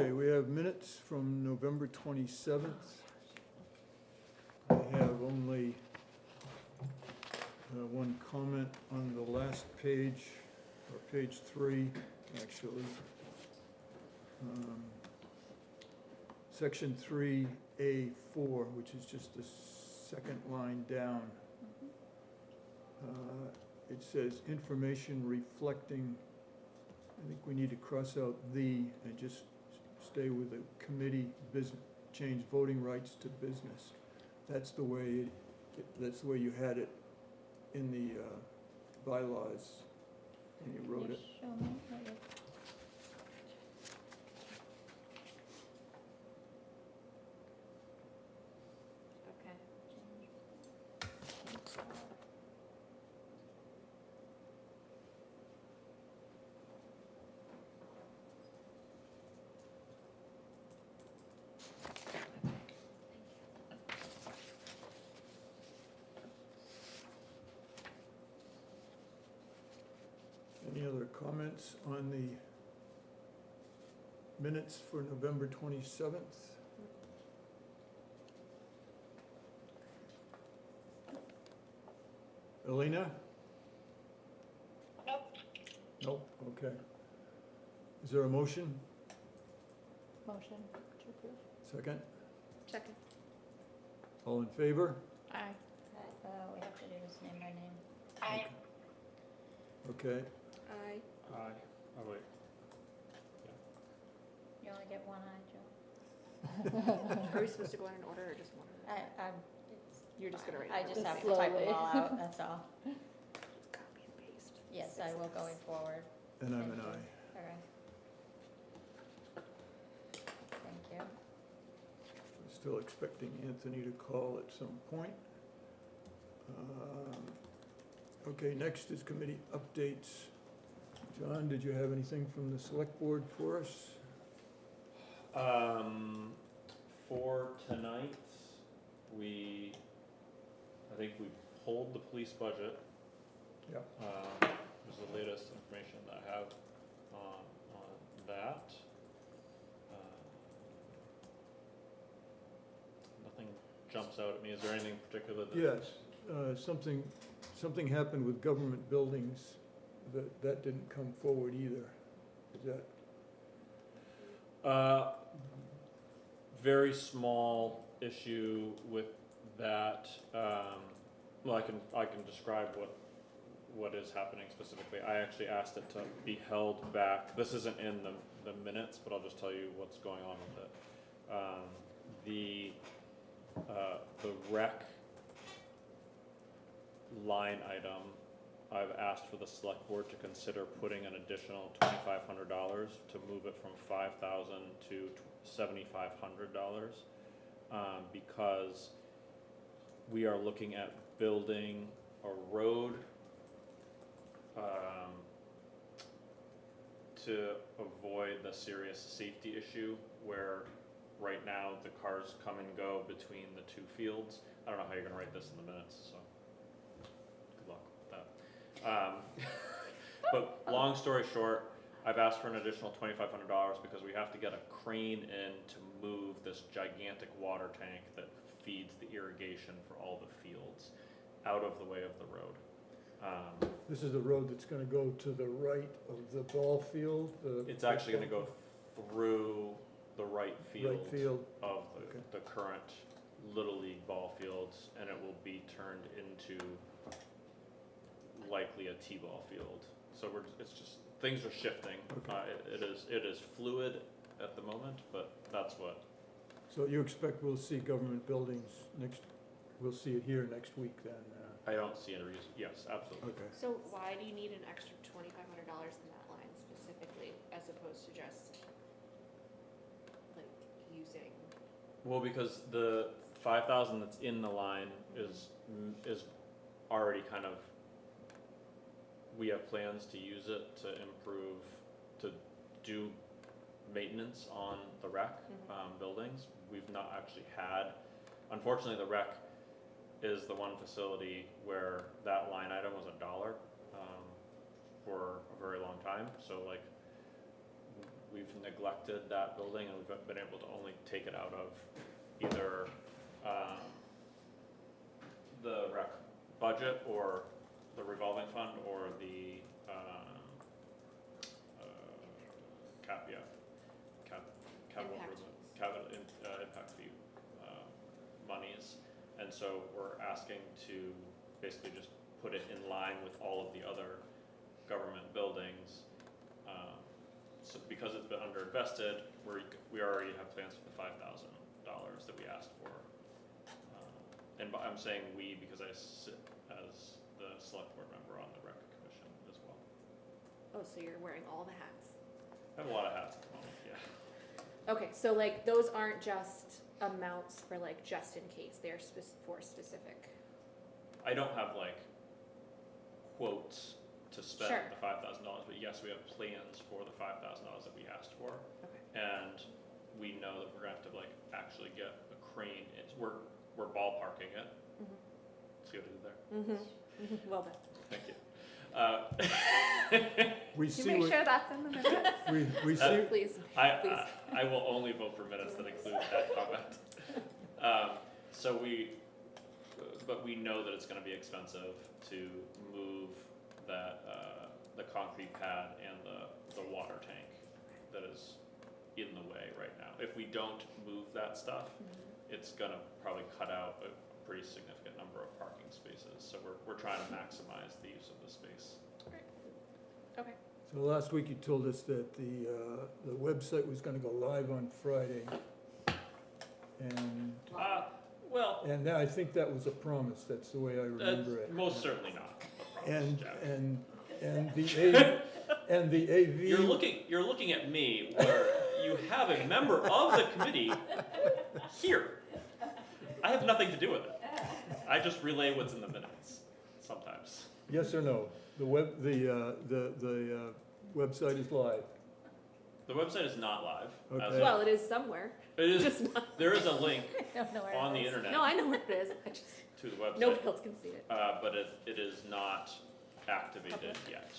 Okay, we have minutes from November 27th. I have only one comment on the last page, or page 3, actually. Section 3A4, which is just the second line down. It says information reflecting, I think we need to cross out the and just stay with the committee business, change voting rights to business. That's the way, that's the way you had it in the bylaws when you wrote it. Show me what it- Okay. Any other comments on the minutes for November 27th? Elena? Nope. Nope, okay. Is there a motion? Motion to approve. Second? Second. All in favor? Aye. We have to do this name by name. Aye. Okay, Aye. Aye. Oh, wait. You only get one eye, Joe. Are we supposed to go in an order or just one? I'm, You're just gonna write. I it just down. have to type them Slowly. all out, that's all. Copy and paste. Yes, I will going forward. and I'm an Thank you. aye. All right. Thank you. I'm still expecting Anthony to call at some point. Okay, next is committee updates. John, did you have anything from the select board for us? For tonight, I think we pulled the police budget. Yep. Is the latest information that I have on that. Nothing jumps out at me. Is there anything particular that? Yes, something happened with government buildings that didn't come forward either. Is that, Very small issue with that. Well, I can describe what is happening specifically. I actually asked it to be held back. This isn't in the minutes, but I'll just tell you what's going on with it. The rec line item, I've asked for the select board to consider putting an additional $2,500 to move it from $5,000 to $7,500, because we are looking at building a road to avoid the serious safety issue where right now the cars come and go between the two fields. I don't know how you're gonna write this in the minutes, so good luck with that. But long story short, I've asked for an additional $2,500 because we have to get a crane in to move this gigantic water tank that feeds the irrigation for all the fields out of the way of the road. this is the road that's gonna go to the right of the ball field? It's actually gonna go through the right field of Okay. the current Little League ball fields, and it will be turned into likely a T-ball field. So it's just, things are shifting. Okay. It is fluid at the moment, but that's what. So you expect we'll see government buildings we'll see it here next week then? I don't see any reason, yes, absolutely. Okay. So why do you need an extra $2,500 in that line specifically, as opposed to just like using? Well, because the 5,000 that's in the line is already kind of, we have plans to use it to improve, to do maintenance on the rec buildings. We've not actually had, unfortunately the rec is the one facility where that line item was $1 for a very long time. So like we've neglected that building and we've been able to only take it out of either, the rec budget or the revolving fund or the, capital Impact improvement, fees. impact fee, monies. And so we're asking to basically just put it in line with all of the other government buildings. So because it's been underinvested, we already have plans for the $5,000 that we asked for. And I'm saying we because I sit as the select board member on the rec commission as well. Oh, so you're wearing all the hats. I have a lot of hats at the moment, yeah. Okay, so like those aren't just amounts for like just in case, they're for specific. I don't have like quotes to spend Sure. the $5,000, but yes, we have plans for the $5,000 that we asked for. Okay. And we know that we're gonna have to like actually get a crane. We're ballparking it. Mhm. See what I did there? Mhm. Well done. Thank you. We Can you see make what, sure that's in the minutes? we see, Please. I will only vote for minutes that include that comment. But we know that it's gonna be expensive to move that, the concrete pad and the water tank that is in the way right now. If we don't move that stuff, it's gonna probably cut out a pretty significant number of parking spaces. So we're trying to maximize the use of the space. Okay. so last week you told us that the website was gonna go live on Friday. Well, And I think that was a promise, that's the way I remember it. most certainly not. a promise, And, Jack. and the AV. You're looking at me where you have a member of the committee here. I have nothing to do with it. I just relay what's in the minutes sometimes. Yes or no? The website is live. The website is not live. as Okay. of- Well, it is somewhere. it is. Just not. There is a link I don't know where on it the is. internet No, I know where it is. I just to the website, nobody else can see it. but it is not activated yet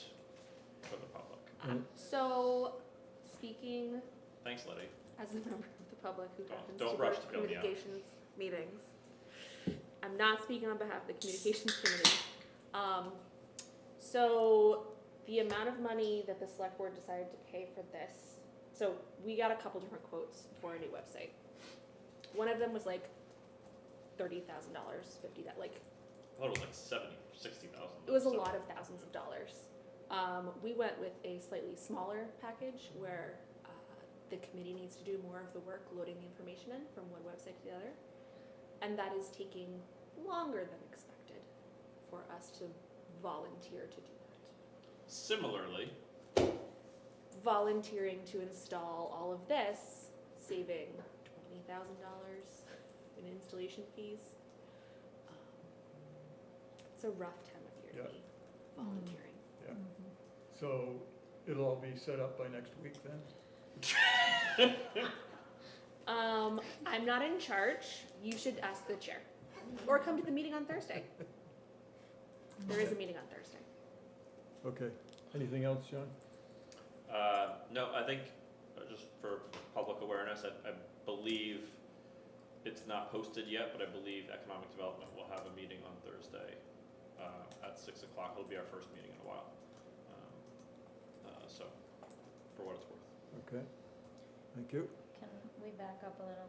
for the public. So, speaking Thanks, Letty. as a member of the public who happens Don't to rush work to fill me out. communications meetings, I'm not speaking on behalf of the communications committee. So the amount of money that the select board decided to pay for this, so we got a couple different quotes for a new website. One of them was like $30,000, like I thought it was like 60,000. it was a lot of thousands of dollars. We went with a slightly smaller package where the committee needs to do more of the work loading the information in from one website to the other. And that is taking longer than expected for us to volunteer to do that. Similarly, Volunteering to install all of this, saving $20,000 in installation fees. It's a rough time of year to Yeah. be volunteering. Yeah. Mhm. So it'll all be set up by next week then? I'm not in charge. You should ask the chair. Or come to the meeting on Thursday. There is a meeting on Thursday. Okay. Anything else, John? no, I think just for public awareness, I believe it's not posted yet, but I believe Economic Development will have a meeting on Thursday at 6 o'clock. It'll be our first meeting in a while. So, for what it's worth. Okay. Thank you. Can we back up a little?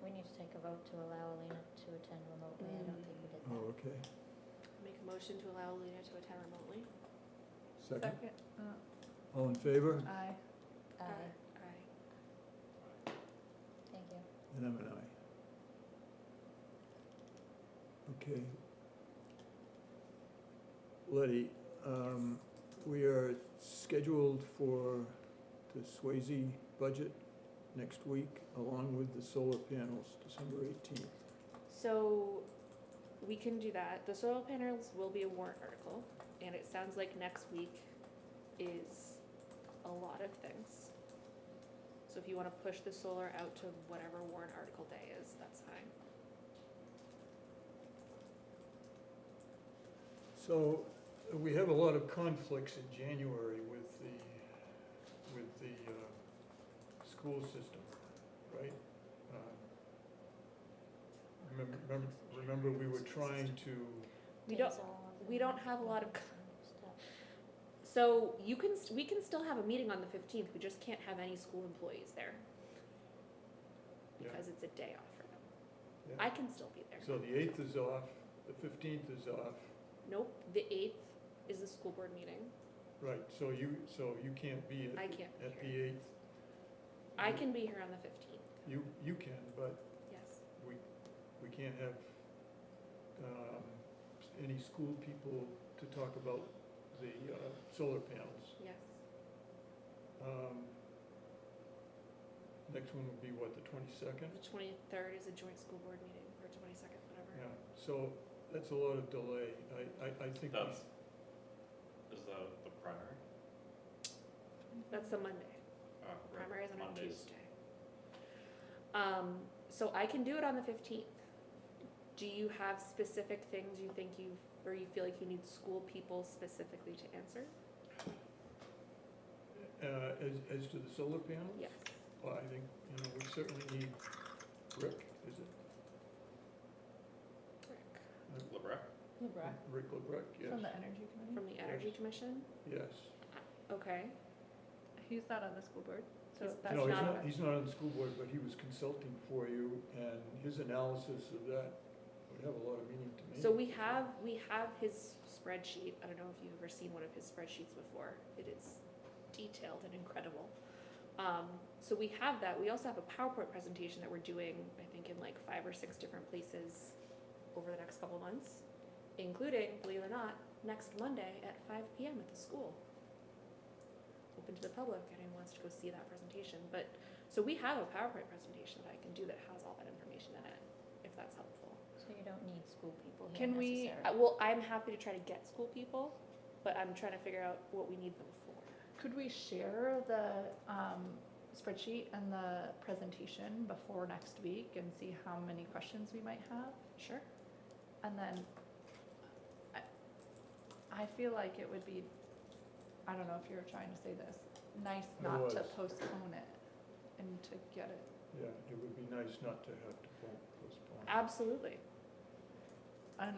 We need to take a vote to allow Alina to attend remotely. I don't think we did that. Oh, okay. Make a motion to allow Alina to attend remotely. Second. All in favor? Aye. Aye. Aye. Thank you. And I'm an aye. Okay. Letty, we are scheduled for the Swayze budget next week, along with the solar panels, December 18th. So we can do that. The solar panels will be a warrant article, and it sounds like next week is a lot of things. So if you want to push the solar out to whatever warrant article day is, that's fine. So we have a lot of conflicts in January with the school system, right? Remember we were trying to, We don't, Days off we and don't have a lot of, stuff. so we can still have a meeting on the 15th, we just can't have any school employees there. Yeah. Because it's a day off for them. yeah. I can still be there. So the 8th is off, the 15th is off, Nope, the 8th is the school board meeting. right, so you can't be I can't be at the here. 8th. I can be here on the 15th, You can, but yes. we can't have any school people to talk about the solar panels. Yes. Next one would be what, the 22nd? The 23rd is a joint school board meeting, or 22nd, whatever. Yeah, so that's a lot of delay. I think we, That's, is the primary? That's the Monday. Right, Primary is on a Mondays. Tuesday. So I can do it on the 15th. Do you have specific things you think or you feel like you need school people specifically to answer? as to the solar panels? Yes. Well, I think, we certainly need Rick, is it? Rick. LeBrec? Rick LeBrecq, yes. From the Energy Committee? From the Energy Yes. Commission? Yes. Okay. He's not on the school board, so He's- that's No, not. he's not on the school board, but he was consulting for you, and his analysis of that would have a lot of meaning to me. So we have his spreadsheet. I don't know if you've ever seen one of his spreadsheets before. It is detailed and incredible. So we have that. We also have a PowerPoint presentation that we're doing, I think, in like 5 or 6 different places over the next couple months, including, believe it or not, next Monday at 5 p.m. at the school. Open to the public, anyone wants to go see that presentation. But, so we have a PowerPoint presentation that I can do that has all that information in it, if that's helpful. So you don't need school people here Can we- necessarily. Well, I'm happy to try to get school people, but I'm trying to figure out what we need them for. Could we share the spreadsheet and the presentation before next week and see how many questions we might have? Sure. And then I feel like it would be, I don't know if you're trying to say this, nice I not to was. postpone it and to get it. Yeah, it would be nice not to have to postpone. Absolutely. And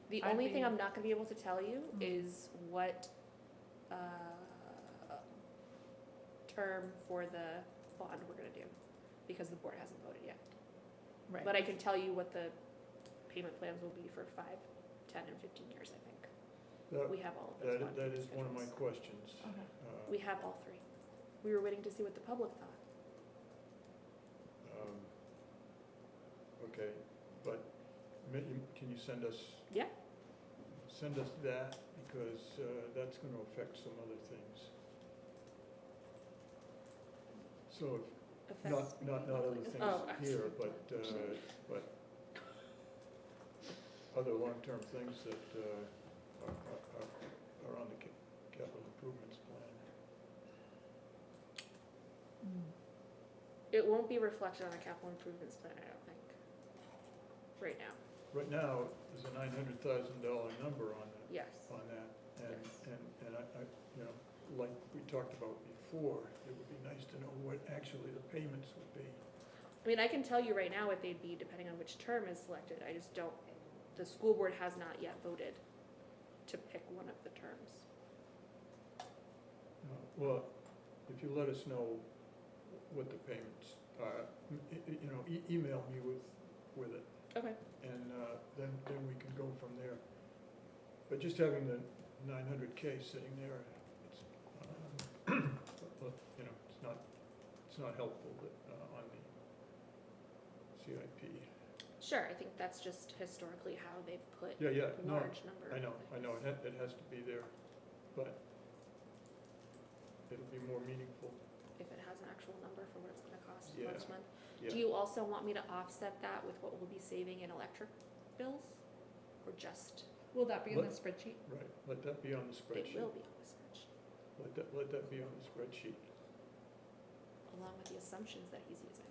The I'd only thing be- I'm not gonna be able to tell you Mhm. is what, term for the bond we're gonna do, because the board hasn't voted yet. right. But I can tell you what the payment plans will be for 5, 10, and 15 years, I think. That, We have all of those bond that payment is one of my schedules. questions. Okay. We have all 3. We were waiting to see what the public thought. Okay, but can you send us? Yeah. Send us that, because that's gonna affect some other things. So, Affects- not other things Oh, here, absolutely. but other long-term things that are on the capital improvements plan. Mm. It won't be reflected on the capital improvements plan, I don't think, right now. Right now, there's a $900,000 number on that. Yes. On that, and, Yes. and I, like we talked about before, it would be nice to know what actually the payments would be. I mean, I can tell you right now what they'd be depending on which term is selected. I just don't, the school board has not yet voted to pick one of the terms. Well, if you let us know what the payments are, email me with it, Okay. and then we can go from there. But just having the 900K sitting there, it's not helpful on the CIP. Sure, I think that's just historically how they've put Yeah, a no, large number. I know, of things. it has to be there, but it'll be more meaningful, If it has an actual number for what it's gonna cost Yeah. each month. yeah. Do you also want me to offset that with what we'll be saving in electric bills? Or just, Will that be in the What? spreadsheet? Right, let that be on the it spreadsheet. will be on the spreadsheet, Let that be on the spreadsheet. along with the assumptions that he's using.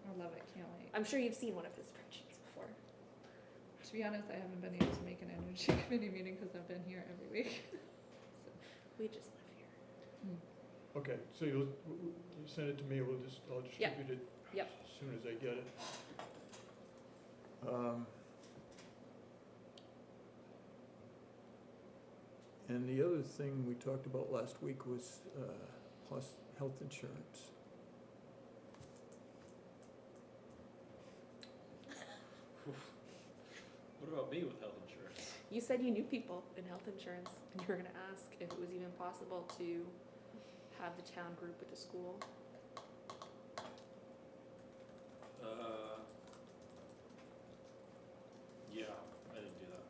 I love it, can't wait. I'm sure you've seen one of his spreadsheets before. To be honest, I haven't been able to make an energy committee meeting because I've been here every week. We just live here. Okay, so you send it to me, I'll Yep. distribute it Yep. as soon as I get it. And the other thing we talked about last week was health insurance. What about me with health insurance? You said you knew people in health insurance, and you were gonna ask if it was even possible to have the town group with the school. Yeah, I didn't do that.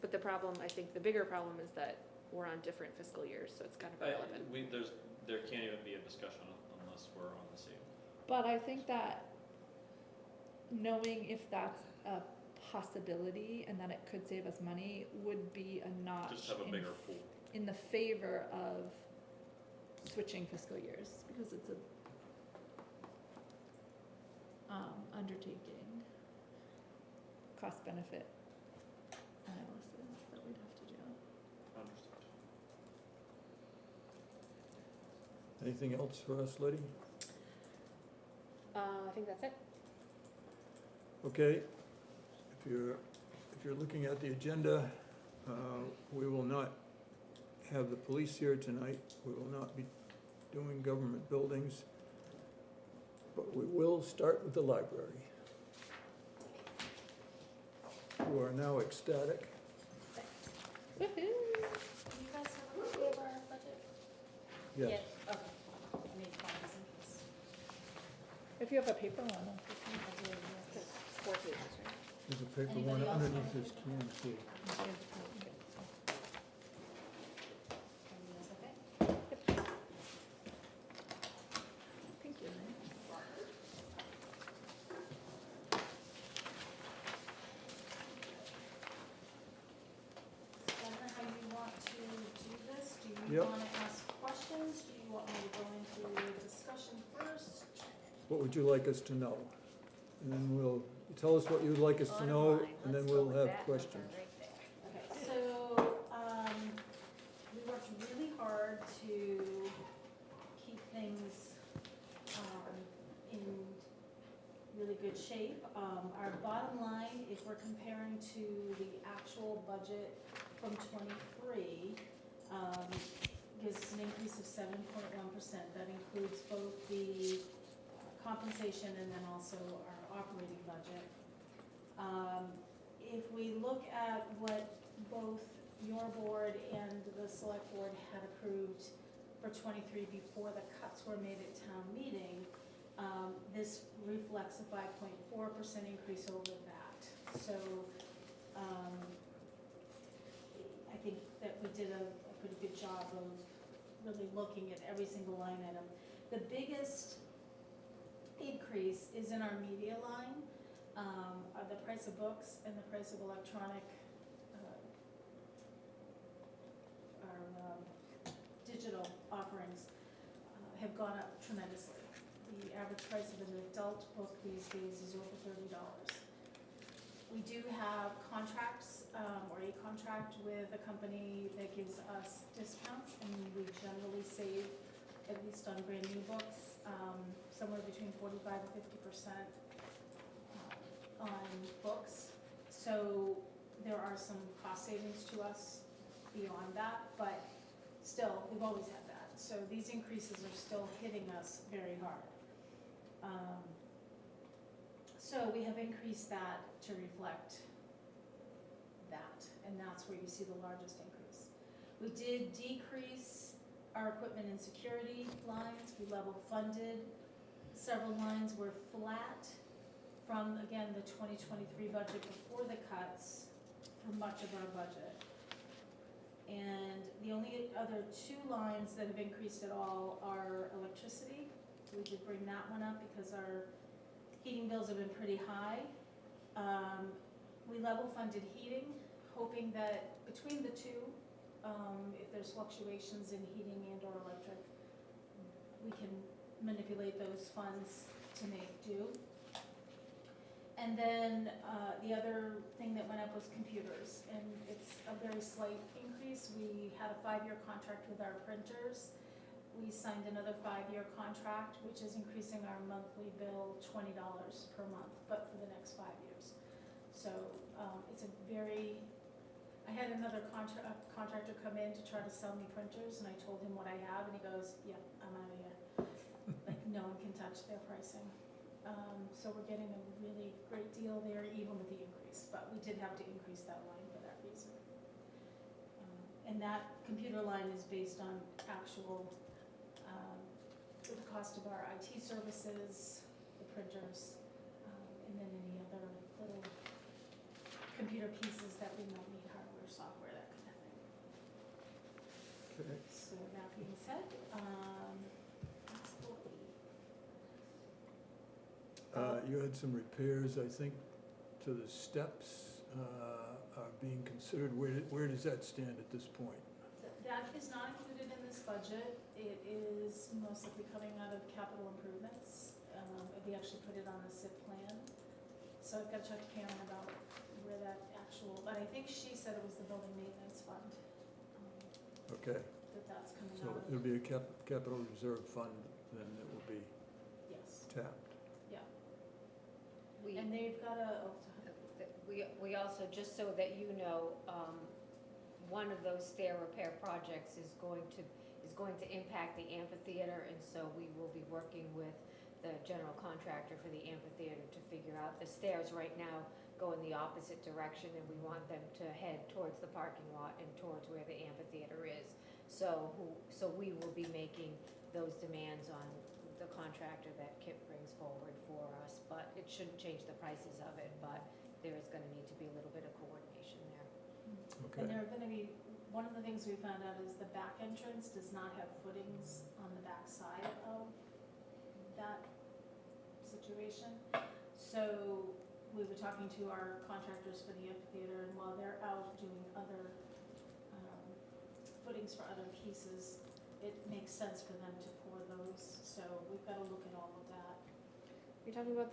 But the problem, I think the bigger problem is that we're on different fiscal years, so it's kind of irrelevant. There can't even be a discussion unless we're on the same. But I think that knowing if that's a possibility and that it could save us money would be a notch Just have a bigger pool. in the favor of switching fiscal years, because it's a undertaking, cost benefit analysis that we'd have to do. Understood. Anything else for us, Letty? I think that's it. Okay, if you're looking at the agenda, we will not have the police here tonight. We will not be doing government buildings, but we will start with the library, who are now ecstatic. Do you guys have a copy of our budget? Yes. Okay. I made copies in case. If you have a paper one, I'll take I do, yes. It's 4 pages, right? There's a paper Anybody one else underneath want a this paper? can too. Everything else okay? Thank you. I don't know how you want to do this. Do you Yep. want to ask questions? Do you want me to go into a discussion first? What would you like us to know? And then we'll, tell us what you'd like us to Bottom know, line, and then let's go we'll with have that number questions. right there. Okay, so, we worked really hard to keep things, in really good shape. Our bottom line, if we're comparing to the actual budget from '23, gives us an increase of 7.1%. That includes both the compensation and then also our operating budget. If we look at what both your board and the select board had approved for '23 before the cuts were made at town meeting, this reflects a 5.4% increase over that. So, I think that we did a pretty good job of really looking at every single line item. The biggest increase is in our media line, the price of books and the price of electronic, our digital offerings have gone up tremendously. The average price of an adult book these days is over $30. We do have contracts, or a contract with a company that gives us discounts, and we generally save, at least on brand new books, somewhere between 45 and 50% on books. So there are some cost savings to us beyond that, but still, we've always had that. So these increases are still hitting us very hard. So we have increased that to reflect that, and that's where you see the largest increase. We did decrease our equipment and security lines. We level funded. Several lines were flat from, again, the 2023 budget before the cuts for much of our budget. And the only other two lines that have increased at all are electricity. We did bring that one up because our heating bills have been pretty high. We level funded heating, hoping that between the two, if there's fluctuations in heating and or electric, we can manipulate those funds to make do. And then the other thing that went up was computers, and it's a very slight increase. We had a 5-year contract with our printers. we signed another 5-year contract, which is increasing our monthly bill $20 per month, but for the next 5 years. So, it's a very, I had another contractor come in to try to sell me printers, and I told him what I have, and he goes, yeah, I'm out of here. Like, no one can touch their pricing. So we're getting a really great deal there, even with the increase, but we did have to increase that line for that reason. And that computer line is based on actual, the cost of our IT services, the printers, and then any other little computer pieces that we might need, hardware, software, that kind of thing. Okay. So that being said, absolutely. You had some repairs, I think, to the steps are being considered. Where does that stand at this point? That is not included in this budget. It is most likely coming out of capital improvements. We actually put it on the SIP plan. So I've got to check Karen about where that actual, but I think she said it was the building maintenance fund, Okay, that's coming so out of. it'll be a capital reserve fund then that will be Yes, tapped. We, and they've got a, we also, just so that you know, one of those stair repair projects is going to impact the amphitheater, and so we will be working with the general contractor for the amphitheater to figure out, the stairs right now go in the opposite direction, and we want them to head towards the parking lot and towards where the amphitheater is. So we will be making those demands on the contractor that Kip brings forward for us, but it shouldn't change the prices of it, but there is gonna need to be a little bit of coordination there. Okay, and there are gonna be, one of the things we found out is the back entrance does not have footings on the back side of that situation. So we were talking to our contractors for the amphitheater, and while they're out doing other footings for other pieces, it makes sense for them to pour those, so we've gotta look at all of that. You're talking about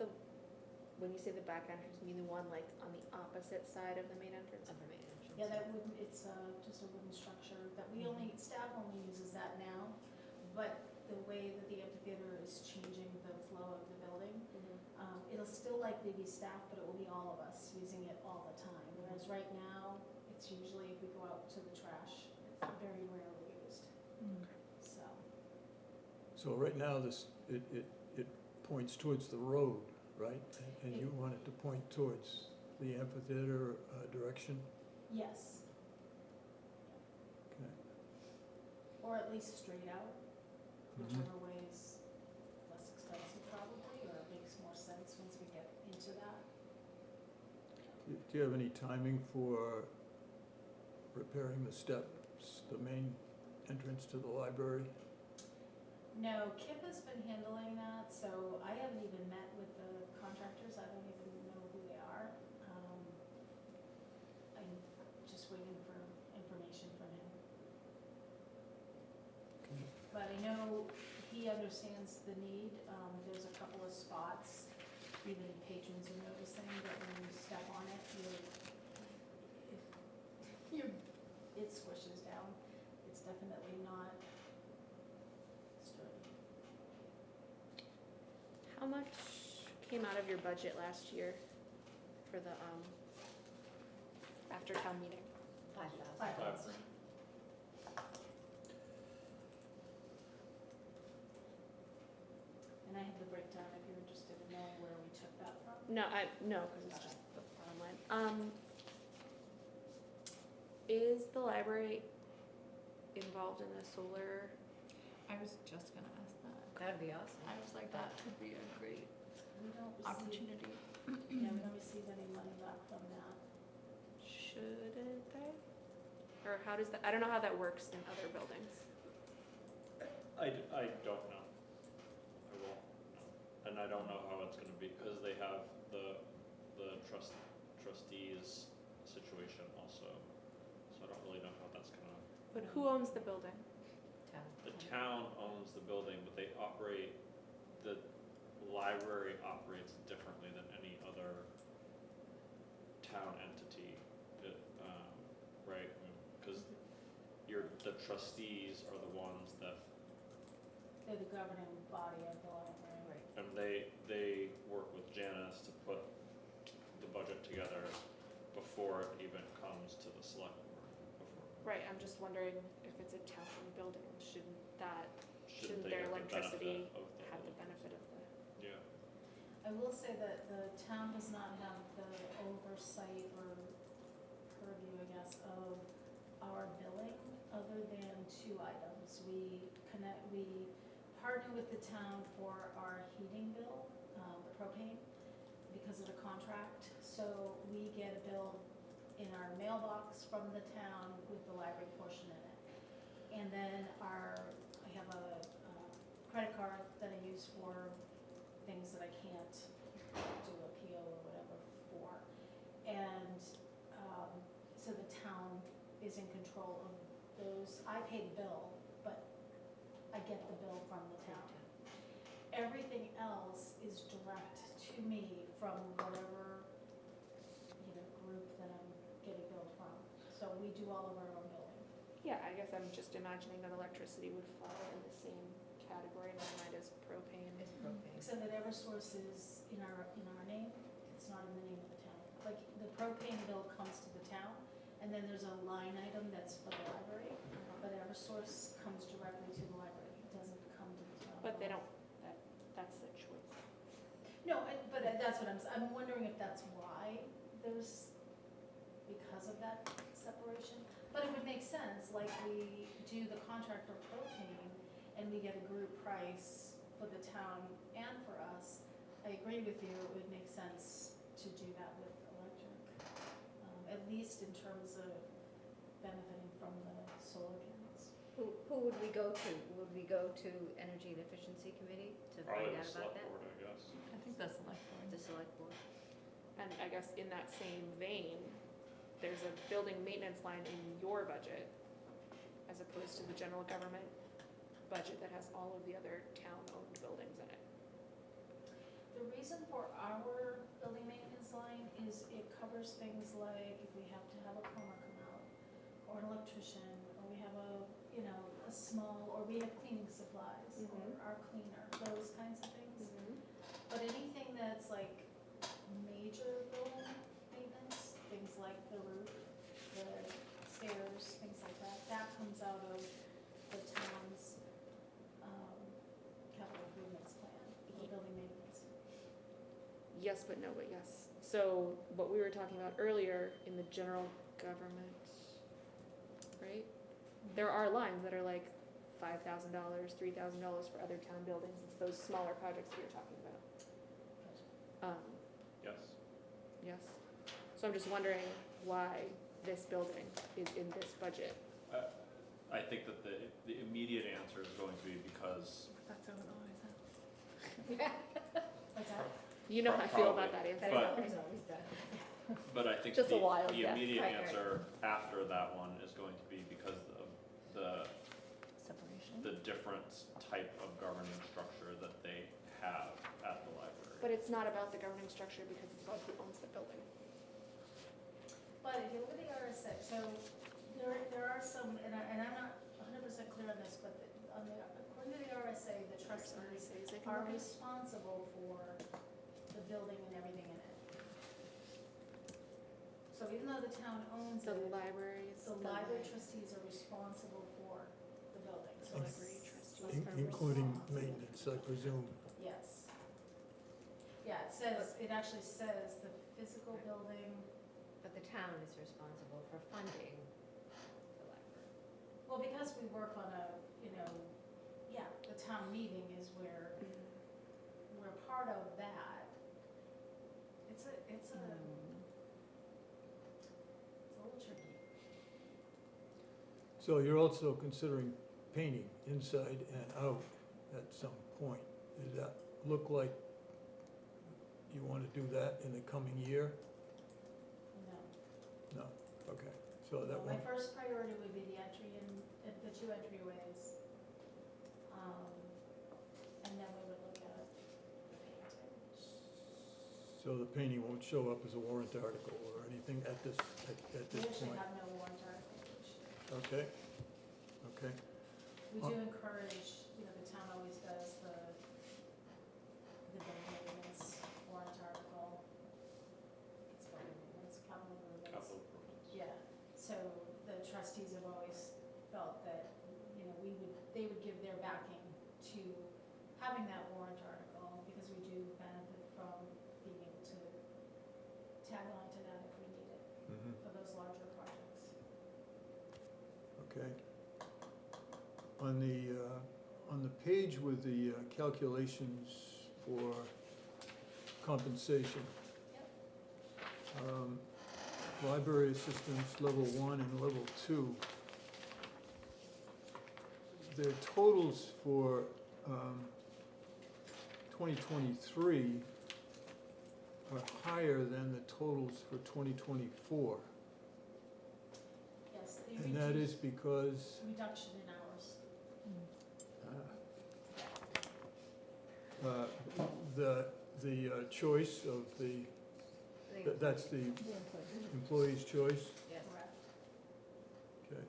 when you say the back entrance, you mean the one like on the opposite side of the main entrance? Of the main entrance. Yeah, that wooden, it's just a wooden structure that staff only uses that now, but the way that the amphitheater is changing the flow of the building, it'll still likely be staff, but it will be all of us using it all the time. Whereas right now, it's usually if we go out to the trash, it's very rarely used, so. so right now it points towards the road, right? And you want it to point towards the amphitheater direction? Yes, Okay. or at least straight out, Mhm. whichever way is less expensive probably, or makes more sense once we get into that. Do you have any timing for repairing the steps, the main entrance to the library? No, Kip has been handling that, so I haven't even met with the contractors, I don't even know who they are. I'm just waiting for information from him. Okay. But I know he understands the need, there's a couple of spots, even patrons are noticing that when you step on it, it squishes down, it's definitely not sturdy. How much came out of your budget last year for the, after town meeting? 5,000. 5,000. And I have the breakdown if you're interested in knowing where we took that from. No, cause it's just the bottom line. Is the library involved in the solar? I was just gonna ask that. That'd be awesome. I was like, that could be a great We don't receive, opportunity. yeah, we don't receive any money back from that. Shouldn't they? Or how does that, I don't know how that works in other buildings. I don't know. I will, no. And I don't know how it's gonna be, because they have the trustees situation also. So I don't really know how that's gonna, But who owns the building? the town owns the building, but the library operates differently than any other town entity, right? Because the trustees are the ones that They're the governing body of the library. Right. And they work with Janice to put the budget together before it even comes to the select board. Right, I'm just wondering if it's a town-owned building, shouldn't Shouldn't they their get the electricity benefit of the? have the benefit of the? Yeah, I will say that the town does not have the oversight or purview, I guess, of our billing, other than two items. We partner with the town for our heating bill, the propane, because of the contract. So we get a bill in our mailbox from the town with the library portion in it. And then I have a credit card that I use for things that I can't do a PO or whatever for. And so the town is in control of those. I pay the bill, but I get the bill from the town. Everything else is direct to me from whatever, group that I'm getting billed from. So we do all of our own billing. Yeah, I guess I'm just imagining that electricity would fall in the same category, never mind as propane. It's propane. Except that Eversource is in our name, it's not in the name of the town. Like, the propane bill comes to the town, and then there's a line item that's for the library, but Eversource comes directly to the library, it doesn't come to the town. But they don't, that's the choice. No, but that's what I'm wondering if that's why there's, because of that separation. But it would make sense, like we do the contract for propane, and we get a group price for the town and for us. I agree with you, it would make sense to do that with electric, at least in terms of benefiting from the solar panels. Who would we go to? Would we go to Energy and Efficiency Committee to probably find the out about select that? board, I guess. I think that's select board. The select board? And I guess in that same vein, there's a building maintenance line in your budget as opposed to the general government budget that has all of the other town-owned buildings in it. The reason for our building maintenance line is it covers things like if we have to have a plumber come out, or an electrician, or we have a small, or we have cleaning supplies, or Mhm. our cleaner, those kinds of things. But anything that's like major building maintenance, things like the roof, the stairs, things like that, that comes out of the town's capital improvements plan, or building maintenance. Yes, but no, but yes. So what we were talking about earlier in the general government, right? There are lines that are like $5,000, $3,000 for other town buildings. It's those smaller projects that you're talking about. Yes. Yes. So I'm just wondering why this building is in this budget. I think that the immediate answer is going to be because That's how it always happens. What's that? You know how I feel about that That's answer. But- always done. But I think Just a wild the guess. immediate Right, right. answer after that one is going to be because of the Separation. different type of governing structure that they have at the library. But it's not about the governing structure because it's about who owns the building. But if you look at the RSA, so there are some, and I'm not 100% clear on this, but according to the RSA, the trustees RSAs they can are look at. responsible for the building and everything in it. So even though the town owns The it, libraries. the library trustees are responsible for the building. So it's Library trustees. like they're Including responsible. maintenance, I presume. Yes. Yeah, it actually says the physical building, But the town is responsible for funding the library. well, because we work on the town meeting is where we're part of that. It's a little tricky. So you're also considering painting inside and out at some point. Does that look like you want to do that in the coming year? No. No, okay, so that My one, first priority would be the the two entryways. And then we would look at the painting. so the painting won't show up as a warrant article or anything at this We actually point? have no warrant article this year. Okay, okay. We do encourage, the town always having that warrant article, because we do benefit from being able to tag on to that if we need it for those larger projects. Okay. On the page with the calculations for compensation. Library assistants, level 1 and level 2. Their totals for 2023 are higher than the totals for 2024. Yes, they And that is reduced, because reduction in hours. the choice of the, that's the employee's choice? Yes. Correct. Okay.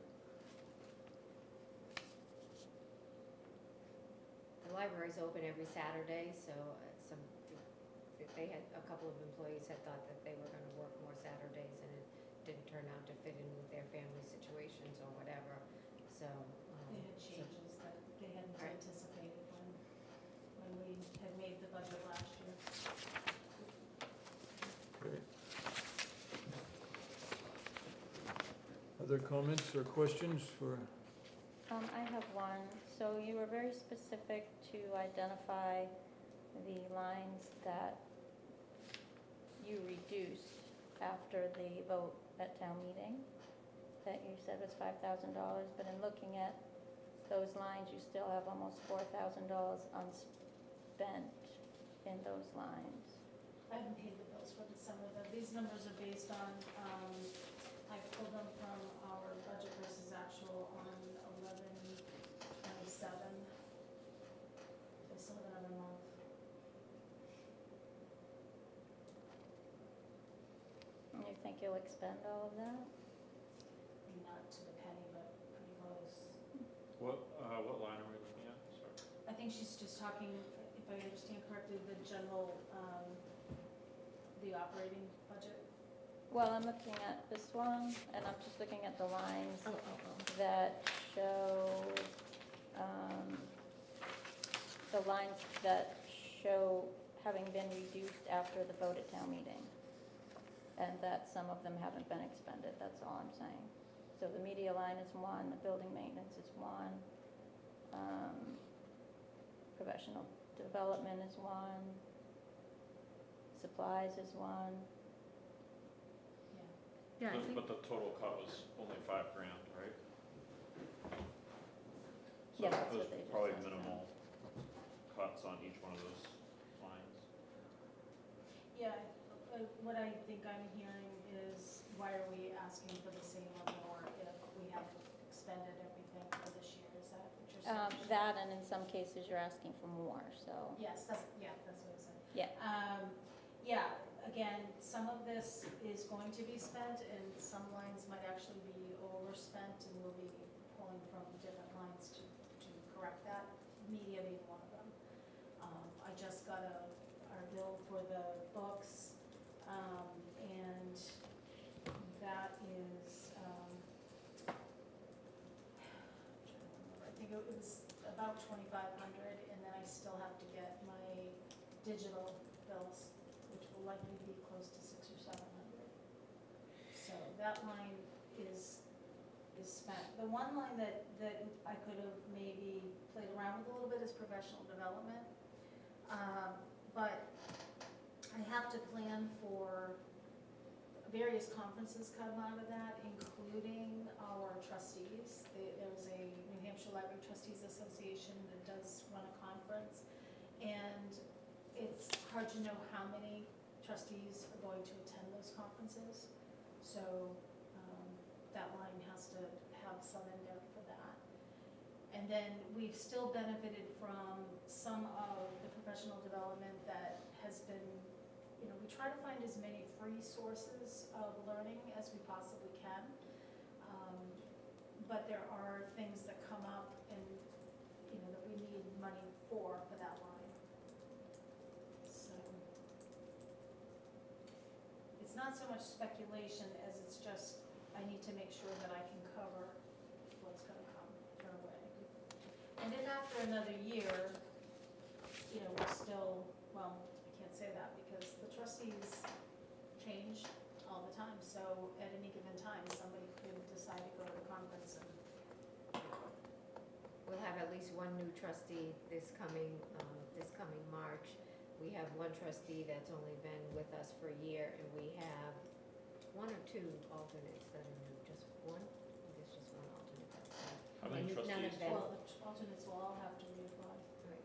The library's open every Saturday, so they had, a couple of employees had thought that they were gonna work more Saturdays, and it didn't turn out to fit in with their family situations or whatever, so. They had so- changes that they hadn't Right. anticipated when we had made the budget last year. Great. Other comments or questions for, I have one. So you were very specific to identify the lines that you reduced after the vote at town meeting, that you said was $5,000, but in looking at those lines, you still have almost $4,000 unspent in those lines. I haven't paid the bills for December, but these numbers are based on, I pulled them from our budget versus actual on 11/27. They still have another month. And you think you'll expend all of that? Not to the penny, but pretty close. What line are we looking at? Sorry. I think she's just talking, if I understand correctly, the general, the operating budget. Well, I'm looking at this one, and I'm just looking at the lines that show, the lines that show having been reduced after the vote at town meeting. And that some of them haven't been expended, that's all I'm saying. So the media line is one, the building maintenance is one, professional development is one, supplies is one. Yeah. Yeah, I think, But the total cut was only $5,000, right? So Yeah, that's there's what they just probably said, yeah. minimal cuts on each one of those lines. Yeah, what I think I'm hearing is, why are we asking for the same or more if we haven't expended everything for this year? Is that what you're saying? That, and in some cases, you're asking for more, so, Yes, that's what I said. yeah. Yeah, again, some of this is going to be spent, and some lines might actually be overspent, and we'll be pulling from different lines to correct that, media being one of them. I just got our bill for the books, and that is, I'm trying to remember, I think it was about 2,500, and then I still have to get my digital bills, which will likely be close to 600 or 700. So that line is spent. The one line that I could have maybe played around with a little bit is professional development. But I have to plan for various conferences come out of that, including our trustees. There's a New Hampshire Library Trustees Association that does run a conference, and it's hard to know how many trustees are going to attend those conferences. So that line has to have some in there for that. And then we've still benefited from some of the professional development that has been, we try to find as many free sources of learning as we possibly can. But there are things that come up and, that we need money for that line. So it's not so much speculation as it's just, I need to make sure that I can cover what's gonna come our way. And then after another year, you know, we're still, well, I can't say that because the trustees change all the time. So at any given time, somebody could decide to go to the conference and We'll have at least one new trustee this coming March. We have one trustee that's only been with us for a year, and we have one or two alternates that are new, just one? I guess just one alternate that's new. How many And none of trustees? them- well, the alternates will all have to reapply. Right.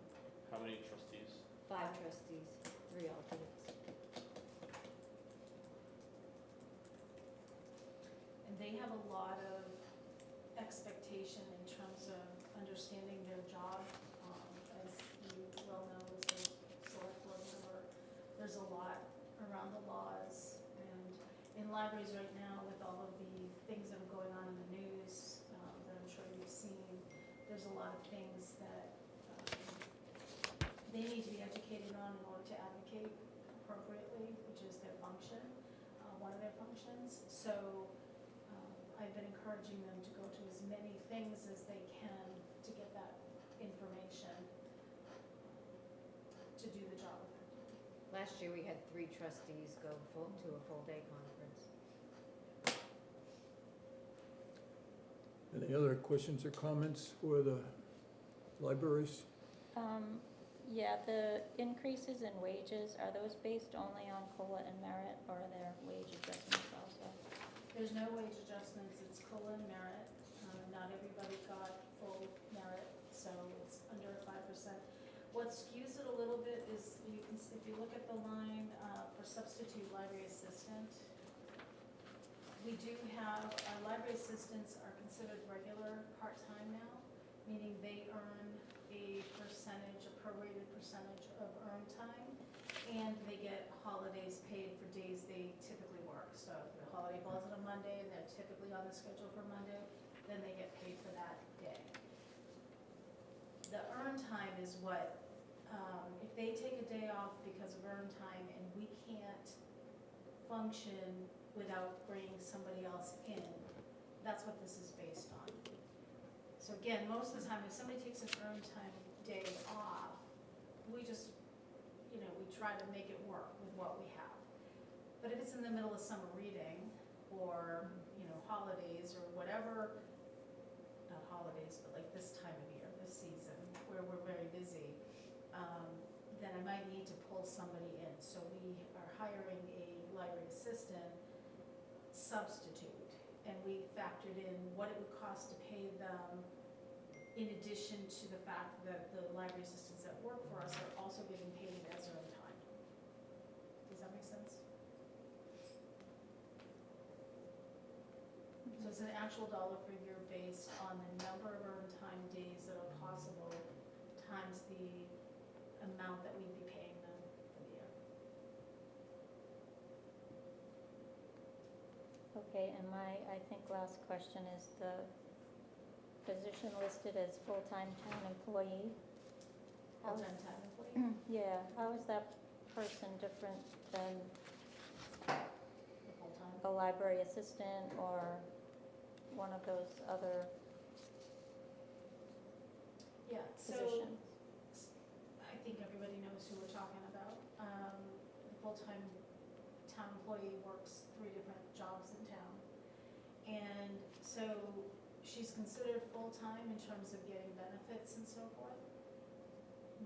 How many trustees? 5 trustees, 3 alternates. And they have a lot of expectation in terms of understanding their job. As you well know, as a select board member, there's a lot around the laws. And in libraries right now, with all of the things that are going on in the news, that I'm sure you've seen, there's a lot of things that they need to be educated on in order to advocate appropriately, which is their function, one of their functions. So I've been encouraging them to go to as many things as they can to get that information to do the job effectively. Last year, we had 3 trustees go to a full-day conference. Any other questions or comments for the libraries? Yeah, the increases in wages, are those based only on COLA and merit, or are there wage adjustments also? There's no wage adjustments, it's COLA and merit. Not everybody got full merit, so it's under 5%. What skews it a little bit is you can, if you look at the line for substitute library assistant, we do have, our library assistants are considered regular part-time now, meaning they earn a percentage, a prorated percentage of earned time, and they get holidays paid for days they typically work. So if the holiday falls on a Monday and they're typically on the schedule for Monday, then they get paid for that day. The earned time is what, if they take a day off because of earned time and we can't function without bringing somebody else in, that's what this is based on. So again, most of the time, if somebody takes an earned time day off, we just, you know, we try to make it work with what we have. But if it's in the middle of summer reading, or, you know, holidays, or whatever, not holidays, but like this time of year, this season, where we're very busy, then I might need to pull somebody in. So we are hiring a library assistant substitute, and we factored in what it would cost to pay them, in addition to the fact that the library assistants that work for us are also getting paid as earned time. Does that make sense? So it's an actual dollar figure based on the number of earned time days that are possible times the amount that we'd be paying them for the year. Okay, and my, I think last question is the position listed as full-time town employee. How- Full-time time employee, Yeah, how is that person different than the full-time. a library assistant or one of those other Yeah, so positions? I think everybody knows who we're talking about. The full-time town employee works 3 different jobs in town. And so she's considered full-time in terms of getting benefits and so forth.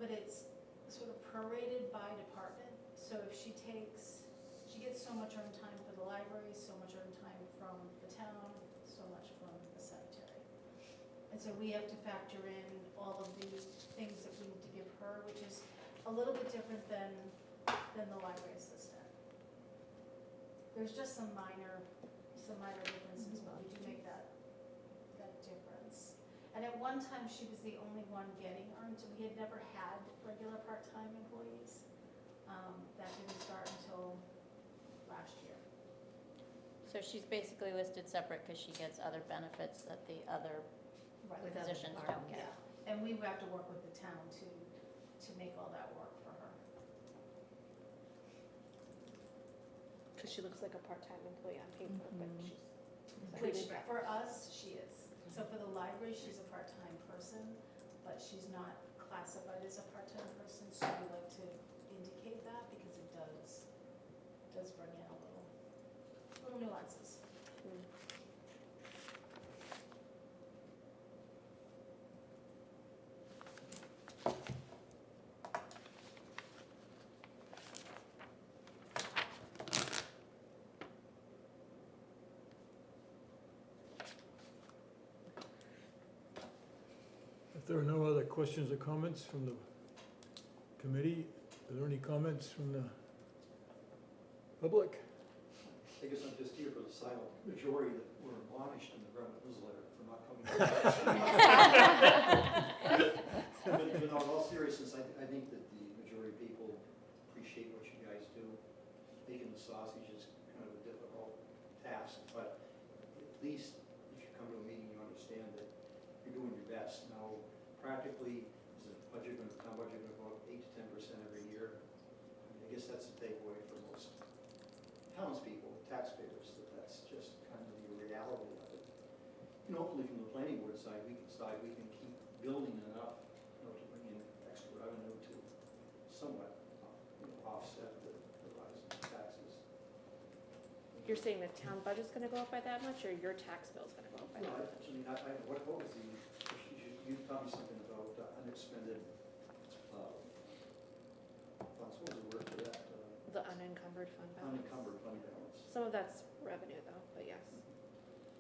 But it's sort of prorated by department. So if she gets so much earned time for the library, so much earned time from the town, so much from the cemetery. And so we have to factor in all of the things that we need to give her, which is a little bit different than the library assistant. There's just some minor differences, but we do make that difference. And at one time, she was the only one getting earned, so we had never had regular part-time employees. That didn't start until last year. So she's basically listed separate because she gets other benefits that the other With other positions don't departments. get. Yeah, and we have to work with the town to make all that work for her. Because she looks like a part-time employee on paper, but Mhm. she's Which, treated. for us, she is. So for the library, she's a part-time person, but she's not classified as a part-time person, so we like to indicate that because it does bring in a little nuances. If there are no other questions or comments from the committee, are there any comments from the public? I guess I'm just here for the silent majority that were admonished in the Brentwood newsletter for not coming. But in all seriousness, I think that the majority of people appreciate what you guys do. Making the sausage is kind of a difficult task, but at least if you come to a meeting, you understand that you're doing your best. Now, practically, is the budget, town budget going to go up 8 to 10% every year? I mean, I guess that's the takeaway for most townspeople, taxpayers, that's just kind of the reality of it. And hopefully from the planning board side, we can keep building enough, to bring in extra revenue to somewhat, offset the rise in taxes. You're saying the town budget's gonna go up by that much, or your tax bill's gonna go up by No, that much? what was you told me something about unexpended, funds, what was the word for that? The unencumbered fund balance? Unencumbered fund balance. Some of that's revenue though, but yes.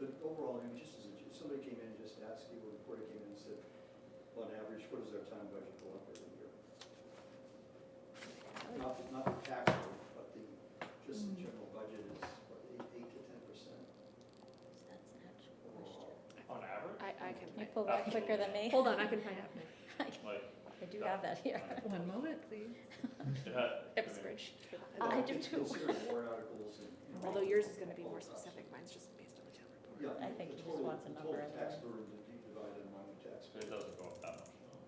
But overall, I mean, just as if somebody came in and just asked you, or the reporter came in and said, well, on average, what does our town budget go up every year? Not the tax rate, but just the general budget is, what, 8 to 10% That's an actual overall. On average? I can You find, pull that quicker than me. hold on, I can find out. Like, I do have that here. One moment, please. I have a spreadsheet for that. I do too. You'll see our warrant articles and. Although yours is gonna be more specific, mine's just based on the town report. Yeah, I think the he just total- wants a number The total tax anyway. burden to be divided among the tax. It doesn't go up that much though.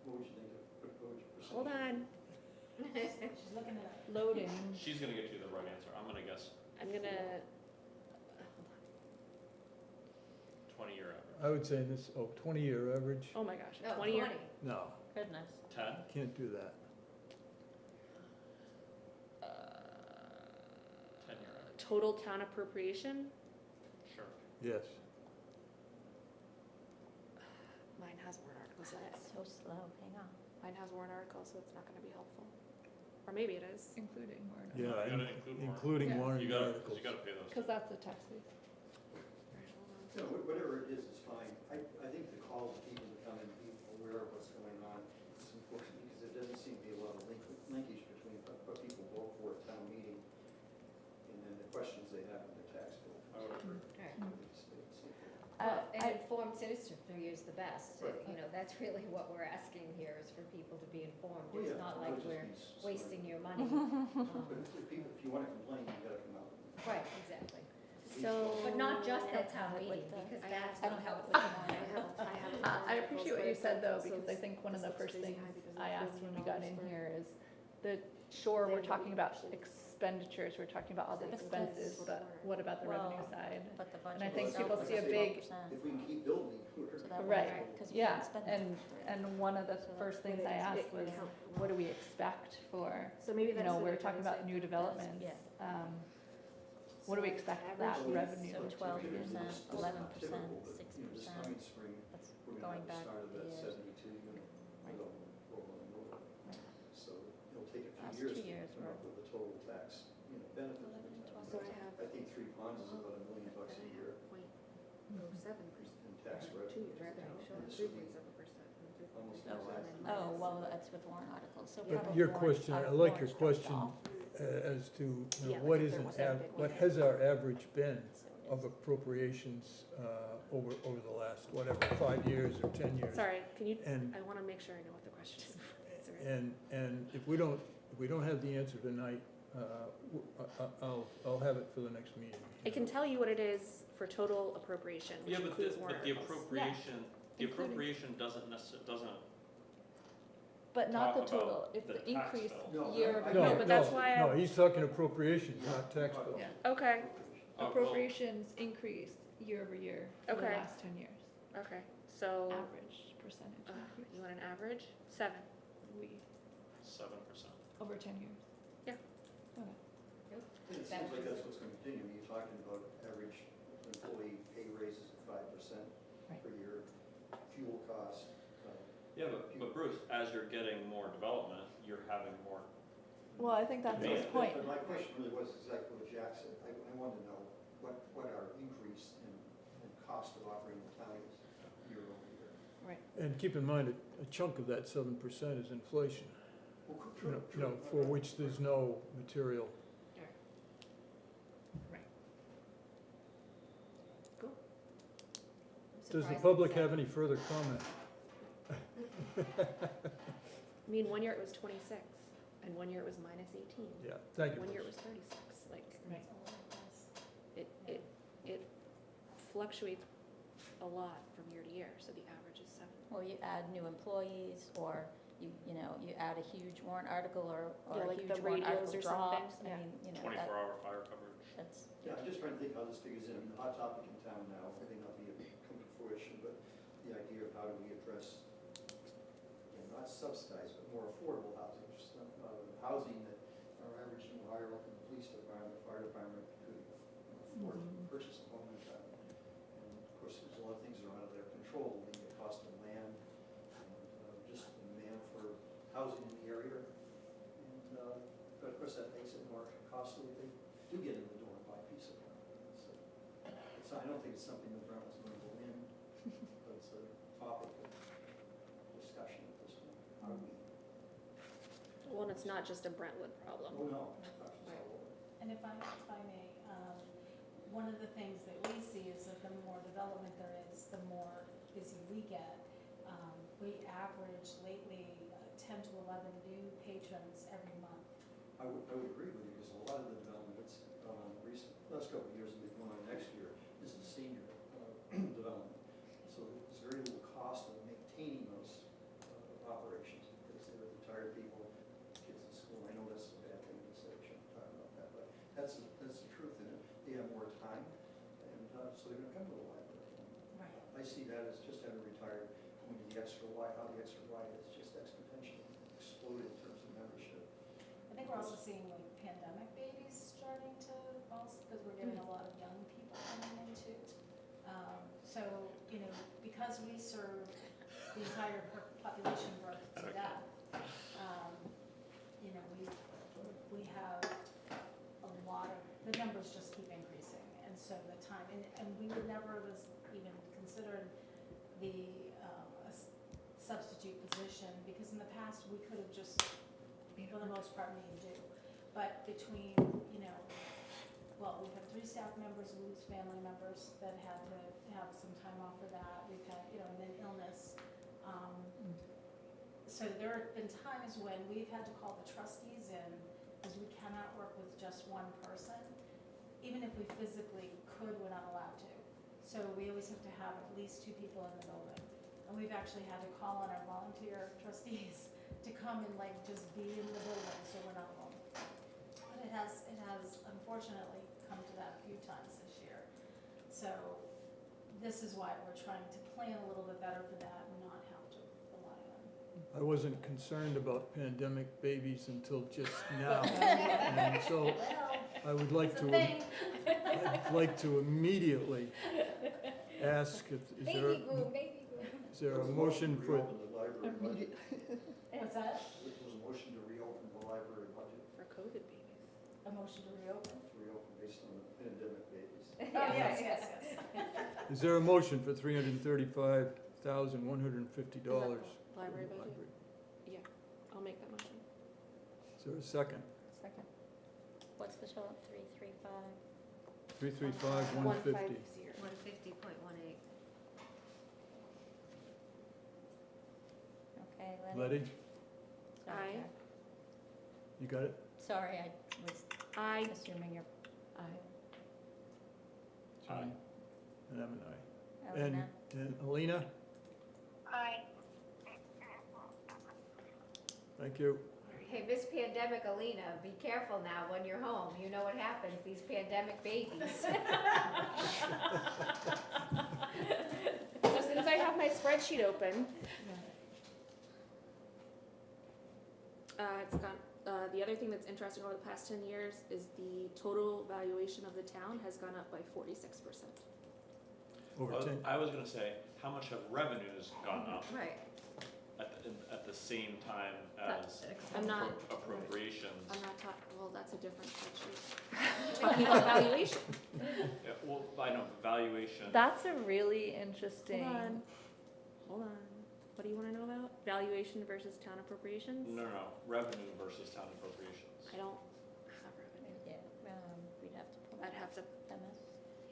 What would you think of, what would your percentage? Hold on, She's looking it up. Loading. She's gonna get you the right answer, I'm gonna guess I'm gonna, 20-year average. I would say this, 20-year average? oh my gosh, No, 20 year? No, Goodness. 10? can't do that. 10-year average, Total town appropriation? sure. Yes. Mine has warrant articles in it. That's so slow, hang on. Mine has warrant articles, so it's not gonna be helpful. Or maybe it is. Including warrant. Yeah, You gotta include warrant. including Yeah. warrant You gotta, articles. cause you gotta pay those. Because that's the tax base. You know, whatever it is fine. I think the call to people to come and be aware of what's going on is important because there doesn't seem to be a lot of linkage between what people vote for at town meeting and then the questions they have in their tax bill. I would agree. Well, I- and informed citizenry is the best, Right. that's really what we're asking here, is for people to be informed. Well, It's yeah, not it like would just we're be sort of- wasting your money. But if you want to complain, you gotta come out. Right, exactly. So. But not just I at don't have town it with meeting, the- because I that's I what don't have it helps. with the warrant. I appreciate what you said though, because I think one of the first things I asked when we got in here is sure, we're talking about expenditures, we're talking about all the But expenses, but what about the revenue Well, side? But the budget And I think itself people is see a big- 12%. If we can keep building, we're. So that would- Right, 'cause we yeah, didn't spend and one of the first things I asked was, what do we expect for, So maybe you that's. know, the we're difference, talking about like, new developments. yeah. What do we expect that average revenue So to 12%, be? 11%, This 6%. coming spring, That's we're going gonna have back the start of the that years. 72, Right. rolling over. Right. So it'll take a Last few years 2 to years come up were- with a total tax, benefit. 11 and 12. So I have. I think Three Ponds is about $1 million a year in tax revenue. And this would be almost Oh, exactly. Oh, well, that's with warrant articles, so But probably your warrant- question, our I like your warrants dropped question off. as to, you Yeah, know, like what if is there an wasn't a big what one. has our average been So it of is. appropriations over the last, whatever, 5 years or 10 years? Sorry, can you, And, I wanna make sure I know what the question is before I answer it. and if we don't have the answer tonight, I'll have it for the next meeting. I can tell you what it is for total appropriation, which Yeah, but includes the warrant articles. appropriation, the including- appropriation doesn't doesn't, But not the talk total, about it's the the tax increase bill. No, year over I- year. No, but that's why No, I- he's talking appropriations, not tax bill. Yeah. Okay, well- Appropriations increased year over year for the Okay. last 10 years. okay, So, Average percentage increase. you want an average? 7. We, 7%. over 10 years. It seems like that's what's going to continue. You're talking about average employee pay raises at 5% Right. per year, fuel costs. Yeah, but Bruce, as you're getting more development, you're having more. Well, I think that's his Yeah, point. But my question really was exactly what Jack said. I wanted to know what our increase in cost of operating the town is year over year. And keep in mind, a chunk of that 7% is inflation, Well, you know, for which there's no material. Does the public have any further comment? I mean, one year it was 26, and one year it was minus 18. Yeah, thank you. One year it Bruce. was 36, like, Right. it fluctuates a lot from year to year, so the average is 7. Or you add new employees, or you know, you add a huge warrant article or Yeah, a like huge the warrant radios article or something, drops. yeah. I mean, you know, 24-hour fire coverage. that's, Yeah, I'm just trying to think how this figures in. I mean, the hot topic in town now, it may not be come to fruition, but the idea of how do we address, again, not subsidized, but more affordable housing, just housing that our average new hire up in the police department, fire department could afford to purchase a home in town. And of course, there's a lot of things that are out of their control, the cost of land, and just the demand for housing in the area. And, but of course, that makes it more costly if they do get in the door and buy a piece of property. So I don't think it's something that Brentwood's going to go in, but it's a topic of discussion at this point. How do we, Well, and it's not just a Brentwood problem. oh no, it's not just all over. And if I may, one of the things that we see is that the more development there is, the more busy we get. We average lately 10 to 11 new patrons every month. I would agree with you, because a lot of the development that's gone on recent, last couple of years and going on next year is the senior development. So there's very little cost of maintaining those operations, because they're retired people, kids in school. I know that's a bad thing to say, I shouldn't talk about that, but that's the truth in it. They have more time, and so they're gonna come to the library. Right. I see that as just having retired, going to the extra Y, how the extra Y has just exponentially exploded in terms of membership. I think we're also seeing like pandemic babies starting to also, because we're getting a lot of young people coming in too. So, you know, because we serve the entire population birth to death, you know, we have a lot of, the numbers just keep increasing. And so the time, and we would never have even considered the a substitute position, because in the past, we could have just, for the most part, made do. But between, you know, well, we've had 3 staff members lose family members that had to have some time off for that. We've had, you know, and then illness. So there have been times when we've had to call the trustees in, because we cannot work with just one person. Even if we physically could, we're not allowed to. So we always have to have at least 2 people in the building. And we've actually had to call on our volunteer trustees to come and like just be in the building, so we're not alone. But it has unfortunately come to that a few times this year. So this is why we're trying to plan a little bit better for that and not have to rely on. I wasn't concerned about pandemic babies until just now. And so I would like It's a to, thing. I'd like to immediately ask if, Baby boom, baby boom. is there a motion for, Reopen the library budget. What's that? There was a motion to reopen the library budget, For COVID babies. A motion to reopen? to reopen based on the pandemic babies. Oh, yes. is there a motion for $335,150? Library budget? Yeah, I'll make that motion. Is there a second? second. What's the total? 335? 335,150. 150.18. Okay, Lenny? Letty, Sorry, Aye. Jack. you got it? Sorry, I was I, assuming you're, John? And I'm an aye. Elena? And Alina? Aye. Thank you. Hey, Miss Pandemic Alina, be careful now when you're home. You know what happens, these pandemic babies. so since I have my spreadsheet open. It's got, the other thing that's interesting over the past 10 years is the total valuation of the town has gone up by 46%. Over 10, I was gonna say, how much have revenues gone up Right. at the same time as I'm not, appropriations? I'm not talking, well, that's a different spreadsheet. Talking about valuation. Yeah, well, I know, valuation. That's a really interesting. Hold on. What do you wanna know about? Valuation versus town appropriations? No, revenue versus town appropriations. I don't have revenue. Yeah, we'd have to pull I'd have to, MS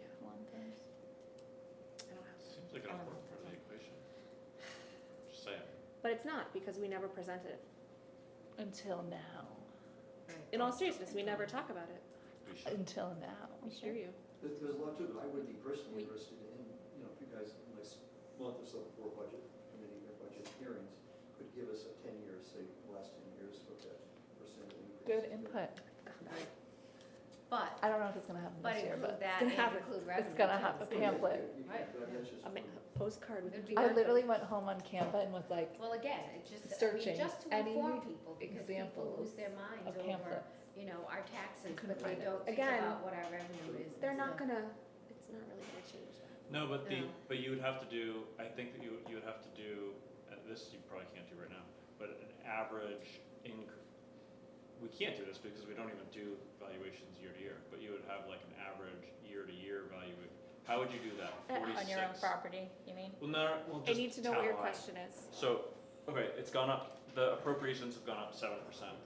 yeah, one things. I don't have. Seems like an important part of the equation. Just saying. But it's not, because we never present it. Until now. In all seriousness, we never talk about it. We should. Until now. I hear you. There's a lot to it, but I would be personally We- interested in, if you guys, in the next month or so before budget committee or budget hearings, could give us a 10 years, say, the last 10 years, what that percent increase. Good is. input. But, I don't know if it's gonna happen but this year, include but that gonna and happen. include revenue. it's gonna too. have a Yeah, pamphlet. you can- Right. that's just A one. postcard with. It'd be I worth it. literally went home on Canva and was like, Well, again, it just, I mean, Searching just to any inform people, because people examples lose their minds of over, pamphlets. our taxes, Couldn't but they find it. don't think Again, about what our revenue is. They're and not stuff. gonna, it's not really gonna change that. No, but No. but you would have to do, I think that you would have to do, this you probably can't do right now, but an average we can't do this because we don't even do valuations year to year, but you would have like an average year to year valuation. How would you do that? On your own 46? property, you mean? Well, no, well, I just need to know what your townwide. question is. So, okay, it's gone up, the appropriations have gone up 7%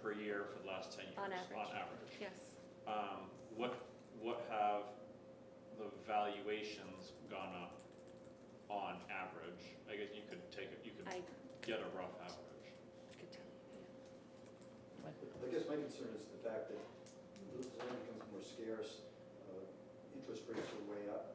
per year for the last 10 years. On average. On average. Yes. What have the valuations gone up on average? I guess you could I get a rough average. could tell you, I guess my concern is the fact that the land becomes more scarce, interest rates are way up.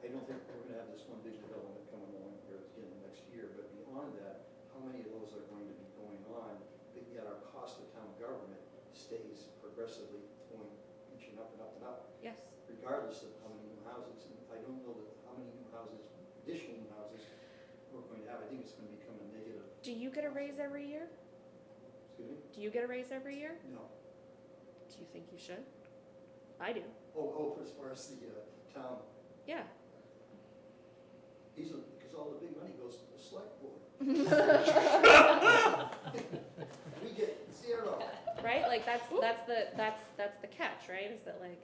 I don't think we're gonna have this one big development coming along here at the beginning of next year, but beyond that, how many of those are going to be going on, but yet our cost of town government stays progressively going, inching up and up and up, yeah. Yes. regardless of how many new houses, and I don't know that how many new houses, additional new houses we're going to have. I think it's gonna become a negative. Do you get a raise every year? Excuse me? Do you get a raise every year? No. Do you think you should? I do. Oh, as far as the town, Yeah. because all the big money goes to the select board. We get zero. Right? Like that's the catch, right? Is that like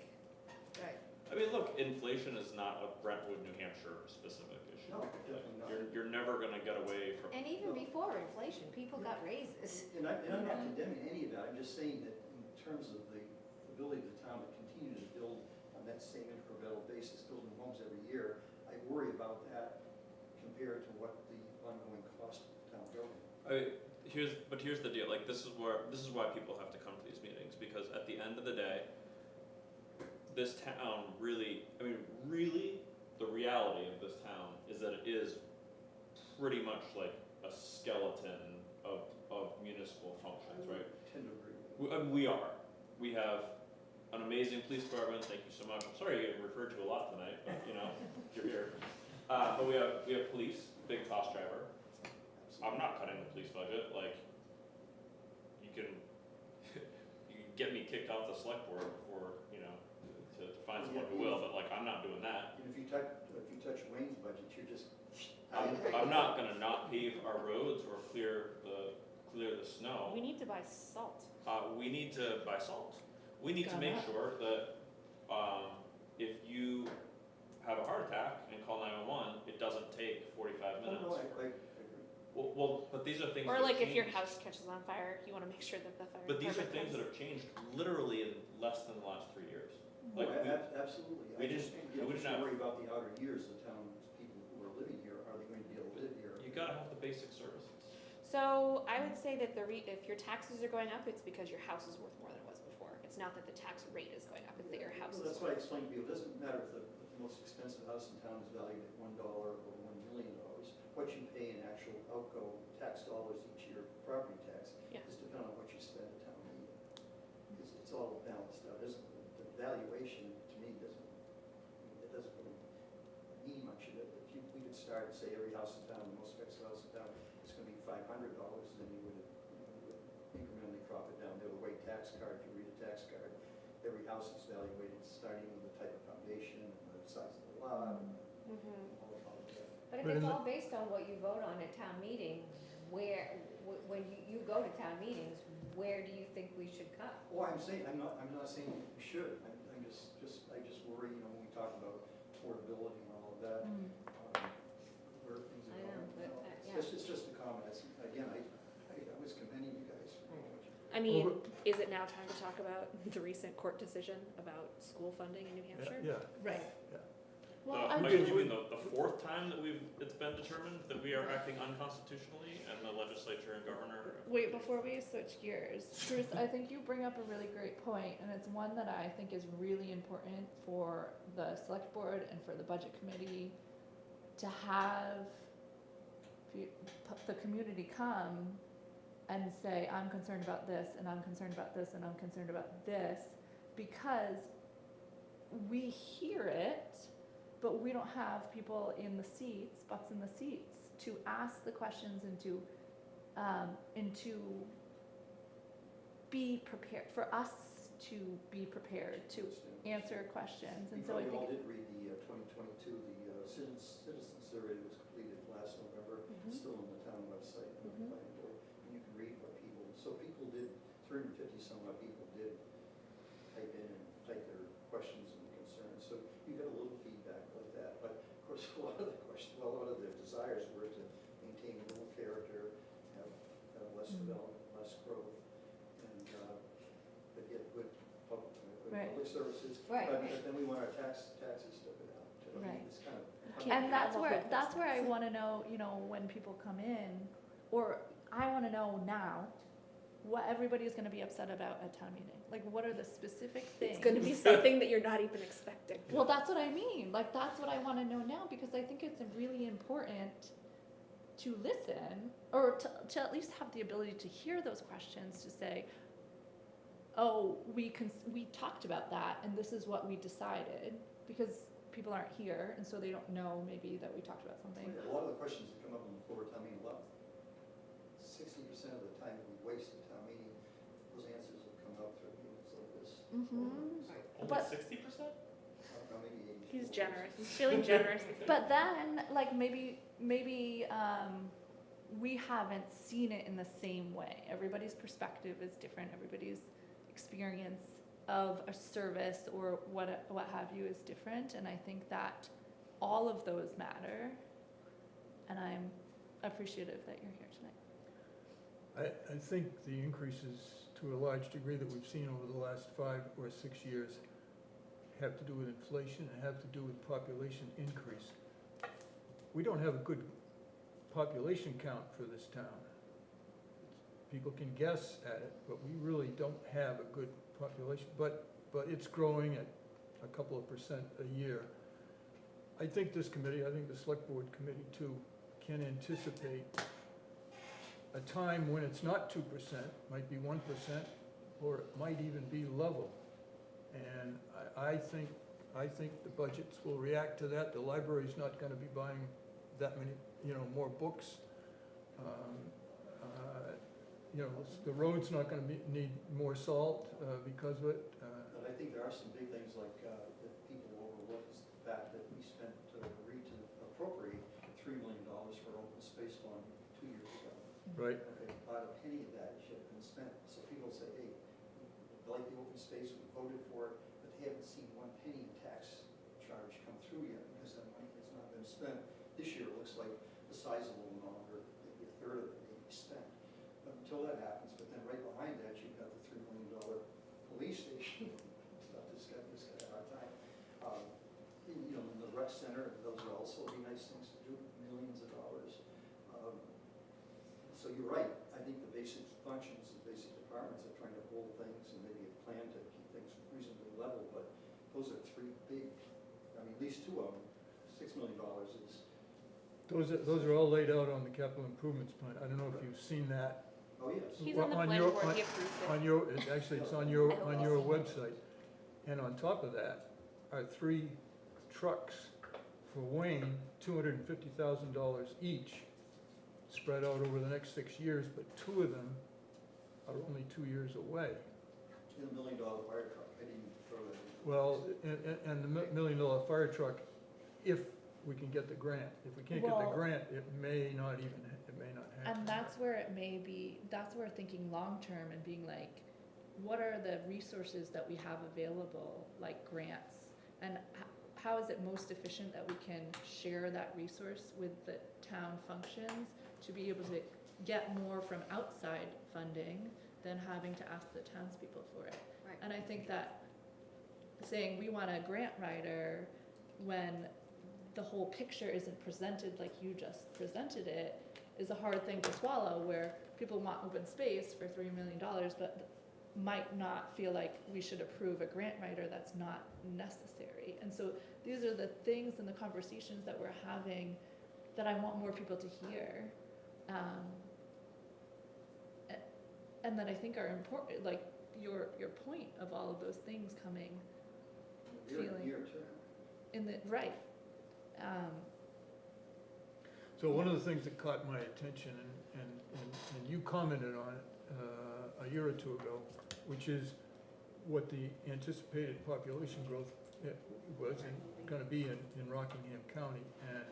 Right. I mean, look, inflation is not a Brentwood, New Hampshire specific issue. No, definitely not. You're never gonna get away from. And even before inflation, people got raises. And I'm not condemning any of that, I'm just saying that in terms of the ability of the town to continue to build on that same incremental basis, building homes every year, I worry about that compared to what the ongoing cost of town government. Here's the deal, like, this is why people have to come to these meetings, because at the end of the day, this town really, the reality of this town is that it is pretty much like a skeleton of municipal functions, right? I tend to agree with We are. We have an amazing police department, thank you so much. I'm sorry you're getting referred to a lot tonight, but you're here. But we have police, big cost driver. I'm not cutting the police budget, like, you can get me kicked off the select board before, to find someone who will, but like, I'm not doing that. And if you touch Wayne's budget, you're just. I'm not gonna not pave our roads or clear the snow. we need to buy salt. We need to buy salt. We need to Got make that. sure that, if you have a heart attack and call 911, it doesn't take 45 minutes. No, I agree. Well, but these are things Or that like have if your changed. house catches on fire, you want to make sure that the fire. But these are department things that comes. have changed literally in less than the last 3 years. Like, Oh, absolutely. we I just didn't have- worry about the outer years, the town people who are living here, are they going to be able to live here? you gotta have the basic services. So I would say that if your taxes are going up, it's because your house is worth more than it was before. It's not that the tax rate is going up, it's that your house Well, is that's why I worth. explained to you, it doesn't matter if the most expensive house in town is valued at $1 or $1 million. What you pay in actual outgo tax dollars each year, property tax, Yeah. is dependent on what you spend a town meeting. It's all balanced out, isn't it? The valuation, to me, doesn't really mean much of it. We could start card and say every house in town, the most expensive house in town, is gonna be $500, then you would incrementally drop it down. They have a white tax card, if you read a tax card, every house is evaluated starting with the type of foundation and the size of the lot, and all of that. But if But in it's the- all based on what you vote on at town meeting, where, when you go to town meetings, where do you think we should cut? Well, I'm not saying we should, I just worry, when we talk about affordability and all of that, where things I are know, going. but, It's just a comment, again, I was commending you guys for what you. I mean, is it now time to talk about the recent court decision about school funding in New Hampshire? Yeah, Right. yeah. Well, I Michael, do, you mean the fourth time that it's been determined that we are acting unconstitutionally and the legislature and governor? wait, before we switch gears, Bruce, I think you bring up a really great point, and it's one that I think is really important for the select board and for the budget committee to have the community come and say, I'm concerned about this, and I'm concerned about this, and I'm concerned about this, because we hear it, but we don't have people in the seats, butts in the seats, to ask the questions and to be prepared, for us to be prepared to answer questions, and so I You all think. did read the 2022, the citizen survey that was completed last November, Mhm. still on the town website, and the planning board, and you can read what people did, 350 some odd people did type in and type their questions and concerns, so you got a little feedback like that, but of course, a lot of their desires were to maintain a little character, have less development, less growth, and, but get good Right. public services. Right, But right. but then we want our taxes to go down, too. I mean, Right. It's kind of. Can't And have a whole that's where I business. wanna know, when people come in, or I wanna know now, what everybody is gonna be upset about at town meeting. Like, what are the specific things? It's gonna be something that you're not even expecting. Well, that's what I mean, like, that's what I wanna know now, because I think it's really important to listen, or to at least have the ability to hear those questions, to say, oh, we talked about that, and this is what we decided, because people aren't here, and so they don't know maybe that we talked about something. A lot of the questions that come up on the floor of town meeting, 60% of the time we waste at town meeting, those answers have come up through meetings like this. Mhm. So, Only But- 60%? I don't know, maybe 80. He's generous, he's feeling generous. But then, like, maybe, we haven't seen it in the same way. Everybody's perspective is different, everybody's experience of a service or what have you is different, and I think that all of those matter, and I'm appreciative that you're here tonight. I think the increases, to a large degree, that we've seen over the last 5 or 6 years have to do with inflation and have to do with population increase. We don't have a good population count for this town. People can guess at it, but we really don't have a good population, but it's growing at a couple of % a year. I think this committee, I think the select board committee too, can anticipate a time when it's not 2%, might be 1%, or it might even be level. And I think the budgets will react to that. The library's not gonna be buying that many, more books. The road's not gonna need more salt because of it. But I think there are some big things like, that people overlook is the fact that we agreed to appropriate $3 million for open space fund 2 years ago. Right. Okay, about a penny of that should have been spent, so people say, hey, we like the open space, we voted for it, but they haven't seen 1 penny in tax charge come through yet, because that money has not been spent. This year, it looks like a sizable amount, or maybe a third of it may be spent. But until that happens, but then right behind that, you've got the $3 million police station. This guy had a hard time. In the rec center, those are also be nice things to do, millions of dollars. So you're right, I think the basic functions, the basic departments are trying to hold things and maybe have planned to keep things reasonably level, but those are 3 big, at least 2 of them, $6 million is. Those are all laid out on the capital improvements plan. I don't know if you've seen that. Oh, yes. He's on the On planning your- board, he approved it. Actually, it's on your website. And on top of that are 3 trucks for Wayne, $250,000 each, spread out over the next 6 years, but 2 of them are only 2 years away. In $1 million fire truck, I didn't throw that in. Well, and the $1 million fire truck, if we can get the grant. If we can't get the Well- grant, it may not happen. And that's where it may be, that's where thinking long-term and being like, what are the resources that we have available, like grants? And how is it most efficient that we can share that resource with the town functions to be able to get more from outside funding than having to ask the townspeople for it? Right. And I think that saying we want a grant writer when the whole picture isn't presented like you just presented it is a hard thing to swallow, where people want open space for $3 million, but might not feel like we should approve a grant writer that's not necessary. And so these are the things and the conversations that we're having that I want more people to hear. And that I think are important, like your point of all of those things coming feeling- Near term. in the, right. So one of the things that caught my attention, and you commented on it a year or two ago, which is what the anticipated population growth was going to be in Rockingham County. And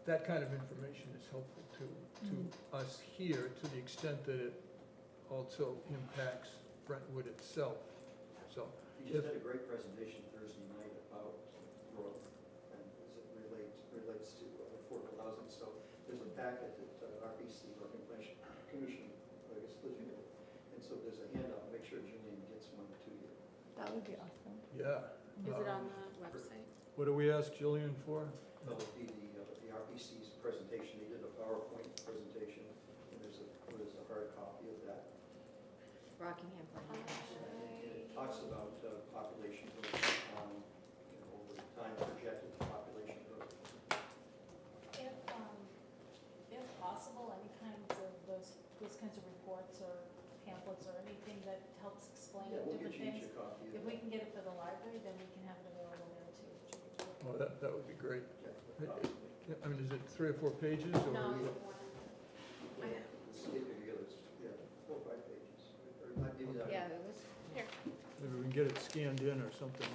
that kind of information is helpful to us here, to the extent that it also impacts Brentwood itself. So You just had a great presentation Thursday night about growth and as it relates to affordable housing. So there's a packet that RPC, Working Commission, I guess, lives with. And so there's a handout, make sure Julian gets one to you. That would be awesome. yeah. Is it on the website? What do we ask Jillian for? That would be the RPC's presentation. They did a PowerPoint presentation, and there's a hard copy of that. Rockingham Planning Commission. And it talks about population growth, over time projected population growth. If possible, any kinds of those kinds of reports or pamphlets or anything that helps explain Yeah, we'll different get you things. each a copy of If that. we can get it for the library, then we can have it available there too. Well, that would be great. Yeah. I mean, is it 3 or 4 pages? Or No, is it- Stick it together, it's, 4 or 5 pages. Or not, maybe not. Yeah, it was, Maybe we can get it scanned in or something.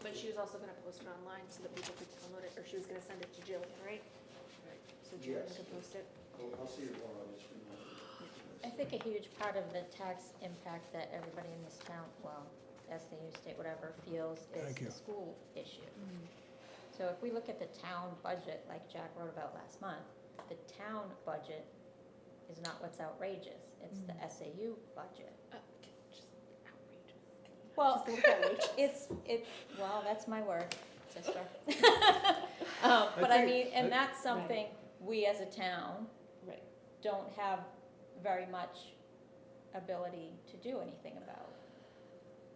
But she was also gonna post it online so that people could download it, or she was gonna send it to Jillian, right? So Jillian Yes. could post it. I'll see you tomorrow, I'll just remind you. I think a huge part of the tax impact that everybody in this town, well, SAU, state, whatever, feels is Thank you. the school issue. So if we look at the town budget, like Jack wrote about last month, the town budget is not what's outrageous, it's the SAU budget. Just outrageous. Well, Just look outrageous. well, that's my word, sister. But I think- mean, and I- that's something we as a town Right. don't have very much ability to do anything about.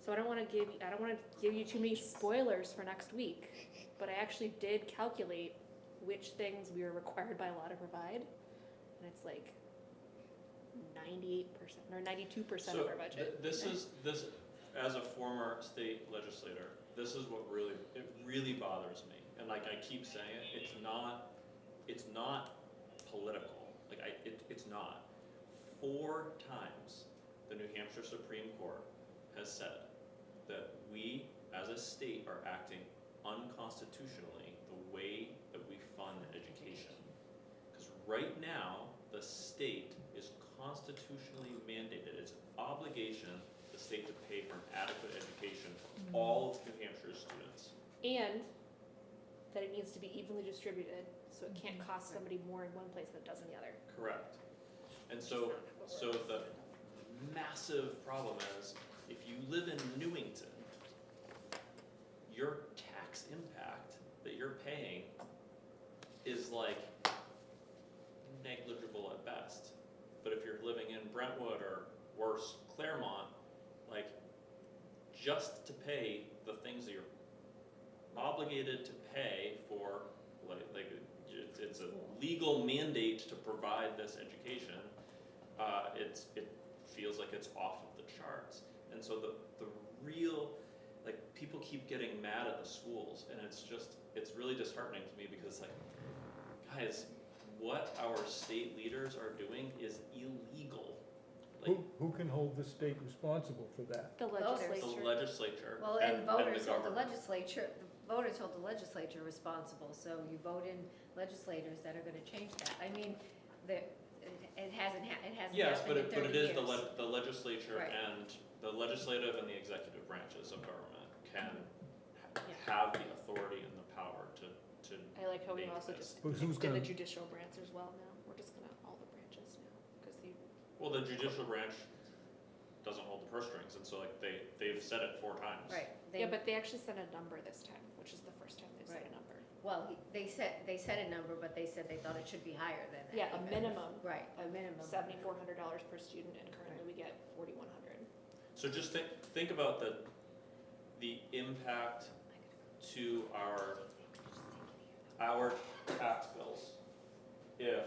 So I don't wanna give you too many spoilers for next week, but I actually did calculate which things we are required by law to provide. And it's like 98% or 92% of our budget. This, as a former state legislator, this is what really bothers me. And like I keep saying, it's not political. Like it's not. 4 times the New Hampshire Supreme Court has said that we as a state are acting unconstitutionally the way that we fund education. Because right now, the state is constitutionally mandated, it's an obligation, the state to pay for an adequate education for all of New Hampshire's students. And that it needs to be evenly distributed, so it can't cost somebody more in one place than it does in the other. Correct. And so the massive problem is, if you live in Newington, your tax impact that you're paying is like negligible at best. But if you're living in Brentwood or worse, Claremont, like just to pay the things that you're obligated to pay for, like it's a legal mandate to provide this education, it feels like it's off of the charts. And so the real, like, people keep getting mad at the schools, and it's really disheartening to me, because like, guys, what our state leaders are doing is illegal. Like, Who can hold the state responsible for that? The Voters. the legislature. legislature Well, and and voters the hold the government. legislature responsible, so you vote in legislators that are gonna change that. I mean, it hasn't Yes, but happened in 30 it is years. the legislature Right. and the legislative and the executive branches of government can Yeah. have the authority and the power to I like how we make also this. just But who's mixed in the gonna- judicial branch as well now. We're just gonna, all the branches now, because the, Well, the judicial branch doesn't hold the purse strings, and so like they've said it 4 times. Right, yeah, but they actually set a number this time, which is the first time they've set Right. a number. well, they set a number, but they said they thought it should be higher than that. Yeah, a even. minimum, Right, a minimum. $7,400 per student, and currently we get 4,100. So just think about the impact to our tax bills if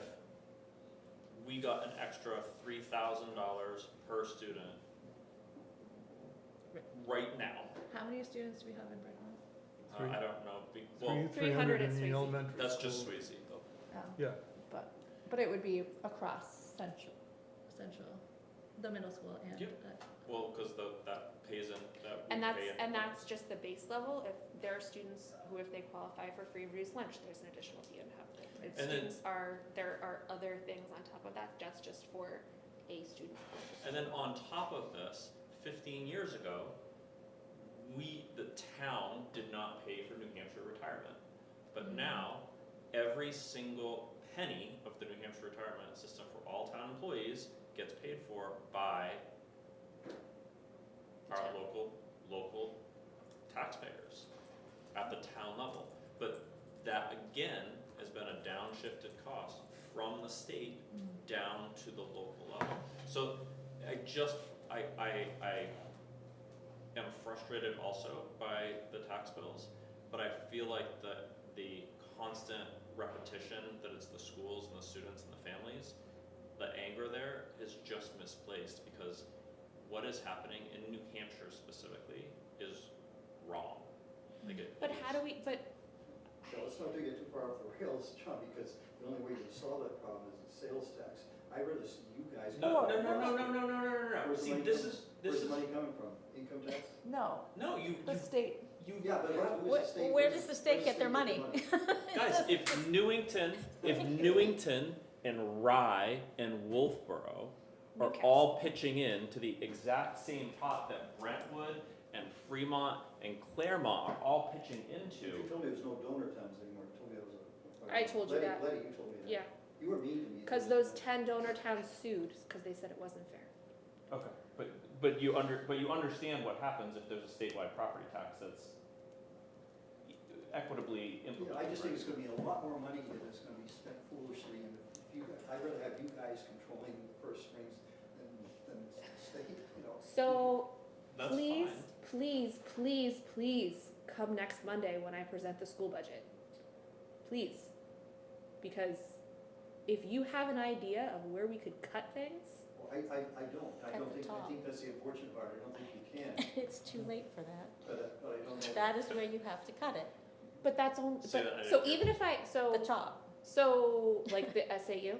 we got an extra $3,000 per student right now. How many students do we have in Brentwood? Three. I don't know, well, 300 in at the Swayze. elementary that's just school. Swayze though. Yeah, But it would be across central, the middle school and. Yep. Well, cause that pays in, that we And pay in. that's just the base level. If there are students who, if they qualify for free reduced lunch, there's an additional fee and half. If And then- students there are other things on top of that, that's just for a student. And then on top of this, 15 years ago, the town did not pay for New Hampshire retirement. But now, every single penny of the New Hampshire retirement system for all town employees gets paid for by our town. local taxpayers at the town level. But that again has been a downshifted cost from the state down to the local level. So I am frustrated also by the tax bills, but I feel like the constant repetition that it's the schools and the students and the families, the anger there is just misplaced, because what is happening in New Hampshire specifically is wrong. Like it But how do we, So let's not get too far off the rails, John, because the only way to solve that problem is the sales tax. I'd rather see you guys. No. Where's the See, money this coming- is Where's the money coming from? Income tax? No, no, you the state, Yeah, but who's the state? Where does the state get their money? guys, if Newington and Rye and Wolfboro are all pitching in to the exact same pot that Brentwood and Fremont and Claremont are all pitching into. You told me there was no donor towns anymore. You told me that was a. I told you that. Letty, you told me that. yeah, You were mean to me. because those 10 donor towns sued because they said it wasn't fair. Okay, but you understand what happens if there's a statewide property tax that's equtably Yeah, implemented. I just think right? it's gonna be a lot more money than it's gonna be spent foolishly, and if you, I'd rather have you guys controlling the purse strings than state, you know. So That's please, fine. please come next Monday when I present the school budget. Please. Because if you have an idea of where we could cut things, Well, I don't At the think, top. I think that's the unfortunate part, I don't think you can, It's too late for that. but I don't know. That is where you have to cut it, but that's only, Say that, I so didn't even if I, the top, so like the SAU,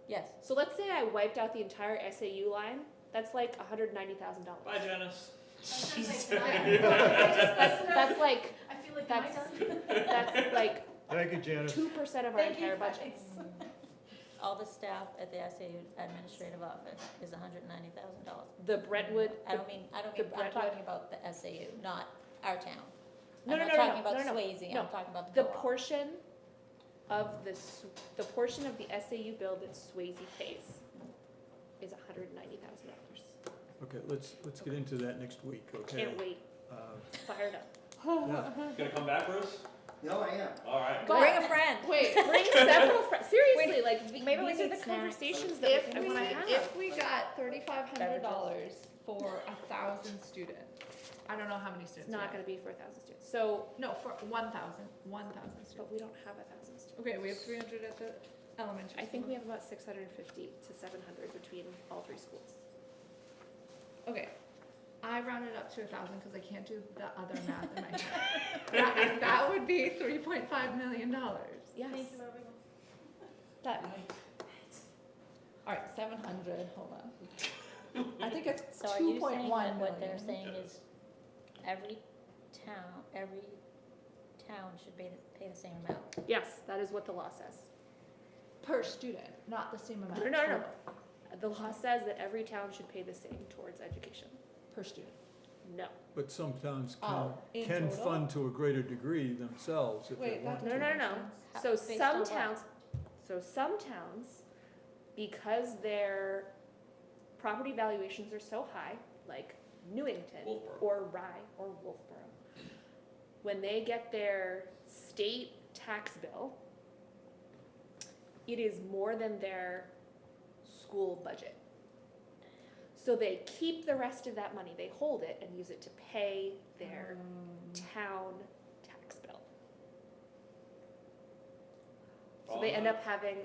yes. so let's say I wiped out the entire SAU line, that's like $190,000. Bye, Janice. I was gonna say, That's like, I feel like that's, my that's like thank you, Janice. 2% of our Thank you, entire budget. guys. All the staff at the SAU administrative office is $190,000. The Brentwood, I don't mean, I'm Brentwood- talking about the SAU, not our town. No, I'm no, not no, no, talking about no, no, Swayze, no. I'm talking about the the co-op. portion of the portion of the SAU bill that Swayze pays is $190,000. Okay, let's get into that next week, okay? Can't wait, Uh, fired up. yeah. Gonna come back, Bruce? No, I am. All right. But- Bring a friend. Wait, bring several friends, seriously, Wait, like, maybe we these are need the snacks. conversations that if I we, wanna have. if we got $3,500 for 1,000 students, I don't know how many It's students. not we have. gonna be for 1,000 students, so, No, for 1,000 students. but we don't have 1,000 students. Okay, we have 300 at the elementary. I think school. we have about 650 to 700 between all 3 schools. Okay, I rounded up to 1,000 because I can't do the other math in my head. That would be $3.5 million. Yes. Thank you, everyone. That. All right, 700. Hold on. I think it's So are you 2.1 saying million. that what they're saying is every town should pay the same amount? Yes, that is what the law says. Per student, not the same amount. No, no, no. total. The law says that every town should pay the same towards education. Per student. No. But some towns Oh, in can total? fund to a greater degree themselves if they Wait, want that to. No, no, no. How- So based on some what? towns, because their property valuations are so high, like Newington Wolfboro. or Rye or Wolfboro, when they get their state tax bill, it is more than their school budget. So they keep the rest of that money, they hold it and use it to pay their town tax bill. So they end up having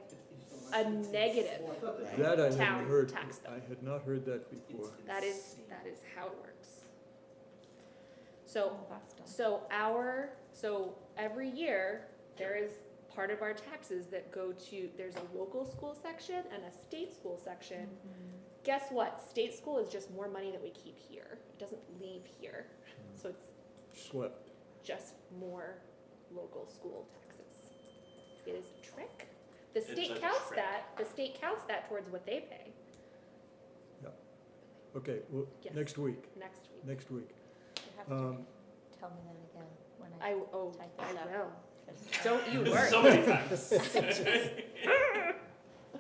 a negative. Well, I thought that- That I Town hadn't heard, tax bill. I had not heard that before. That is how it works. So Oh, that's dumb. so every year, there is part of our taxes that go to, there's a local school section and a state school section. Guess what? State school is just more money that we keep here. It doesn't leave here. So it's Swept. just more local school taxes. It is a trick. The state a counts trick. that, the state counts that towards what they pay Okay, well, Yes. next week, next week. next week. You have to Um, tell me that again when I type this I up. will. 'cause Don't you worry. So many times.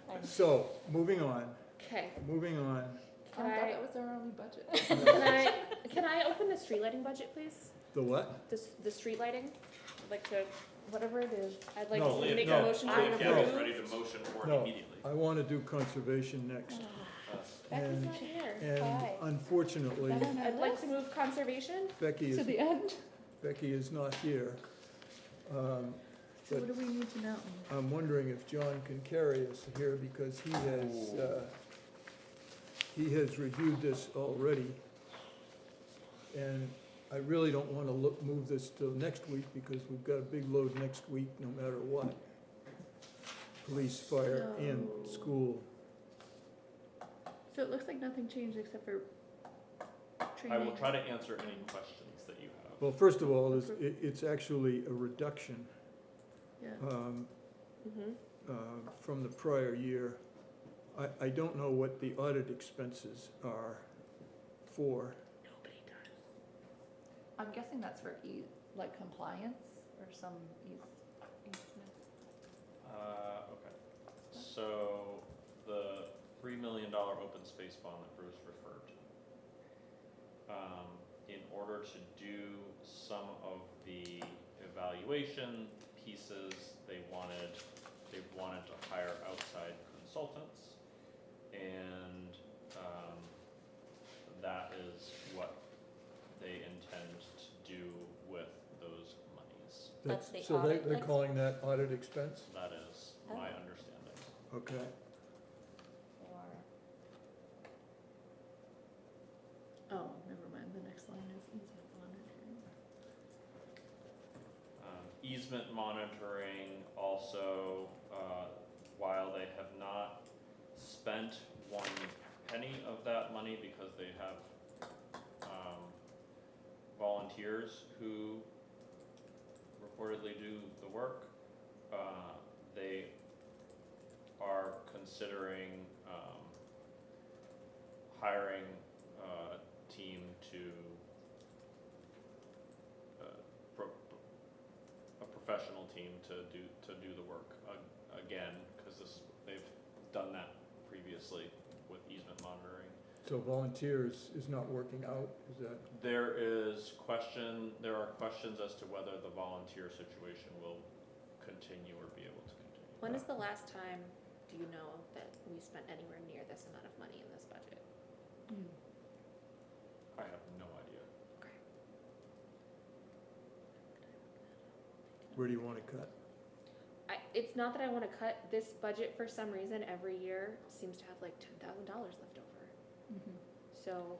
I'm- So, moving on, Okay. moving on. I Can thought I, that was our only budget. can I open the street lighting budget, please? The what? The street lighting? I'd like to, Whatever it is. I'd like No, to make a no. motion to Gabby's approve. ready to motion for it No. immediately. I want to do conservation next. Becky's And- not here. And Why? unfortunately, I'd like to move conservation. Becky To is, the end. Becky is not here. So But what do we need to know? I'm wondering if John can carry us here because he has reviewed this already. And I really don't want to move this till next week because we've got a big load next week, no matter what. Police, fire, and So- school. So it looks like nothing changed except for I will try to answer any questions that you have. Well, first of all, it's actually a reduction Yeah. from the prior year. I don't know what the audit expenses are for. Nobody does. I'm guessing that's for like compliance or some easement. Okay. So the $3 million open space bond that Bruce referred to. In order to do some of the evaluation pieces, they wanted to hire outside consultants, and that is what they intend to do with those monies. That's the So audit they're ex- calling that audit expense? That is my Oh. understanding. Okay. Or Oh, never mind. The next line is easement monitoring. Easement monitoring also, while they have not spent one penny of that money because they have volunteers who reportedly do the work, they are considering hiring a team to a professional team to do the work again, because they've done that previously with easement monitoring. So volunteers is not working out, is that? There are questions as to whether the volunteer situation will continue or be able to continue. When is the last time, do you know, that we spent anywhere near this amount of money in this budget? I have no idea. Where do you want to cut? It's not that I wanna cut this budget, for some reason, every year seems to have like $10,000 left over. So,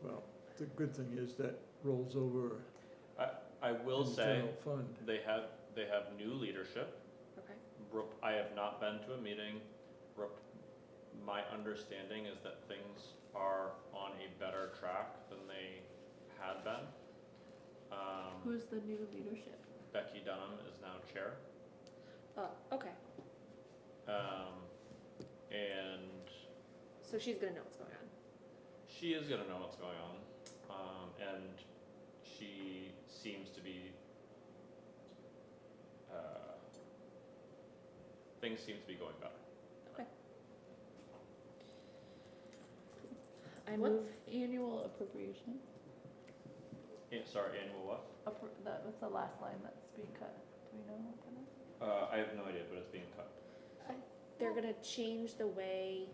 Well, the good thing is that rolls over I will in the say, general fund. they have new leadership. Okay. I have not been to a meeting. My understanding is that things are on a better track than they had been. Who's the new leadership? Becky Dunham is now chair. Okay, And so she's gonna know what's going on. she is gonna know what's going on. And she seems to be, things seem to be going better. I What's move, annual appropriation? Sorry, annual what? What's the last line that's being cut? Do we know what that is? I have no idea, but it's being cut. they're gonna change the way,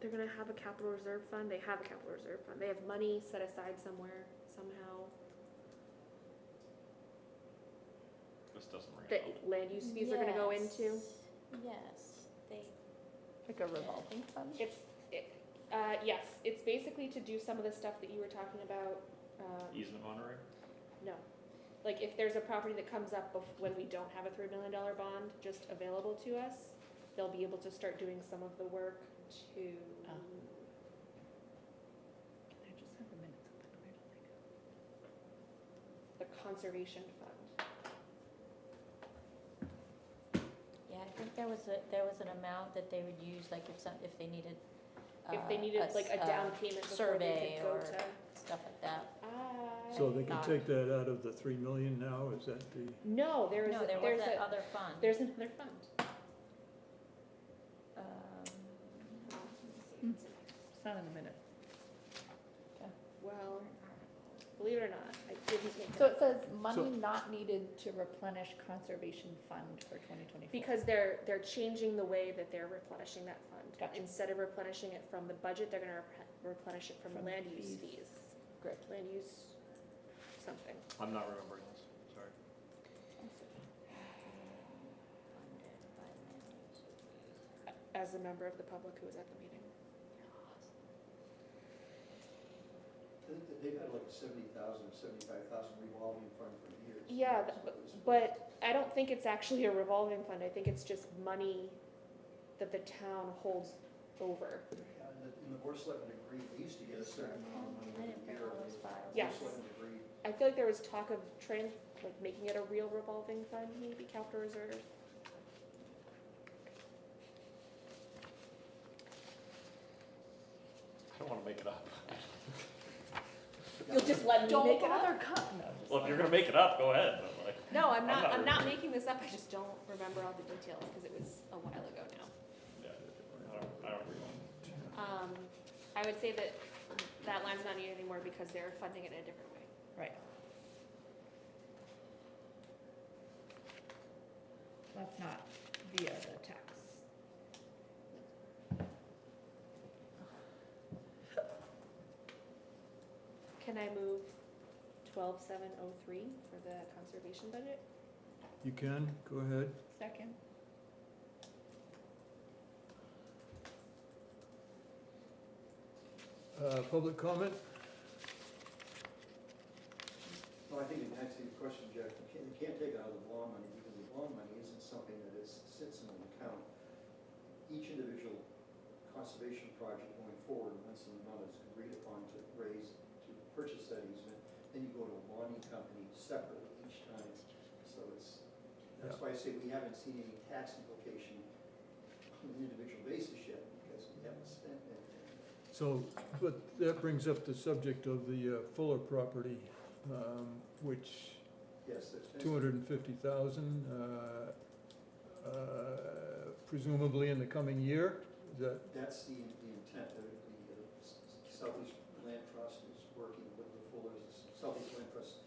they're gonna have a capital reserve fund, they have a capital reserve fund, they have money set aside somewhere, somehow. This doesn't ring a That bell. land use fees are gonna go into. Yes, they, Like a revolving fund? Yes, it's basically to do some of the stuff that you were talking about, Easement monitoring? no. Like if there's a property that comes up when we don't have a $3 million bond just available to us, they'll be able to start doing some of the work to. I just have the minutes open, where did they go? The conservation fund. yeah, I think there was an amount that they would use, like if they needed. If they needed like a down payment before they survey could go or to. stuff like that. So they can Not- take that out of the 3 million now, is that the, No, there's, No, there was there's that a, other fund. there's another fund. It's not in the minutes. Well, believe it or not, I didn't make So that. it says money So- not needed to replenish conservation fund for 2024. Because they're changing the way that they're replenishing that fund. Gotcha. Instead of replenishing it from the budget, they're gonna replenish it from From land use fees. fees. Great. Land use something. I'm not remembering this, sorry. As a member of the public who was at the meeting. I think that they've had like a 70,000, 75,000 revolving fund for years. Yeah, So it's- But I don't think it's actually a revolving fund. I think it's just money that the town holds over. Yeah, and the board of selectmen agreed, we used to get a certain amount of money I didn't every bring year. all and those the files. board of Yes. selectmen agreed. I feel like there was talk of like making it a real revolving fund, maybe capital reserve. I don't wanna make it up. You'll just let me make it up? No, just Well, if you're gonna make it up, go ahead, but like. No, I'm not I'm not making this up. I just don't remember all the details because it was a while ago now. Yeah, I don't recall. I would say that that line's not needed anymore because they're funding it in a different way. Right. That's not via the tax. Can I move 12703 for the conservation budget? you can, go ahead. Second. Public comment? Well, I think in answer to your question, Jeff, you can't take it out of the bond money because the bond money isn't something that sits in an account. Each individual conservation project going forward, once an amount is agreed upon to purchase that easement, then you go to a bonding company separately each time. So that's why I say we haven't seen any tax implication on an individual basis yet because we haven't spent anything. So, but that brings up the subject of the Fuller property, which Yes, there's been. 250,000, presumably in the coming year, is that? That's the intent. The Southeast Land Trust is working with the Fullers. Southeast Land Trust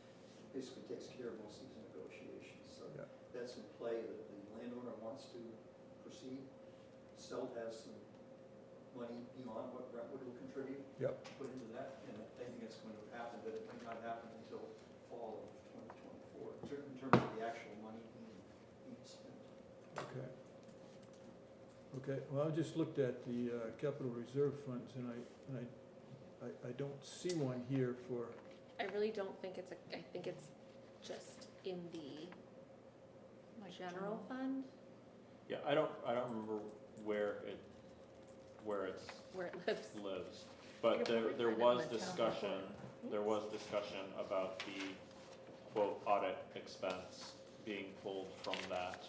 basically takes care of most of these negotiations. So Yeah. that's in play. The landowner wants to proceed. Seld has some money beyond what Brentwood will contribute. Yep. Put into that, and I think it's going to happen, but it might not happen until fall of 2024, in terms of the actual money being spent. Okay. Okay, well, I just looked at the capital reserve funds, and I don't see one here for, I really don't think it's I think it's just in the Like general fund, Yeah, I don't remember where it's where it lives. lives, but Yeah, there we find it in was the town discussion, report. there was discussion about the quote audit expense being pulled from that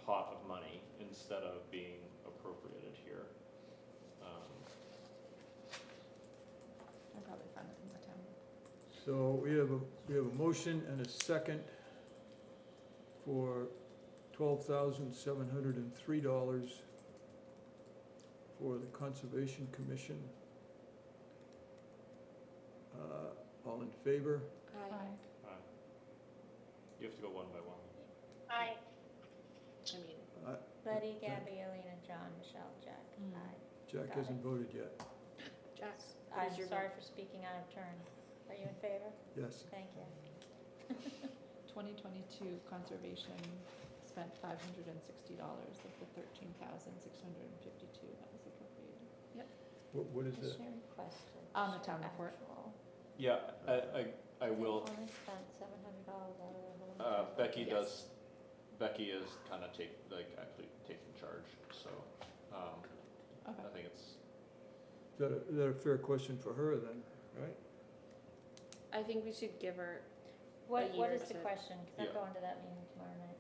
pot of money instead of being appropriated here. I probably found it in the town. so we have a motion and a second for $12,703 for the Conservation Commission. All in favor? Aye. You have to go one by one. Aye. I mean, Betty, Gabby, Alina, John, Michelle, Jack. Mm. Aye. Jack Got hasn't voted yet. Jack, what I'm is your sorry vote? for speaking out of turn. Are you in favor? Yes. Thank you. 2022 conservation spent $560 of the $13,652 that was appropriated. What is Commission that? requested. On the town report. Actual. Yeah, I will, They only spent $700 out of the whole. Becky Yes. Becky is kind of actually taking charge, so, Okay. I think it's, Is that a fair question for her then, right? I think we should give her, What year is the to- question? Because Yeah. I'm going to that meeting tomorrow night.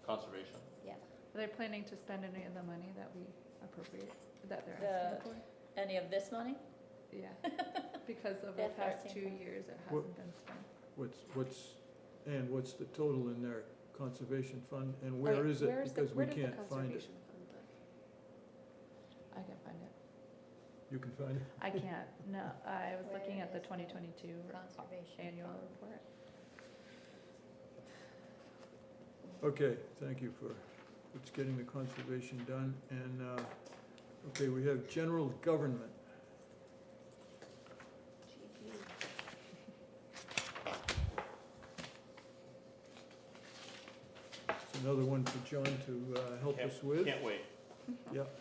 conservation. Are they planning to spend any of the money that we appropriate, that they're The- asking for? Any of this money? Yeah, because over the That past 2 13. years, it What- hasn't been spent. What's the total in their conservation fund, and where is it? Because we can't find it. I can find it. You can find it? I can't, no, I was Where looking at the is the 2022 Conservation annual fund. report. Okay, thank you for getting the conservation done, and, okay, we have general government. It's another one for John to help us with. Can't wait. Yep.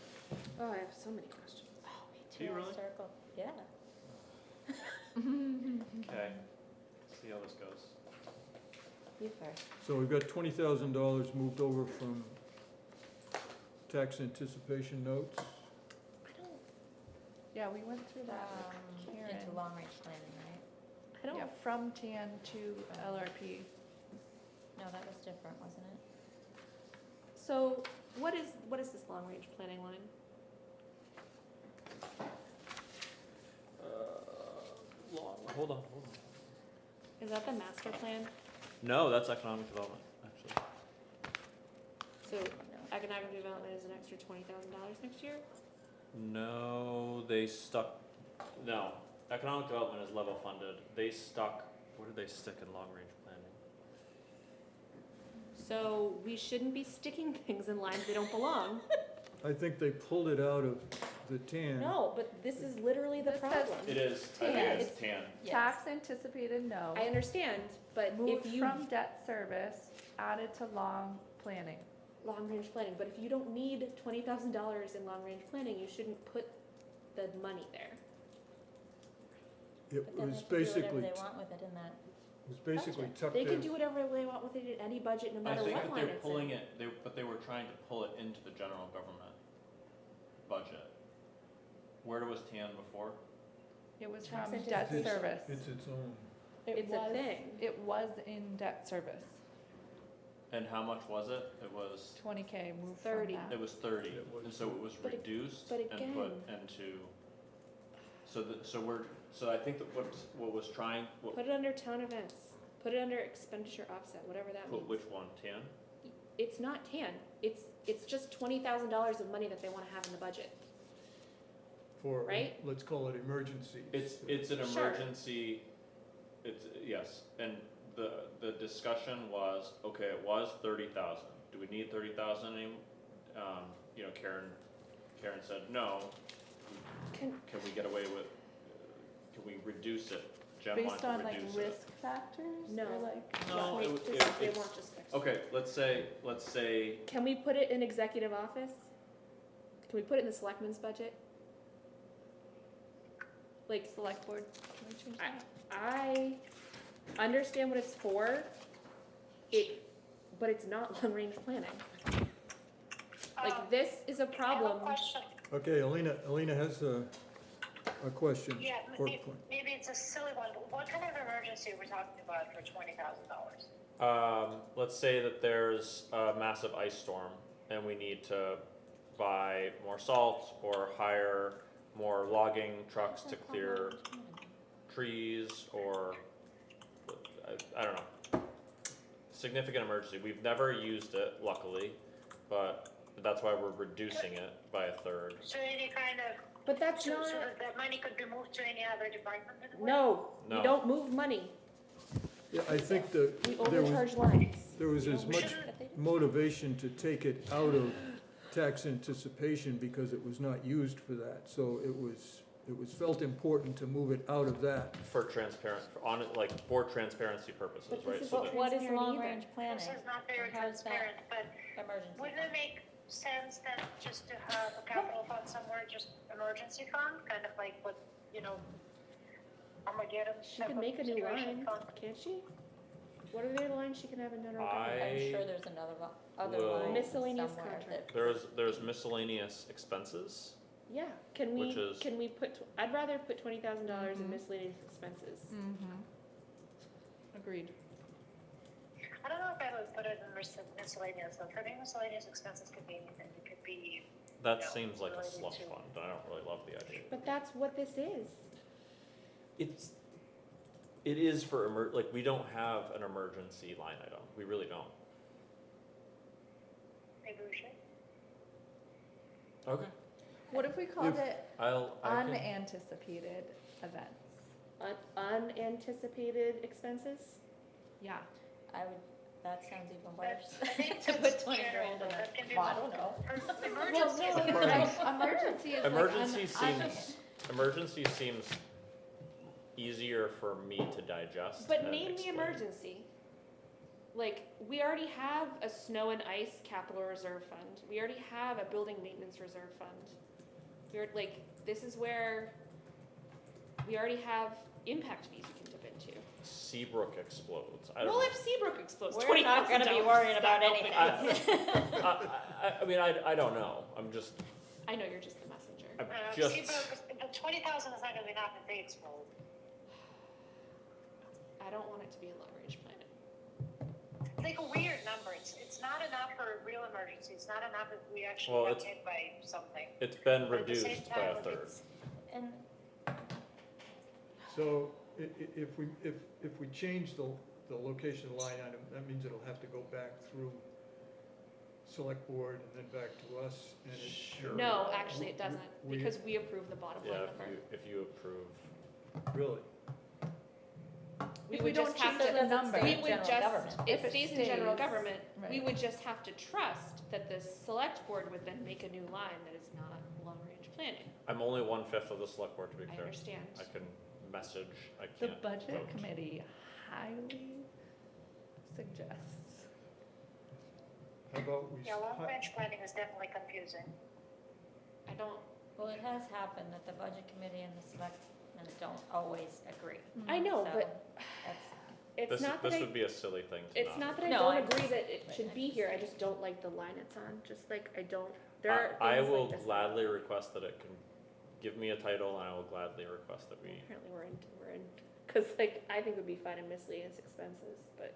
Oh, I have so many questions. Oh, me Do too. you I really? circled. Yeah. Okay, see how this goes. You first. So we've got $20,000 moved over from tax anticipation notes. I don't, Yeah, we went through that with Karen. Into long-range planning, right? I don't, Yeah, from TAN to LRP. No, that was different, wasn't it? so what is this long-range planning line? Hold on. Is that the master plan? No, that's economic development, actually. So No. economic development is an extra $20,000 next year? No, no, economic development is level funded, where did they stick in long-range planning? So we shouldn't be sticking things in lines they don't belong. I think they pulled it out of the TAN. No, but this is literally the This says- problem. It is, I think Tan. it's tan. Yes. Tax anticipated, no. I understand, but Moved if you, from debt service, added to long planning. long-range planning, but if you don't need $20,000 in long-range planning, you shouldn't put the money there. It But then they was can do whatever basically, they want with it in that. tucked They can in. do whatever they want with it in any budget, no I matter think what that line they're it's pulling in. it, but they were trying to pull it into the general government budget. Where was tan before? It was Tax from debt It's- service. It's its own. It It's a was- thing. It was in debt service. And how much was it? It was, 20K moved 30. from that. it was 30, It was and so it was But reduced but and put again- into, so I think that what was trying, Put it under town events, put it under expenditure offset, whatever that means. which one, tan? It's not tan, it's just $20,000 of money that they wanna have in the budget. For, Right? let's call it emergencies. It's an Sure. emergency, yes, and the discussion was, okay, it was 30,000, do we need 30,000 any, Karen said, no, Can, can we get away with, can we reduce it Jen Based wanted on to like reduce it. risk factors? No. Or like, No, Wait, it would- just- they it's- want just next. Okay, let's say, Can we put it in executive office? Can we put it in the selectmen's budget? Like, select board, can we change that? I understand what it's for, but it's not long-range planning. Like, this is a I have a problem. question. Okay, Alina has a question. Yeah, or maybe, point. maybe it's a silly one, but what kind of emergency are we talking about for $20,000? let's say that there's a massive ice storm and we need to buy more salt or hire more logging trucks to clear trees or, I don't know. Significant emergency. We've never used it, luckily, but that's why we're reducing it by a third. So any kind of, But that's so not, that money could be moved to any other department? in a way? no, we No. don't move money. Yeah, I think We there was, overcharge lines. there was as much Shouldn't- motivation to take it out of tax anticipation because it was not used for that. So it was felt important to move it out of that. For for transparency purposes, But this right? is So what that- But what is transparent either. long-range planning? This is not very How's that transparent, but emergency? wouldn't it make sense then just to have a capital fund somewhere, just emergency fund, kind of like what, Armageddon She type can of make a new situation line, fund? can't she? What are the lines she can have in general government? I'm I sure there's another, other will- line Miscellaneous somewhere contract. that, there's miscellaneous expenses. Yeah, can Which is- we put, I'd rather put $20,000 in Mhm. miscellaneous expenses. Mm-hmm. Agreed. I don't know if I would put it in miscellaneous, though. For me, miscellaneous expenses could be anything. It could be, That No, seems like a related slush to- fund, and I don't really love the idea. But that's what this is. It is for we don't have an emergency line item, we really don't. maybe we should. Okay. What if we called If- it I can, unanticipated events? Unanticipated expenses? Yeah. I would, that sounds even But worse. I think To put that's 20 general, grand though. in it. That can be Well, I one- don't know. for emergency. Well, no, like, emergency is emergency seems easier for me to digest. But and name the explain. emergency. Like, we already have a snow and ice capital reserve fund. We already have a building maintenance reserve fund. We're like, this is where we already have impact fees you can dip into. Seabrook explodes, I don't Well, know. if Seabrook explodes, We're not gonna be worrying about anything. I mean, I don't know, I'm just, I know you're just the messenger. I'm Seabrook, just, the 20,000 is not gonna be enough if they explode. I don't want it to be a long-range plan. It's like a weird number. It's not enough for a real emergency. It's not enough if we actually Well, got it's- hit by something. it's been But at the same reduced by a time, third. it's- And So if we change the location of the line item, that means it'll have to go back through select board and then back to us and it. Sure. No, actually it doesn't, We- because we approve the bottom line Yeah, number. if you approve, Really? We If would we don't just have change to, the number. we in would general just, government. it If it stays in general stays, government, we right. would just have to trust that the select board would then make a new line that is not long-range planning. I'm only 1/5 of the select board, to be I clear. understand. I can message, I The can't budget vote. committee highly suggests. How about we? Yeah, long-range planning is definitely confusing. I don't, well, it has happened that the budget committee and the selectmen don't always agree. I know, So but that's, it's not that This I, would be a silly thing to it's not that I No, don't I- agree that it should Right. be here, I just don't like the line it's on, just like I don't, there are I things will like this. gladly request that it can give me a title, and I will gladly request that we, Apparently we're in, cause like, I think it would be fine in miscellaneous expenses, but.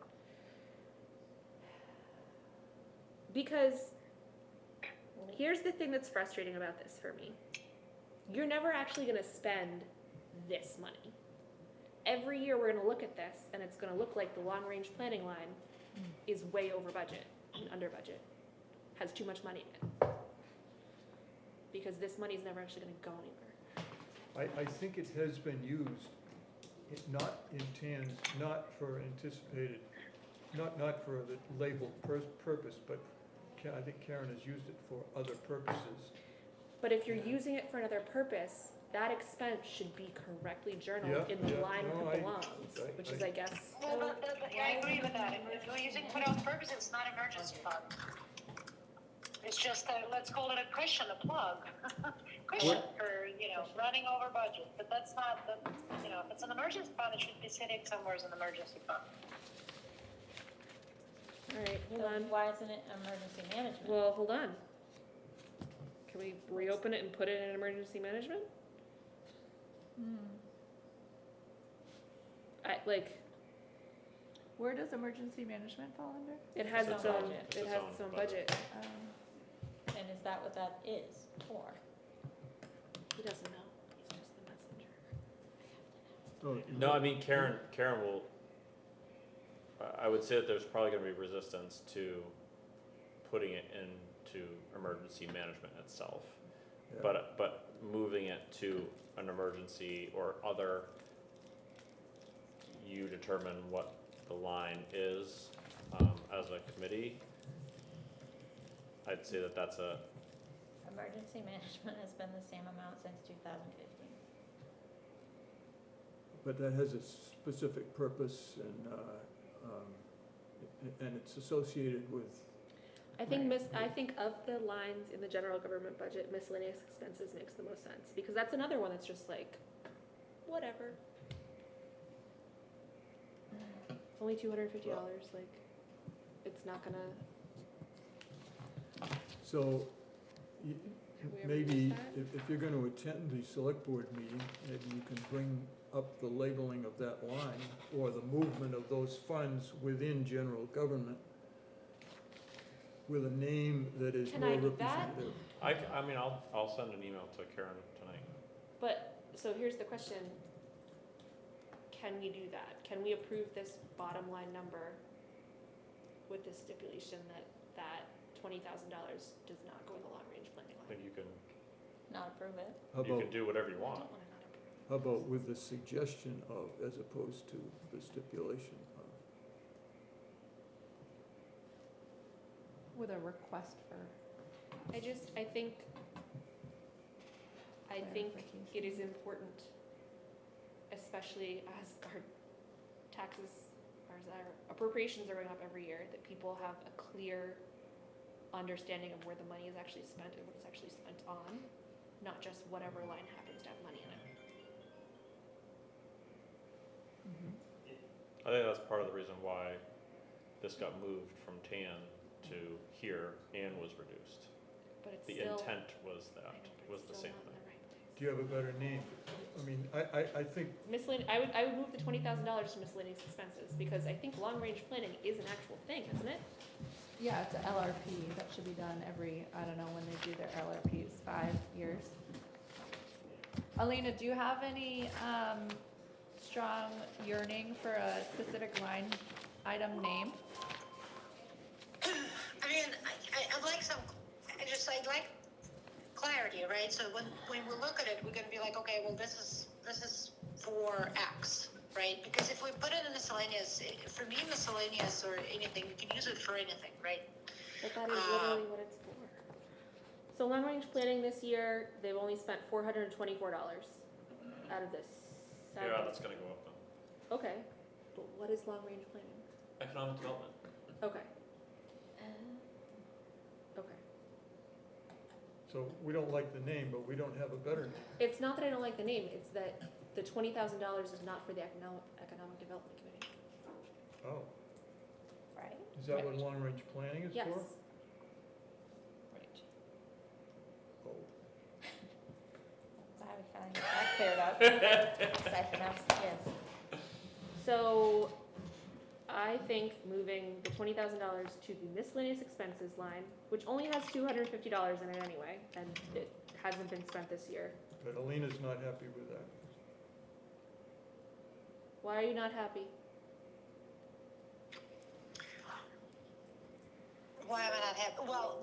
Because here's the thing that's frustrating about this for me. You're never actually gonna spend this money. Every year we're gonna look at this and it's gonna look like the long-range planning line is way over budget and under budget, has too much money in it. Because this money's never actually gonna go anywhere. I think it has been used, not not for anticipated, not for the labeled purpose, but I think Karen has used it for other purposes. But if you're using it for another purpose, that expense should be correctly journaled Yeah, in the yeah, line no, where it I- belongs, I- which is, I guess, Well, I agree with that. If we're using put out purpose, it's not emergency fund. It's just let's call it a cushion, a plug. Cushion for, running over budget, but that's not if it's an emergency fund, it should be sitting somewhere as an emergency fund. alright, hold So on. why isn't it emergency management? Well, hold on. Can we reopen it and put it in emergency management? Where does emergency management fall under? It has Its its own own, budget. it has its own budget. And is that what that is for? He doesn't know, he's just the messenger. Oh, No, I mean, Karen will, I would say that there's probably gonna be resistance to putting it into emergency management itself. yeah. But moving it to an emergency or other, you determine what the line is, as a committee. I'd say that that's a, Emergency management has been the same amount since 2015. But that has a specific purpose and it's associated with, I think of the lines in the general government budget, miscellaneous expenses makes the most sense, because that's another one that's just like, whatever. It's only $250, like, it's not gonna, so y- Have we ever maybe used that? if you're gonna attend the select board meeting, maybe you can bring up the labeling of that line or the movement of those funds within general government with a name that is Can more I do that? representative. I mean, I'll send an email to Karen tonight. but, so here's the question. Can we do that? Can we approve this bottom line number with the stipulation that $20,000 does not go in the long range planning I line? think you can, Not approve it. How you about, can do whatever you I want. don't wanna not approve it. how about with the suggestion of, as opposed to the stipulation of? With a request for I think clarification. it is important, especially as our taxes, as our appropriations are going up every year, that people have a clear understanding of where the money is actually spent and what it's actually spent on, not just whatever line happens to have money in it. I think that's part of the reason why this got moved from tan to here and was reduced. But it's The still, intent was I that, know, but was it's the still same not in thing. the right place. Do you have a better name? I mean, I think, I would move the $20,000 to miscellaneous expenses, because I think long-range planning is an actual thing, isn't it? Yeah, it's a LRP that should be done every, I don't know when they do their LRPs, 5 years. Alina, do you have any strong yearning for a specific line item name? I mean, I'd like I'd like clarity, right? So when we look at it, we're gonna be like, okay, well, this is for X, right? Because if we put it in miscellaneous, for me, miscellaneous or anything, you can use it for anything, right? But that is literally what it's for. So long-range planning this year, they've only spent $424 out of this. Yeah, that's gonna go up then. Okay, but what is long-range planning? Economic development. Okay. Okay. so we don't like the name, but we don't have a better name. It's not that I don't like the name, it's that the $20,000 is not for the economic development committee. Oh, Right? is that what Right. long-range planning is Yes. for? Right. Oh, Glad we finally got that cleared up. Siphon out some kids. So I think moving the $20,000 to the miscellaneous expenses line, which only has $250 in it anyway, and it hasn't been spent this year. but Alina's not happy with that. Why are you not happy? Why am I not happy? Well,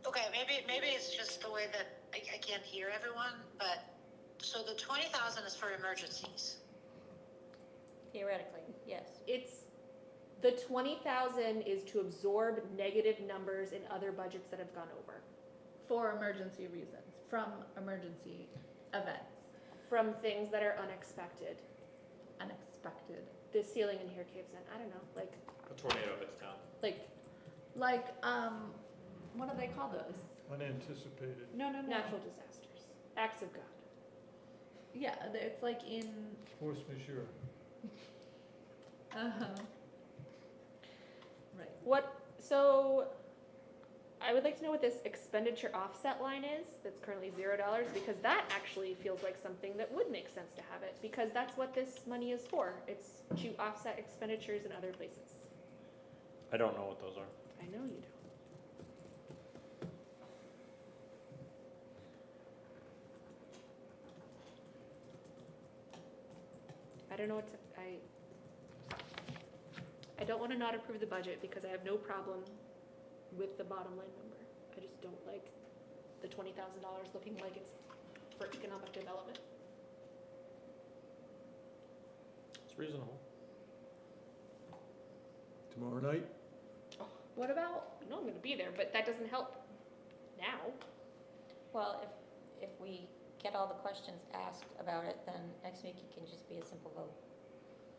okay, maybe it's just the way that I can't hear everyone, but, so the 20,000 is for emergencies. Theoretically, yes. It's, the 20,000 is to absorb negative numbers in other budgets that have gone over. For emergency reasons, from emergency events. from things that are unexpected. Unexpected. The ceiling in here caves in. I don't know, like A tornado hits town. Like, what do they call those? Unanticipated. No. natural disasters, acts of God. Yeah, it's like in, Force majeure. right. So I would like to know what this expenditure offset line is that's currently $0, because that actually feels like something that would make sense to have it, because that's what this money is for. It's to offset expenditures in other places. I don't know what those are. I know you don't. I don't know what to, I don't want to not approve the budget because I have no problem with the bottom line number. I just don't like the $20,000 looking like it's for economic development. It's reasonable. Tomorrow night? What about, no, I'm gonna be there, but that doesn't help now. Well, if we get all the questions asked about it, then next week it can just be a simple vote,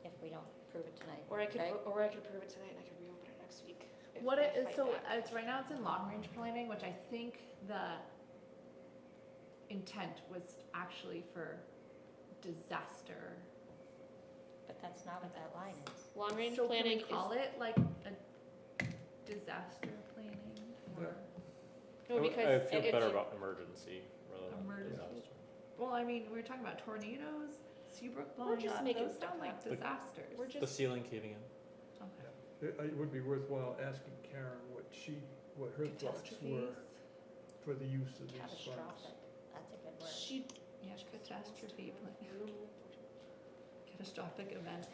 if we don't approve it tonight. Or I could, okay? or I could approve it tonight and I could reopen it next week. if What I it is, fight so back. it's right now it's in long range planning, which I think the intent was actually for disaster. But that's not what that line is. Long range So planning can we call it like a disaster planning or? no, because I feel it's better about emergency rather than Emergency. disaster. Well, I mean, we were talking about tornadoes, Seabrook We're blowing just up, making those stuff sound like up. disasters. we're The just, ceiling caving in. Okay. It would be worthwhile asking Karen what her thoughts were Catastrophes. for the use of these funds. Catastrophic, that's a good word. she, Yeah, catastrophe plan. Catastrophic events.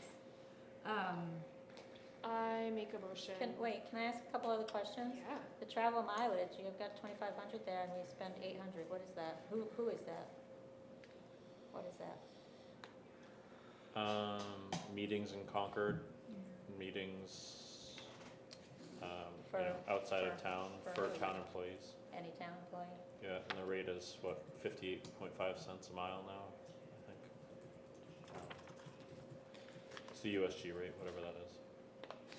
I make a motion. Can I ask a couple other questions? Yeah. The travel mileage, you've got 2,500 there and we spend 800, what is that? Who is that? What is that? Meetings in Concord, meetings, For- outside of for- town for for who? town employees. Any town employee? Yeah, and the rate is what, 58.5 cents a mile now, I think. It's the USG rate, whatever that is.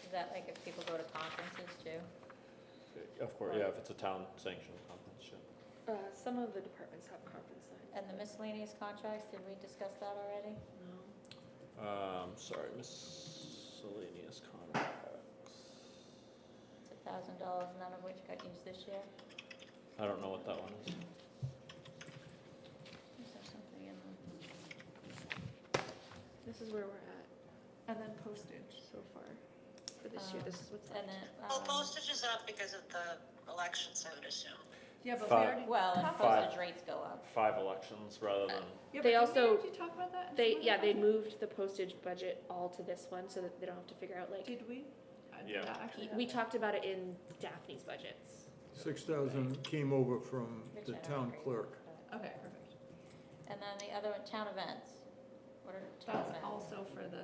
Is that like if people go to conferences too? Of course, yeah, if it's a town sanctioned conference, yeah. Some of the departments have conference signs. And the miscellaneous contracts, did we discuss that already? No. Sorry, miscellaneous contracts. It's $1,000, none of which got used this year? I don't know what that one is. Is there something in them? This is where we're at. And then postage so far for this year. This is what's And left. then, Well, postage is up because of the elections, I would assume. Yeah, but we Five. already. well, and talked Five. postage rates go up. 5 elections rather than, Yeah, They but also- did we talk about that? in They, some of yeah, the they budget? moved the postage budget all to this one so that they don't have to figure out like, Did we? Did Yeah. that actually we happen? talked about it in Daphne's budgets. 6,000 came over from Which the I don't town agree with, clerk. but- Okay, perfect. And then the other, town events. What are town That's events? also for the,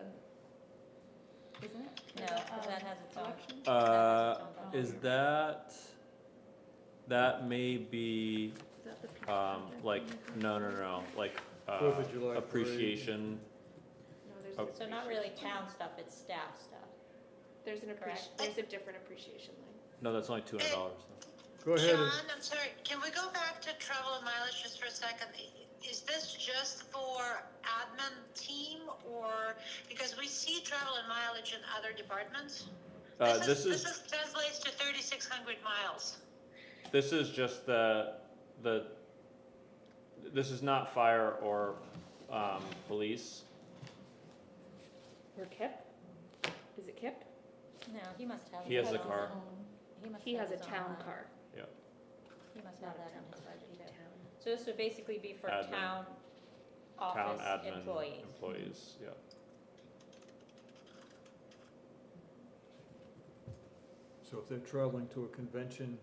isn't it? For No, the, 'cause that has its own. election? is that may be, Is that the peach like, project? no, like, 4th of July parade. appreciation, No, there's, Oh. So not really town stuff, it's staff stuff. there's an Correct. there's a different appreciation line. no, that's only $200 though. Go ahead and, John, I'm sorry, can we go back to travel and mileage just for a second? Is this just for admin team or, because we see travel and mileage in other departments? This Translates to 3,600 miles. This is just this is not fire or, police. Or Kip? Is it Kip? No, he must have. He has his a own- car. must He have has a his own town line. car. He must have that in his budget too. Town. So this would basically be for Admin. town Town office admin employees. employees, yeah. so if they're traveling to a convention,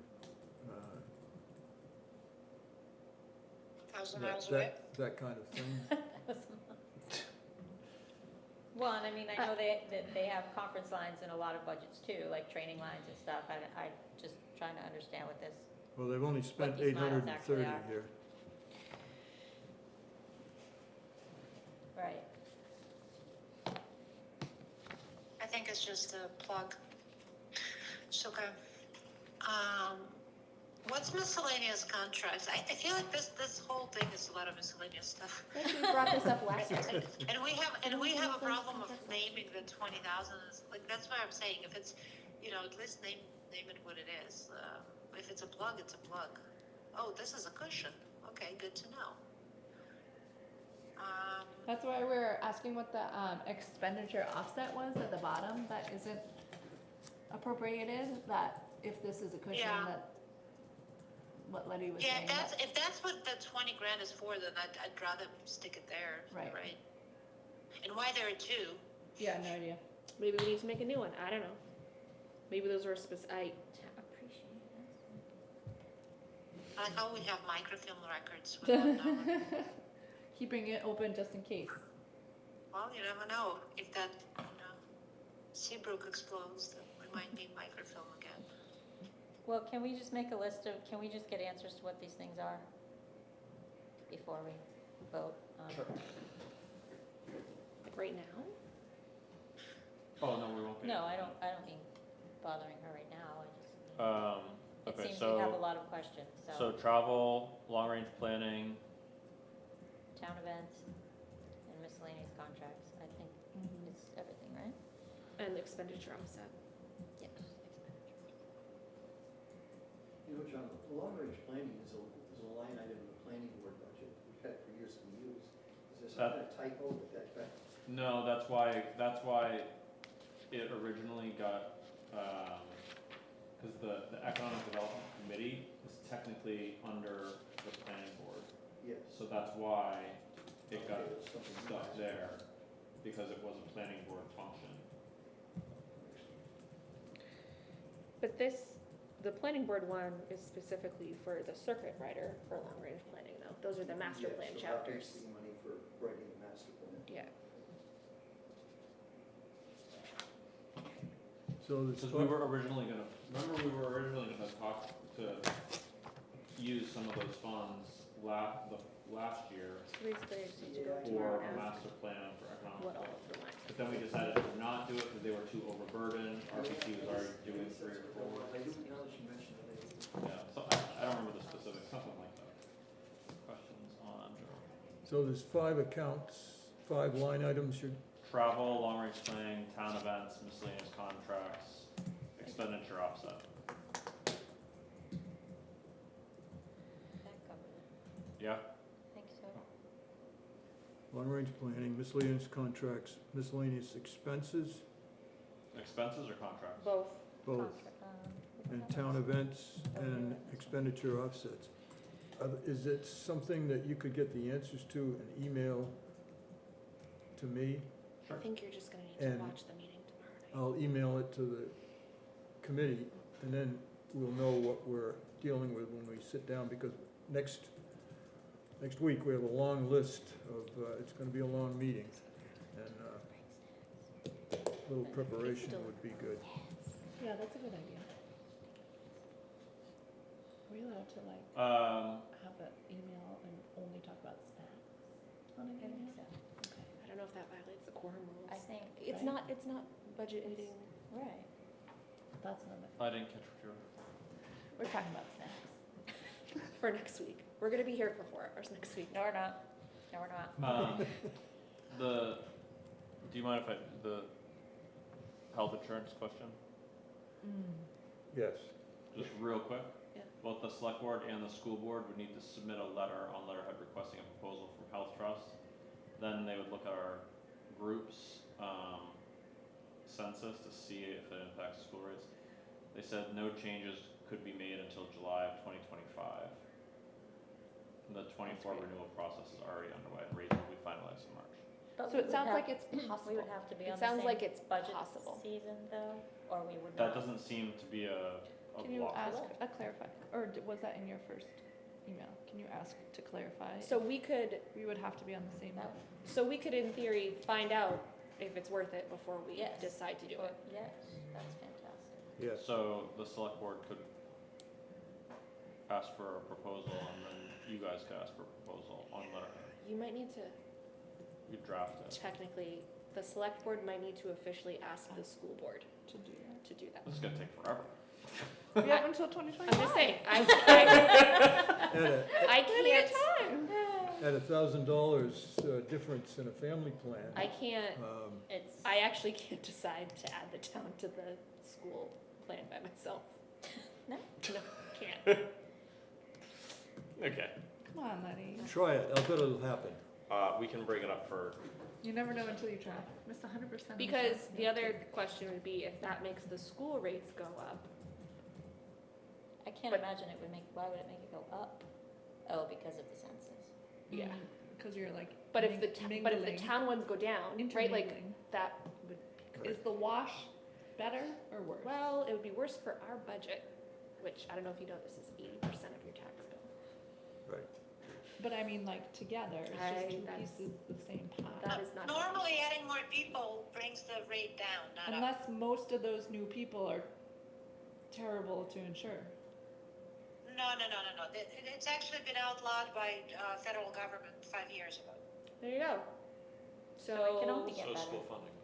1,000 that, miles away. that kind of thing. Well, and I mean, I know they have conference lines in a lot of budgets too, like training lines and stuff. I just trying to understand what this, Well, they've only spent these miles actually 830 are. here. just a plug. It's okay. What's miscellaneous contracts? I feel like this whole thing is a lot of miscellaneous stuff. I think we brought this up last year. And we have a problem of naming the 20,000. Like, that's why I'm saying, if it's, at least name it what it is. If it's a plug, it's a plug. Oh, this is a cushion. Okay, good to know. That's why we're asking what the expenditure offset was at the bottom that isn't appropriated, that if this is a cushion, Yeah. that what Letty was Yeah, saying. that- if that's what the 20 grand is for, then I'd rather stick it there. Right. And why there are two? Yeah, no idea. Maybe we need to make a new one. I don't know. Maybe those were Appreciate I like how we have microfilm records. We don't know. Keeping it open just in case. Well, you never know. If that, Seabrook explodes, then we might need microfilm again. Well, can we just make a list of, can we just get answers to what these things are before we vote on? Sure. like right now. Oh, no, we won't get. No, I don't mean bothering her right now, I just, it Okay, seems we have a so, lot of questions, so travel, long-range planning, town events and miscellaneous contracts, I think it's everything, right? And expenditure offset. Yes. John, the long-range planning is a line item in the planning board budget. We've had for years and years. Is there some kind of typo with that? no, that's why it originally got, cause the Economic Development Committee is technically under the planning board. Yes. So that's why it got Okay, that's something stuck nice. there, because it was a planning board function. But the planning board one is specifically for the circuit rider for long range planning though. Those are the master Yeah, plan so that chapters. makes the money for writing the master plan. Yeah. So there's, Because we were originally gonna talk to use some of those funds last year So basically I just need to go for tomorrow a and ask master plan for economic what all development. of the lines But then we decided to not do it because they were too overburdened, RPT was already doing 3 or 4. I do, now that you mention it, I do. Yeah, so I don't remember the specifics, something like that. Questions on so there's 5 accounts, 5 line items you're travel, long-range planning, town events, miscellaneous contracts, expenditure offset. That covered it, Yeah? I think so. long-range planning, miscellaneous contracts, miscellaneous expenses, Expenses or contracts? both. both, and town events and expenditure offsets. Is it something that you could get the answers to an email to me? I think you're just gonna need to And watch the meeting tomorrow night. I'll email it to the committee, and then we'll know what we're dealing with when we sit down, because next week, we have a long list of, it's gonna be a long meeting, and a little preparation would be good. Yeah, that's a good idea. Are we allowed to like have an email and only talk about snacks on an I think email? so. Okay. I don't know if that violates the quorum rules. I think, It's Right. it's not budget meeting. right. That's what I didn't catch what you were. we're talking about snacks. For next week. We're gonna be here for 4 hours next week. No, we're not. No, we're not. Do you mind if the health insurance question, Yes. just real quick? Yeah. Both the select board and the school board would need to submit a letter on letterhead requesting a proposal from Health Trust. Then they would look at our group's, census to see if it impacts school rates. They said no changes could be made until July of 2025. The 24 renewal process is already underway and rates will be finalized in March. But So we it would sounds have- like it's We possible. would have to be It on the sounds same like it's budget possible. season though, or we would That not. doesn't seem to be a Can you block. ask a clarify, or was that in your first email? Can you ask to clarify? So we could, We would have to be on the same. that in theory find out if it's worth it before we Yes. decide to do Or- it. Yes, that's fantastic. Yes. So the select board could ask for a proposal and then you guys could ask for a proposal on letterhead. You might need to You draft it. technically the select board might need to officially ask the school board To do that. to do that. This is gonna take forever. We have until 2025. I'm just saying, I Plenty of can't, time. At $1,000 difference in a family plan. I can't, It's, I actually can't decide to add the town to the school plan by myself. No? No, can't. Okay, Come on, Lenny. Try it, I'll bet it'll happen. we can bring it up for, You never know until you try. Miss 100%. Because the other question would be if that makes the school rates go up. I can't But- imagine it would make, why would it make it go up? Oh, because of the census. Yeah. Because you're like. But if the, but if the mingling, town ones go down, right, like intermingling. that, Is the wash better or worse? well, it would be worse for our budget, which I don't know if you know, this is 80% of your tax bill. Right. But I mean, like, together, it's just two that's- pieces of the same pie. That is not. Normally, adding more people brings the rate down, not up. Unless most of those new people are terrible to insure. No. It's actually been outlawed by federal government 5 years ago. There you go. So it can only so get better. school funding.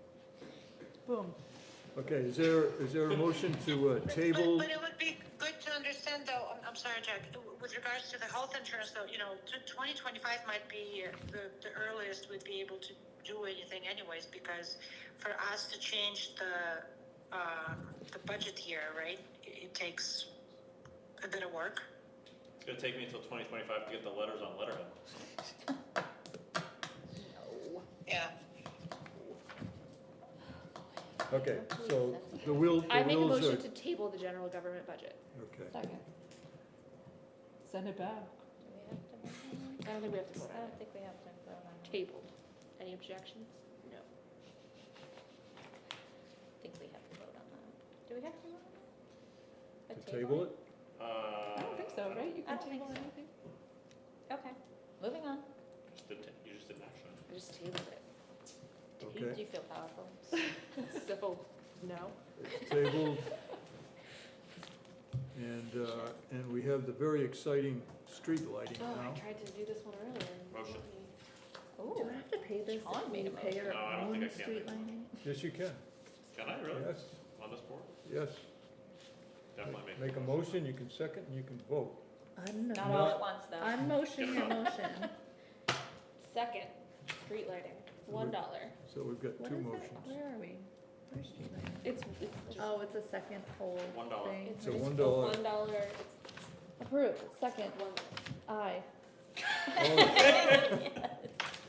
Boom. Okay, is there a motion to table? But it would be good to understand though, I'm sorry, Jack, with regards to the health insurance though, 2025 might be the earliest we'd be able to do anything anyways, because for us to change the budget year, right, it takes a bit of work. It's gonna take me until 2025 to get the letters on letterhead. No. Yeah. Okay, so the wheels I make a are, motion to table the general government budget. okay. Second. Send it back. Do we have to vote on that? I don't think we have to vote I on don't think we have to vote on it. it. Tabled. Any objections? No. I think we have to vote on that. Do we have to vote on it? To table it? I don't think so, right? You I can don't think table so. anything. Okay, moving on. You just didn't action. I just tabled it. Do Okay. you feel powerful? So, no. It's tabled. And we have the very exciting street lighting Oh, now. I tried to do this one earlier. and Motion. Ooh, Do I have to pay this Sean if made we a pay motion. our No, I don't think own I can street make a lighting? Yes, you can. Can I really? Yes, On this board? yes. Definitely Make a motion, you can second, and you can vote. I'm not all at once though. I'm motioning your motion. Second, street lighting, $1. So we've got What two is it? motions. Where are we? Where's street lighting? It's just. Oh, it's a second whole $1. thing. It's So just $1. $1, Approved, second, $1. aye.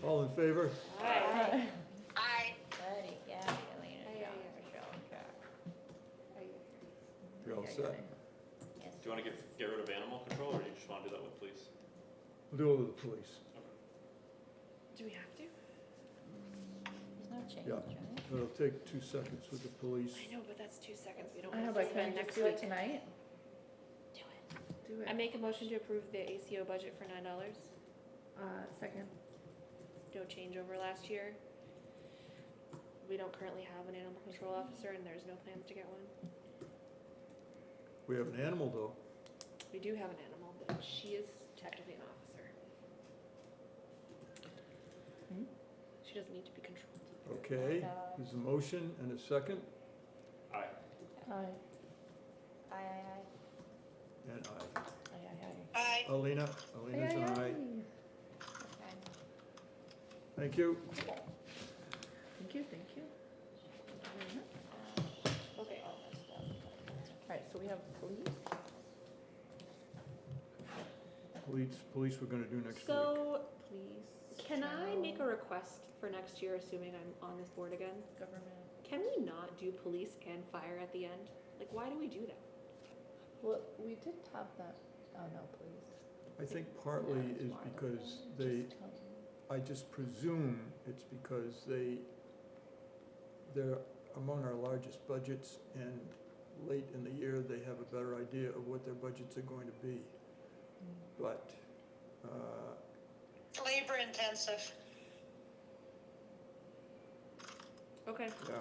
All in favor? Aye. I Buddy, Gabby, Elena, Aye, John, aye, Michelle, Jack. You're all Aye, set. Yes. Do you wanna get rid of animal control, or do you just wanna do that with police? We'll do it with the police. Do we have to? There's no change, Yeah. right? It'll take 2 seconds with the police. I know, but that's 2 seconds. We don't I have know, to but can spend I just next do it week. tonight? Do it. Do I it. make a motion to approve the ACO budget for $9. Second. No change over last year. We don't currently have an animal control officer and there's no plans to get one. We have an animal, though. We do have an animal, but she is technically an officer. Hmm? She doesn't need to be controlled. Okay, there's a motion and a second, Aye. Aye. Aye, aye, and aye. I Alina's an aye. aye. Okay. Thank you. Thank you, thank you. Okay. Alright, so we have police. Police we're gonna do next week. So, Police. can I general make a request for next year, assuming I'm on this board again? Government. Can we not do police and fire at the end? Like, why do we do that? Well, we did have that, oh no, police. I think partly is because they, Just tell me. I just presume it's because they're among our largest budgets, and late in the year, they have a better idea of what their budgets are going to be. But, labor intensive. Okay. yeah,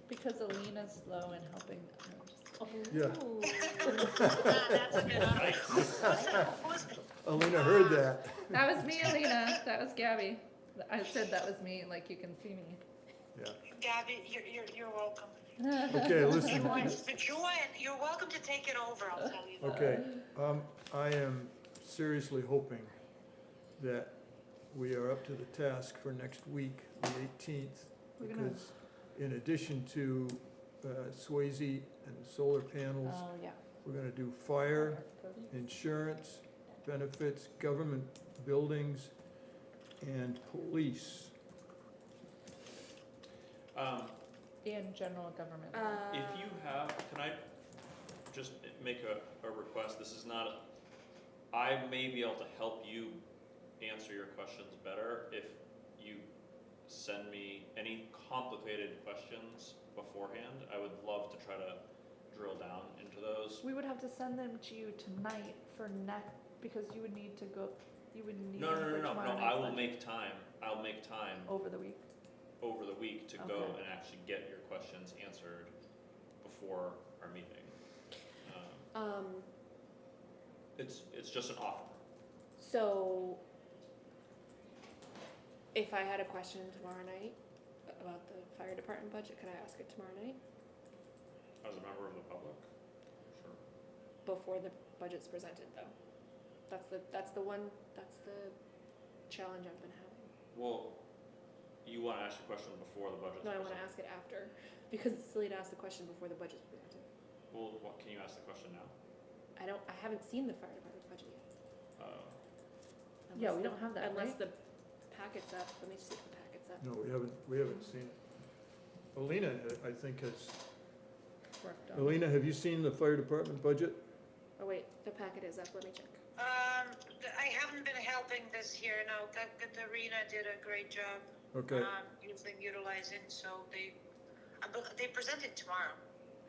Because Alina's slow in helping, yeah, That's a good one. Alina heard that. That was me, Alina, that was Gabby. I said that was me, like you can see me. Yeah. Gabby, you're welcome. Okay, listen, Joanne, you're welcome to take it over, I'll tell you that. okay, I am seriously hoping that we are up to the task for next week, the 18th, We're gonna- because in addition to Swayze and solar panels, Oh, yeah. we're gonna do fire, insurance, benefits, government buildings, and police. And general government. If you have, can I just make a request? This is not, I may be able to help you answer your questions better if you send me any complicated questions beforehand. I would love to try to drill down into those. We would have to send them to you tonight for because you would need to go, you would need No, them no, for no, no, tomorrow no, night's I will budget. make time, I'll make time Over the week. over the week to go Okay. and actually get your questions answered before our meeting. It's just an offer. So, if I had a question tomorrow night about the fire department budget, could I ask it tomorrow night As a member of the public, sure. before the budget's presented, though? That's the challenge I've been having. Well, you wanna ask a question before the budget's No, I presented? wanna ask it after, because it's silly to ask the question before the budget's presented. Well, what, can you ask the question now? I haven't seen the fire department budget yet. Yeah, Unless we the- don't have that, Unless right? the packet's up, let me see if the packet's up. No, we haven't seen it. Alina, I think has, Worked on. Alina, have you seen the fire department budget? Oh wait, the packet is up, let me check. I haven't been helping this year, no, Katarina did a great job. Okay, Utilizing, so they present it tomorrow.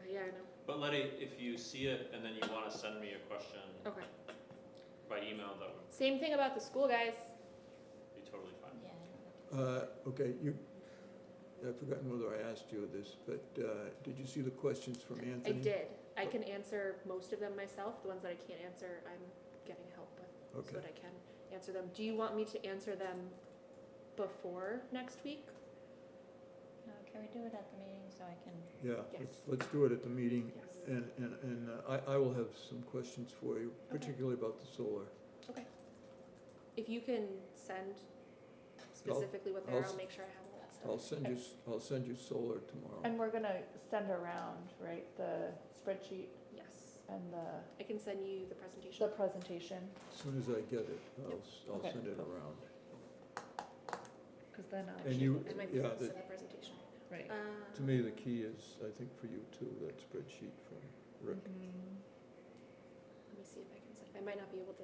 Yeah, I know. But Letty, if you see it and then you wanna send me a question Okay. by email, that would Same thing about the school, guys. be totally fine. Yeah. okay, I've forgotten whether I asked you this, but did you see the questions from I Anthony? did. I can answer most of them myself. The ones that I can't answer, I'm getting help with, so Okay. that I can answer them. Do you want me to answer them before next week? No, can we do it at the meeting so I can? Yeah, Yes. let's do it at the meeting, Yes. and I will have some questions for you, particularly about the solar. If you can send specifically what they are, I'll I'll make sure I have all that stuff. I'll send you solar tomorrow. And we're gonna send around, right, the spreadsheet Yes. and I can send you the presentation. the presentation, As soon as I get it, I'll Okay. send it around. cause then I'll. And you, I might be yeah, able to the- send the presentation Right. right now. to me, the key is, I think for you too, that spreadsheet from Rick. Mhm. Let me see if I can send, I might not be able to.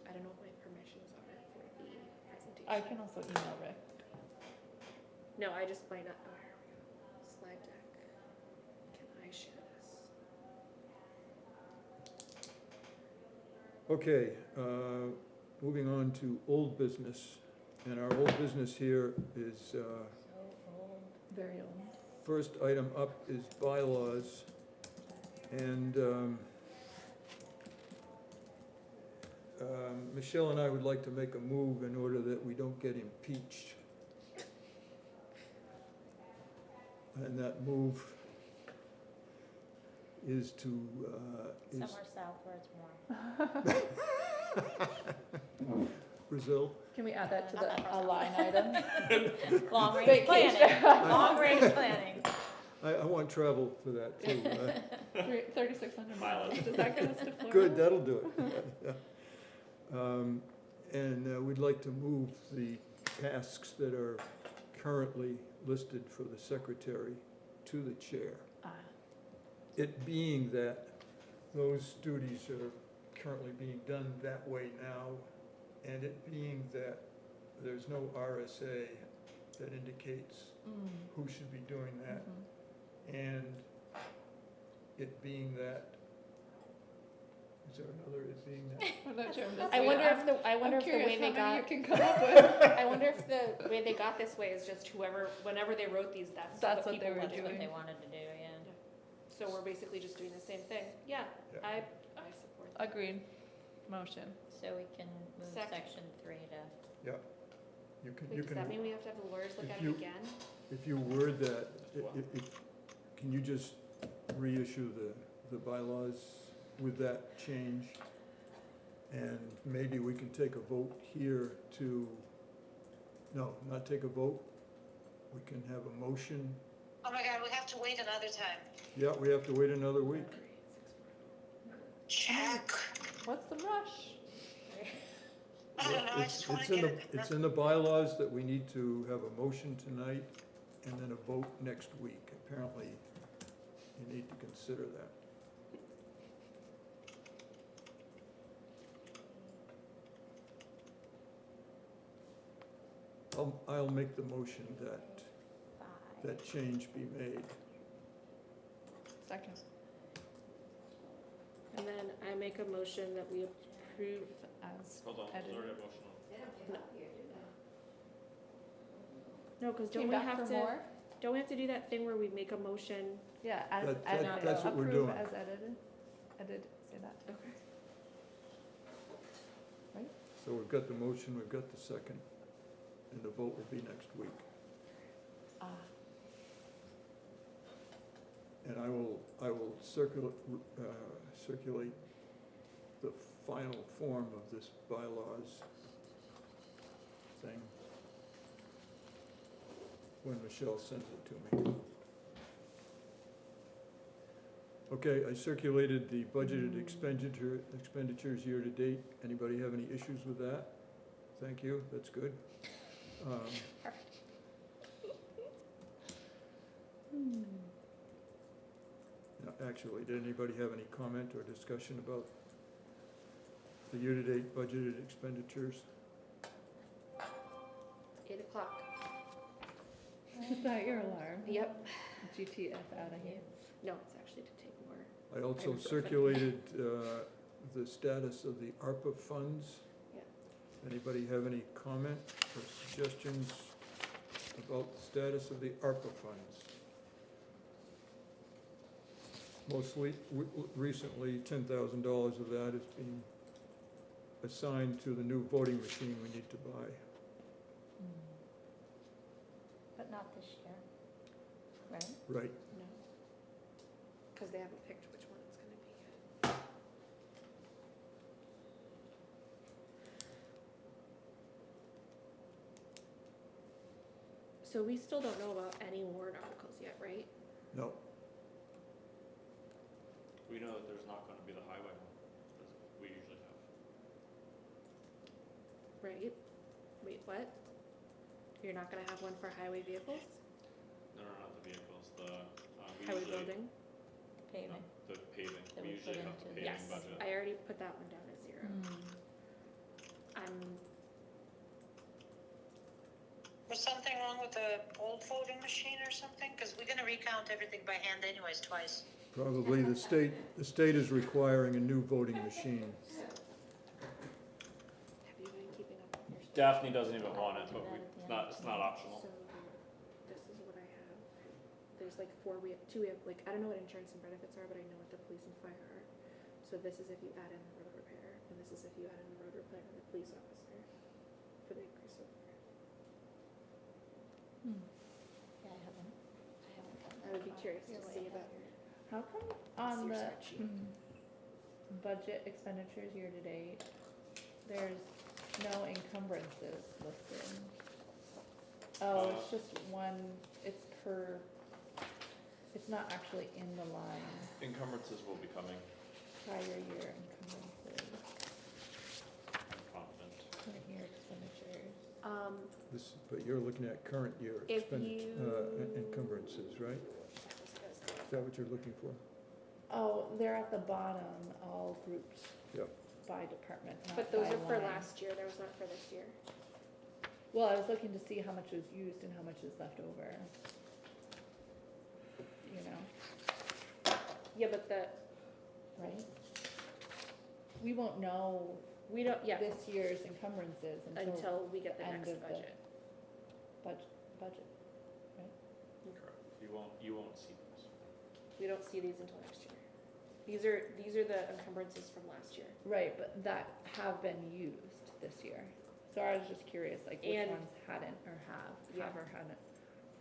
I don't know what my permissions are for the presentation. I can also email Rick. No, I just might not, oh, here we go. Slide deck. Can I share this? Okay, moving on to old business, and our old business here is, So old. Very old. first item up is bylaws, and Michelle and I would like to make a move in order that we don't get impeached. And that move is to, Somewhere south where it's warm. Brazil. Can we add that to Not that the, far a line item? Long range Vacation. planning, long range planning. I want travel for that too. 3,600 miles, Mileage. does that get us to Florida? Good, that'll do it. And we'd like to move the tasks that are currently listed for the secretary to the chair. Ah, It being that those duties are currently being done that way now, and it being that there's no RSA that indicates who should be doing that, and it being that, is there another, it being that? I'm not sure, I'm just. I wonder if the, I wonder I'm if the curious way they how many got, you can come up with. I wonder if the way they got this way is just whoever, whenever they wrote these, that's That's the what they people were wanted. That's what doing. they wanted to do, yeah. So we're basically just doing the same thing. Yeah, Yeah. I support that. Agreed. Motion. So we can move Sec- section 3 to, You can, Wait, you does that can, mean we have to have the lawyers look if at it you- again? if you word that, Well- can you just reissue the bylaws with that change? And maybe we can take a vote here to, no, not take a vote. We can have a motion. Oh my God, we have to wait another time. Yeah, we have to wait another week. Check. What's the rush? I don't know, I It's just wanna in get the, it. it's in the bylaws that we need to have a motion tonight and then a vote next week. Apparently, you need to consider that. I'll make the motion that that change be made. Second. And then I make a motion that we approve, As Hold on, there's edited. already a motion on. They don't get up here, do they? no, cause don't Came we back have for to, more? don't we have to do that thing where we make a motion? Yeah, as That- edited. that's what we're Approve doing. as edited. I did say that. Okay. So we've got the motion, we've got the second, and the vote will be next week. Ah, And I will circulate the final form of this bylaws thing when Michelle sends it to me. Okay, I circulated the budgeted expenditures year to date. Anybody have any issues with that? Thank you, that's good. No, actually, did anybody have any comment or discussion about the year-to-date budgeted expenditures? It's 8:00. is that your alarm? Yep. GTF out of here. No, it's actually to take more. I also Ibuprofen. circulated the status of the ARPA funds. Yeah. Anybody have any comment or suggestions about the status of the ARPA funds? Mostly, recently, $10,000 of that is being assigned to the new voting machine we need to buy. But not this year, right? Right, No. Cause they haven't picked which one it's gonna be yet. So we still don't know about any warrant articles yet, right? no, We know that there's not gonna be the highway one, as we usually have. Right? Wait, what? You're not gonna have one for highway vehicles? No, not the vehicles, we Highway usually, building? no, Paving. the paving, That we we put usually have the into the- paving Yes, budget. I already put that one down at 0. I'm, Was something wrong with the old voting machine or something? Because we're gonna recount everything by hand anyways twice. probably the state is requiring a new voting machine. have you been keeping up with your stuff? Daphne doesn't even want it, Do but that we, at the it's end. not, it's not optional. So, this is what I have. There's like 4, we have, like, I don't know what insurance and benefits are, but I know what the police and fire are. So this is if you add in the road repair, and this is if you add in the road repair and the police officer for the increase of. Yeah, I haven't gotten I would be that far. curious You're to way see ahead. about your. How come on your the spreadsheet. budget expenditures year to date, there's no encumbrances listed? Oh, it's just one, it's per, it's not actually in the line, Encumbrances will be coming, prior year encumbrances, I'm confident. current year expenditures. This, but you're looking at current year If you- encumbrances, right? Is that what you're looking for? Oh, they're at the bottom, all grouped Yep. by department, not But those by are for line. last year, there was not for this year. Well, I was looking to see how much was used and how much is left over. You know, Yeah, but the, right? We won't know we don't, yeah, this year's encumbrances until we get the end next of the- budget. budget. Correct, you won't see those. We don't see these until next year. These are the encumbrances from last year. Right, but that have been used this year. So I was just curious, like which And- ones hadn't or have or hadn't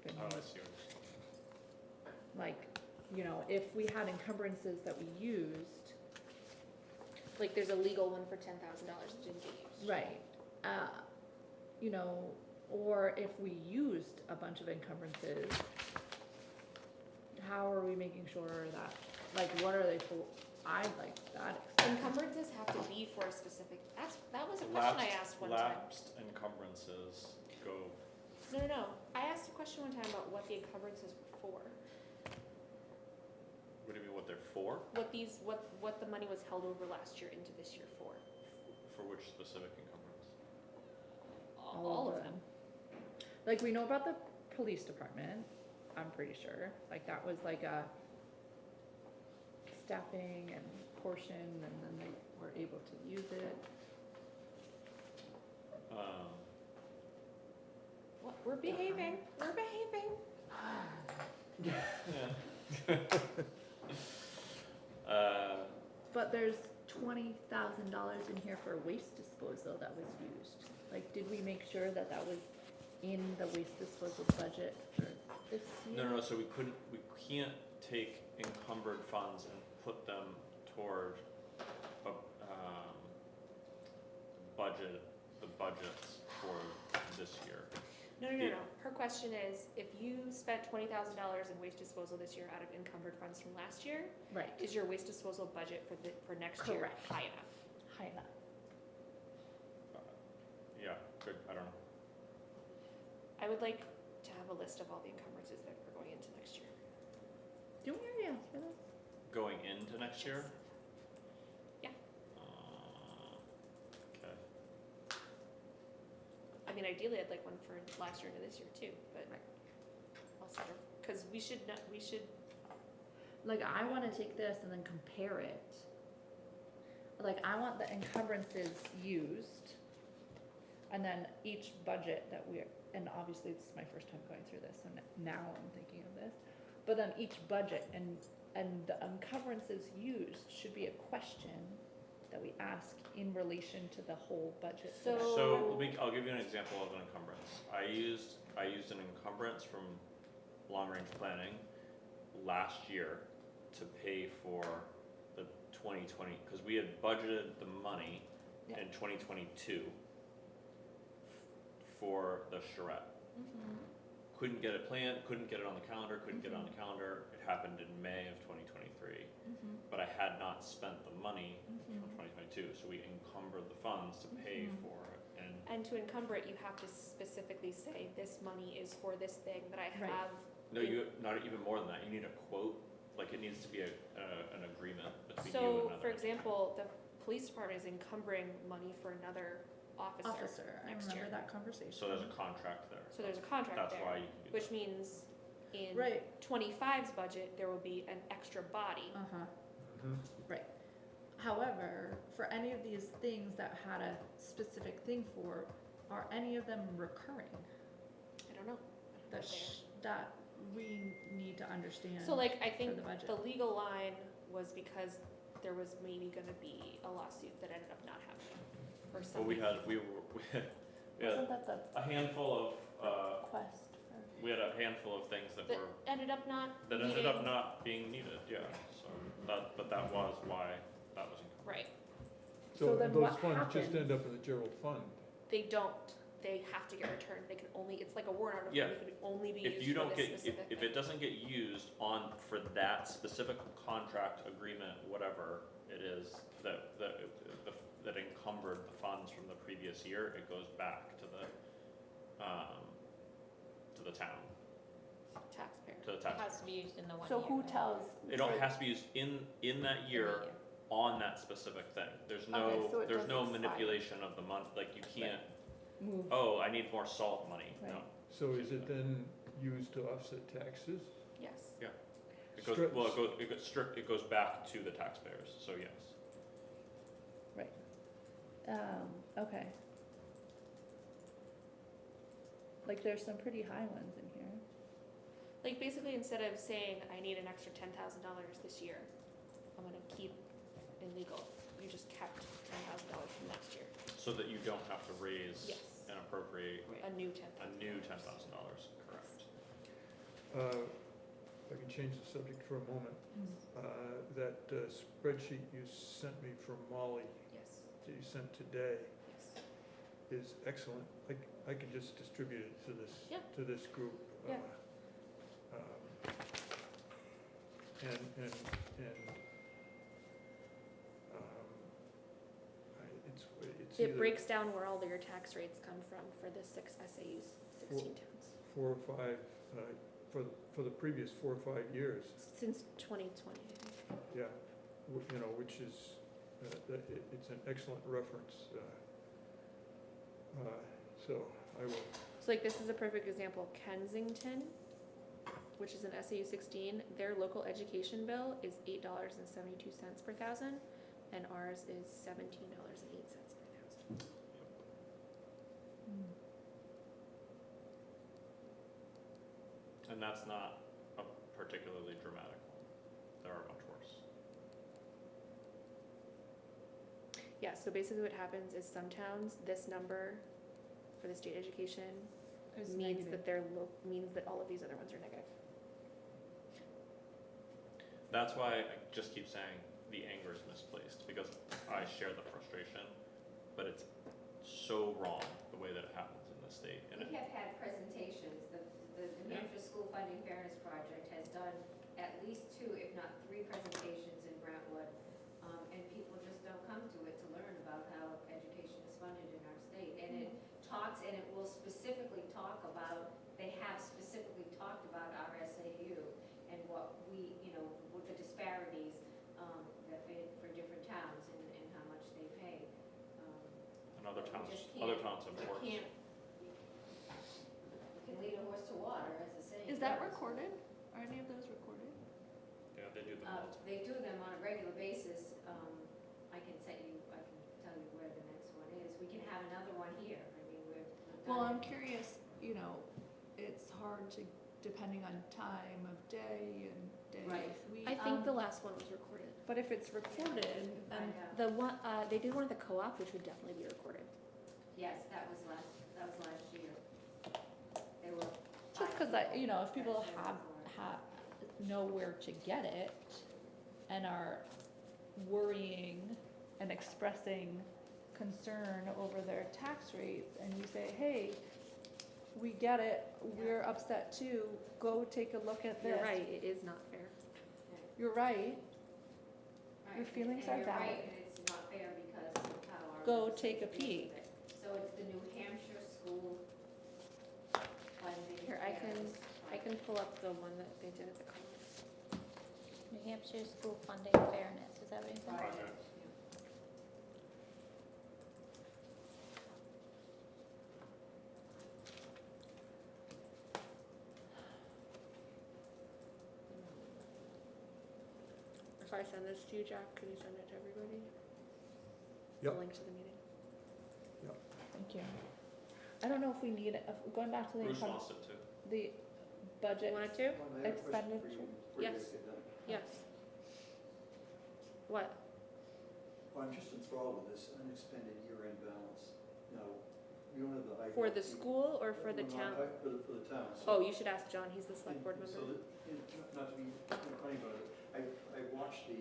been Oh, I used. see what you're saying. Like, you know, if we had encumbrances that we used, Like there's a legal one for $10,000 that didn't get used. right, you know, or if we used a bunch of encumbrances, how are we making sure that, like, what are they for? I'd like that explained. Encumbrances have to be for a specific, that was a question I asked one time. Lapsed encumbrances go, No. I asked a question one time about what the encumbrances were for. what do you mean, what they're for? What the money was held over last year into this year for. For which specific encumbrance? All of them. Like, we know about the police department, I'm pretty sure, like, that was like a staffing and portion, and then they were able to use it. What, we're behaving. But there's $20,000 in here for waste disposal that was used. Like, did we make sure that that was in the waste disposal budget for this year? No, so we can't take encumbered funds and put them toward a, the budgets for this year. No. Her question is, if you spent $20,000 in waste disposal this year out of encumbered funds from last year, Right, is your waste disposal budget for next year Correct. high enough? high enough. Yeah, good, I don't know. I would like to have a list of all the encumbrances that are going into next year. Didn't we already ask for this? Going into next year? Yeah. Okay. I mean, ideally, I'd like one for last year into this year too, but I'll sort of, because we should, Like, I wanna take this and then compare it. Like, I want the encumbrances used, and then each budget that and obviously this is my first time going through this, and now I'm thinking of this. But then each budget and the encumbrances used should be a question that we ask in relation to the whole budget. for that. So I'll give you an example of an encumbrance. I used an encumbrance from long-range planning last year to pay for the 2020, because we had budgeted the money Yeah. in 2022 for the charrette. Couldn't get it planned, couldn't get it on the calendar, couldn't get it on the calendar. It happened in May of 2023, but I had not spent the money from 2022, so we encumbered the funds to pay for it. and to encumber it, you have to specifically say, this money is for this thing that I Right. have. No, not even more than that. You need a quote. Like, it needs to be an agreement between you and So, another. for example, the police department is encumbering money for another officer I next remember year. that conversation. So there's a contract there. So there's a contract That's there, why you can do which that. means in Right, 25's budget, there will be an extra body. right. However, for any of these things that had a specific thing for, are any of them recurring? I don't know. That that we need to understand. So like, I think the budget. the legal line was because there was maybe gonna be a lawsuit that ended up not happening, or Well, something. we had Wasn't that the a handful of, quest for? we had a handful of things that That were, ended up not that ended up needing- not being needed, yeah. So but that was why that was encumbered. Right, So So then those what funds just end happens? up in the general fund. they don't, they have to get returned, they can only, it's like a warrant article, Yeah. it can only be If used you for don't this get, specific if thing. it doesn't get used for that specific contract, agreement, whatever it is, that encumbered the funds from the previous year, it goes back to the town, Taxpayer. to the It taxpayer. has to be used in the 1 year. So who right? tells? It has to be used in that year on that specific thing. There's Okay, so it there's no doesn't expire. manipulation of the month, like you can't, Move. oh, I need more salt money, no. Right. So is it then used to offset taxes? Yes. It goes, Stri- well, it goes back to the taxpayers, so yes. Okay. Like, there's some pretty high ones in here. Like, basically, instead of saying, I need an extra $10,000 this year, I'm gonna keep in legal, you just kept $10,000 from last year. So that you don't have to raise Yes. and appropriate A new a new $10,000, correct? If I can change the subject for a moment, that spreadsheet you sent me from Molly, Yes, that you sent today, yes. is excellent. I can just distribute it Yeah. to this group. Yeah. And, it's It either breaks down where all of your tax rates come from for the 6 SAUs, 16 towns, 4 or 5, for the previous 4 or 5 years, since 2020, I think. yeah. Which is, it's an excellent reference. So I will, So like this is a perfect example, Kensington, which is an SAU 16, their local education bill is $8.72 per thousand, and ours is $17.08 per thousand. And that's not a particularly dramatic one. There are much worse. Yeah, so basically what happens is some towns, this number for the state education means that means that all of these other ones are negative. That's why I just keep saying the anger is misplaced, because I share the frustration, but it's so wrong the way that it happens in the state. And We have had presentations, the New Hampshire School Funding Fairness Project has done at least 2, if not 3 presentations in Brentwood, and people just don't come to it to learn about how education is funded in our state. And it talks, and it will specifically talk about, they have specifically talked about our SAU and what we, with the disparities for different towns and how much they pay. and other We towns, just other can't- towns have you worse. can't- You can lead a horse to water, as the saying Is that goes. recorded? Are any of those recorded? Yeah, they do them all the time. They do them on a regular basis. I can tell you where the next one is. We can have another one here. I mean, we've Well, done I'm it. curious, it's hard to, depending on time of day and day Right. of week. I think the last one was recorded. But if it's recorded, You can and find out. The one, they did one at the co-op, which would definitely be recorded. Yes, that was last year. They were. just because if people have know where to get it and are worrying and expressing concern over their tax rates, and you say, hey, we get it, we're upset too, go take a look at this. You're right, it is not fair. You're right, Right, Your feelings and are you're valid. right, and it's not fair because of how our. Go legislature take a deals peek. with it. So it's the New Hampshire School Funding Here, I can Fairness pull up the one that they did at the co-op. New Hampshire School Funding Fairness, is that what you said? Project. Project. If I send this to you, Jack, can you send it to everybody? Yep. The link to the meeting. thank you. I don't know if we need, going back to the, Bruce wants it too. the budget. You want it to? Well, I have a question for Expenditure. you before you Yes. guys get done. Yes. What? Well, I'm just enthralled with this unexpended year-end balance. Now, we don't have the high. For the school or for the town? For the town. So- Oh, you should ask John, he's the select board and member. So that, not to be funny about it, I watched the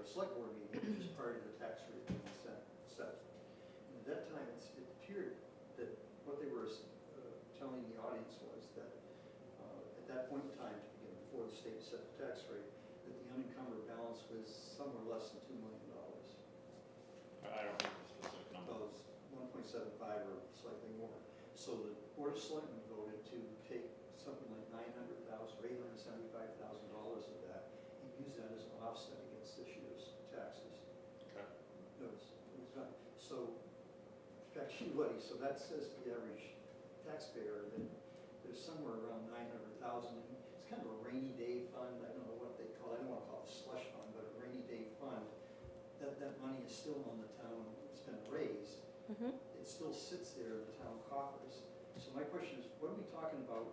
select board meeting, which is part of the tax rate being set. And at that time, it appeared that what they were telling the audience was that at that point in time, to begin, before the state set the tax rate, that the unencumbered balance was somewhere less than $2 million. I don't remember the specific number. Well, it's 1.75 or slightly more. So the Board of Selectmen voted to take something like $900,000 or $875,000 of that and use that as an offset against this year's taxes. Okay. It was done. So, back to you, Woody, so that says to the average taxpayer that there's somewhere around $900,000. It's kind of a rainy day fund, I don't know what they call it, I don't want to call it a slush fund, but a rainy day fund. That money is still on the town, it's been raised, Mm-hmm. it still sits there in the town coffers. So my question is, what are we talking about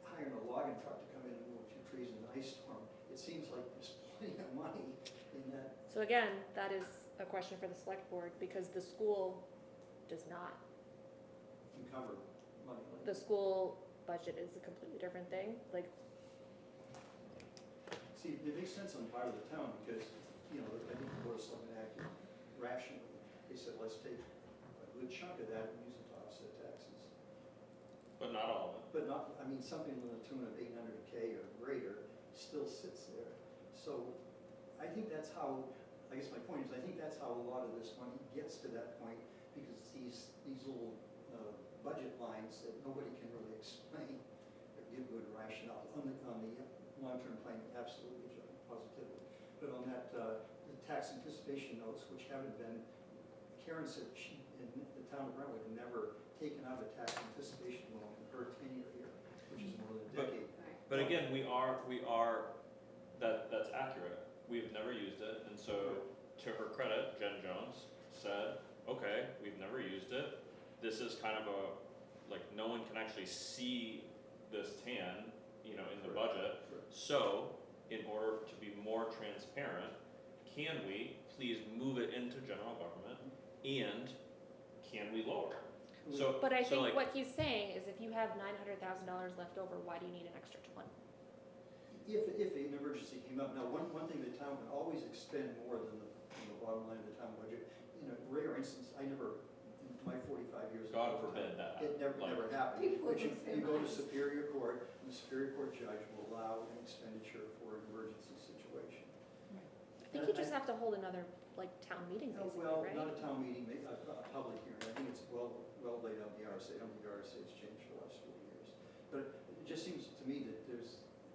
hiring a logging truck to come in and move a few trees in an ice storm? It seems like there's plenty of money in that. So again, that is a question for the select board, because the school does not. Encumber money like The school budget is a completely different thing, like, See, it makes sense on the part of the town because, I think the Board of Selectmen acted rationally. They said, let's take a good chunk of that and use it to offset taxes. But not all of it. But not, something to the tune of 800K or greater still sits there. So I think that's how, I guess my point is, I think that's how a lot of this money gets to that point because these little budget lines that nobody can really explain or give good rationale. On the long-term plan, absolutely, John, positively. But on that, the tax anticipation notes, which haven't been, Karen said she, in the town of Brentwood, had never taken out a tax anticipation loan in her tenure here, which is more than a decade. But again, that's accurate. We've never used it, and so to her credit, Jen Jones said, okay, we've never used it. This is kind of no one can actually see this tan, in the budget. So, in order to be more transparent, can we please move it into general government, and can we lower it? So, but I so think like, what he's saying is if you have $900,000 left over, why do you need an extra 20? If an emergency came up, now one thing the town can always expend more than the bottom line of the town budget. In a rare instance, I never, in my 45 years. God forbid that. It never happened. People But lose their you go to minds. Superior Court, and the Superior Court judge will allow an expenditure for an emergency situation. I think you just have to hold another, town meeting basically, Well, right? not a town meeting, a public hearing. I think it's well laid out in the RSA. I don't think the RSA has changed for the last 40 years. But it just seems to me that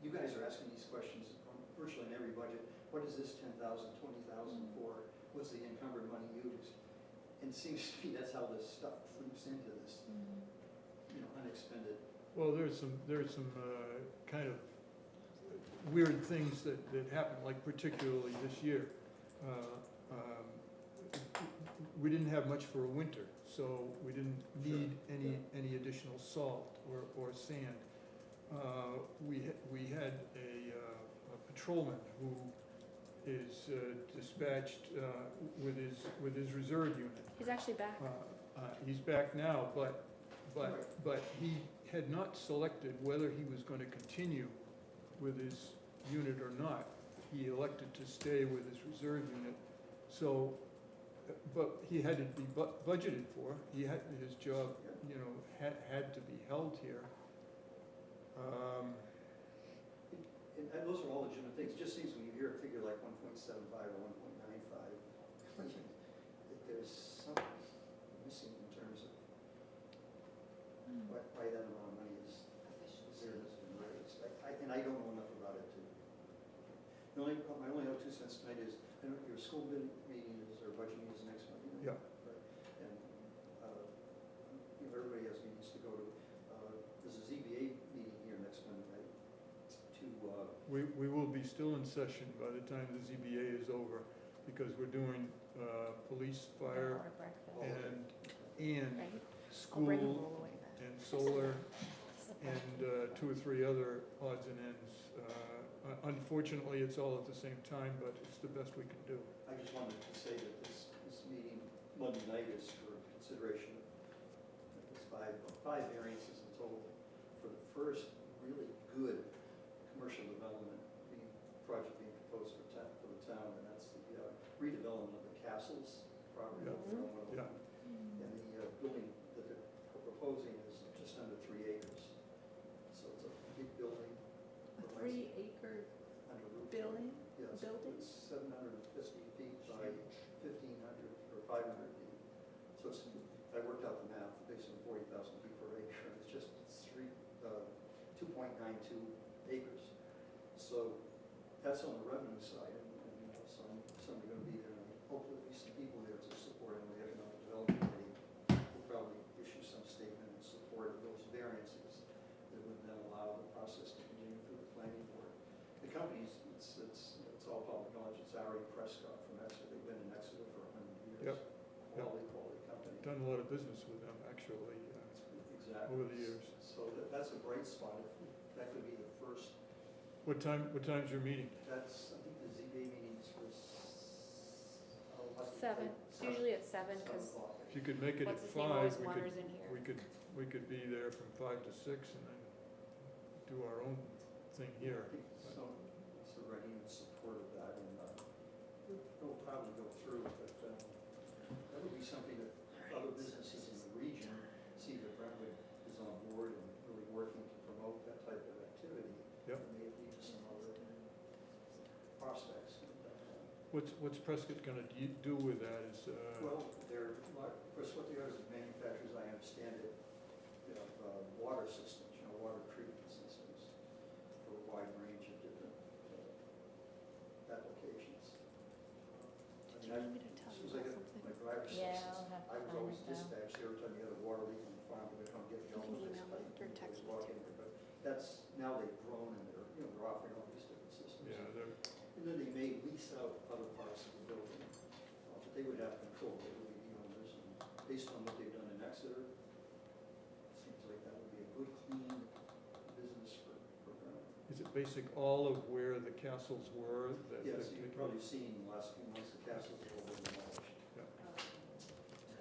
you guys are asking these questions on virtually in every budget. What is this 10,000, 20,000 for? What's the encumbered money used? And it seems to me that's how this stuff creeps into this, unexpended. Well, there's some kind of weird things that happen, like particularly this year. We didn't have much for a winter, so we didn't need any additional salt or sand. We had a patrolman who is dispatched with his reserve unit. He's actually back. He's back now, but he had not selected whether he was going to continue with his unit or not. He elected to stay with his reserve unit. So, but he had to be budgeted for. His job, had to be held here. And those are all legitimate things. It just seems when you hear a figure like 1.75 or 1.95, that there's something missing in terms of why that amount of money is there has been raised. And I don't know enough about it to. My only other 2 cents tonight is, I know your school meeting is, or budget meeting is next Monday night. Yeah. Right. And, everybody has meetings to go to. There's a ZBA meeting here next Monday night to, We will be still in session by the time the ZBA is over, because we're doing police, fire, Or breakfast. and Right? I'll school, bring him all the way back. and solar, and 2 or 3 other odds and ends. Unfortunately, it's all at the same time, but it's the best we can do. I just wanted to say that this meeting Monday night is for consideration of there's five variances in total for the first really good commercial development project being proposed for the town, and that's the redevelopment of the castles property. Yeah. And the building that they're proposing is just under 3 acres. So it's a big building. 3-acre Under roof. building? Yes, building? it's 750 feet by 1,500 or 500 feet. So it's, I worked out the math, basically 40,000 feet per acre. It's 2.92 acres. So that's on the revenue side, and some are going to be there. And hopefully, at least some people there to support it. And the Economic Development Committee will probably issue some statement in support of those variances that would then allow the process to continue through the planning board. The companies, it's all public knowledge. It's Ari Prescott from Exeter. They've been in Exeter for 100 years. Yep. Quality company. Done a lot of business with them, actually, Exactly. over the years. So that's a bright spot. That could be the first. What time's your meeting? I think the ZBA meetings was, 7. It's usually at 7 because If you could make it at what's his name 5, always we wanders could, in here. we could be there from 5 to 6 and then do our own thing here. I think it's already in support of that, and it'll probably go through, but that would be something that other businesses in the region see that Brentwood is on board and really working to promote that type of activity. Yep. And may lead to some other prospects. What's Prescott gonna do with that is, Well, of course, what they are is manufacturers, I understand it, of water systems, water treatment systems for a wide range of different applications. I mean, want me to tell as you soon as I about get something? my driver's Yeah, license, I'll have to I was find always it out. dispatched every time you had a water leak on the farm, they come get me You on can with this email me pipe, or and text just me walk too. in there. But that's, now they've grown and they're offering all these different systems. yeah, they're, And then they may lease out other parts of the building, but they would have control, they would be the owners, and based on what they've done in Exeter, it seems like that would be a good, clean business for Brentwood. is it basic all of where the castles were? That Yes, that- you've probably seen in the last few months, the castles have all been demolished,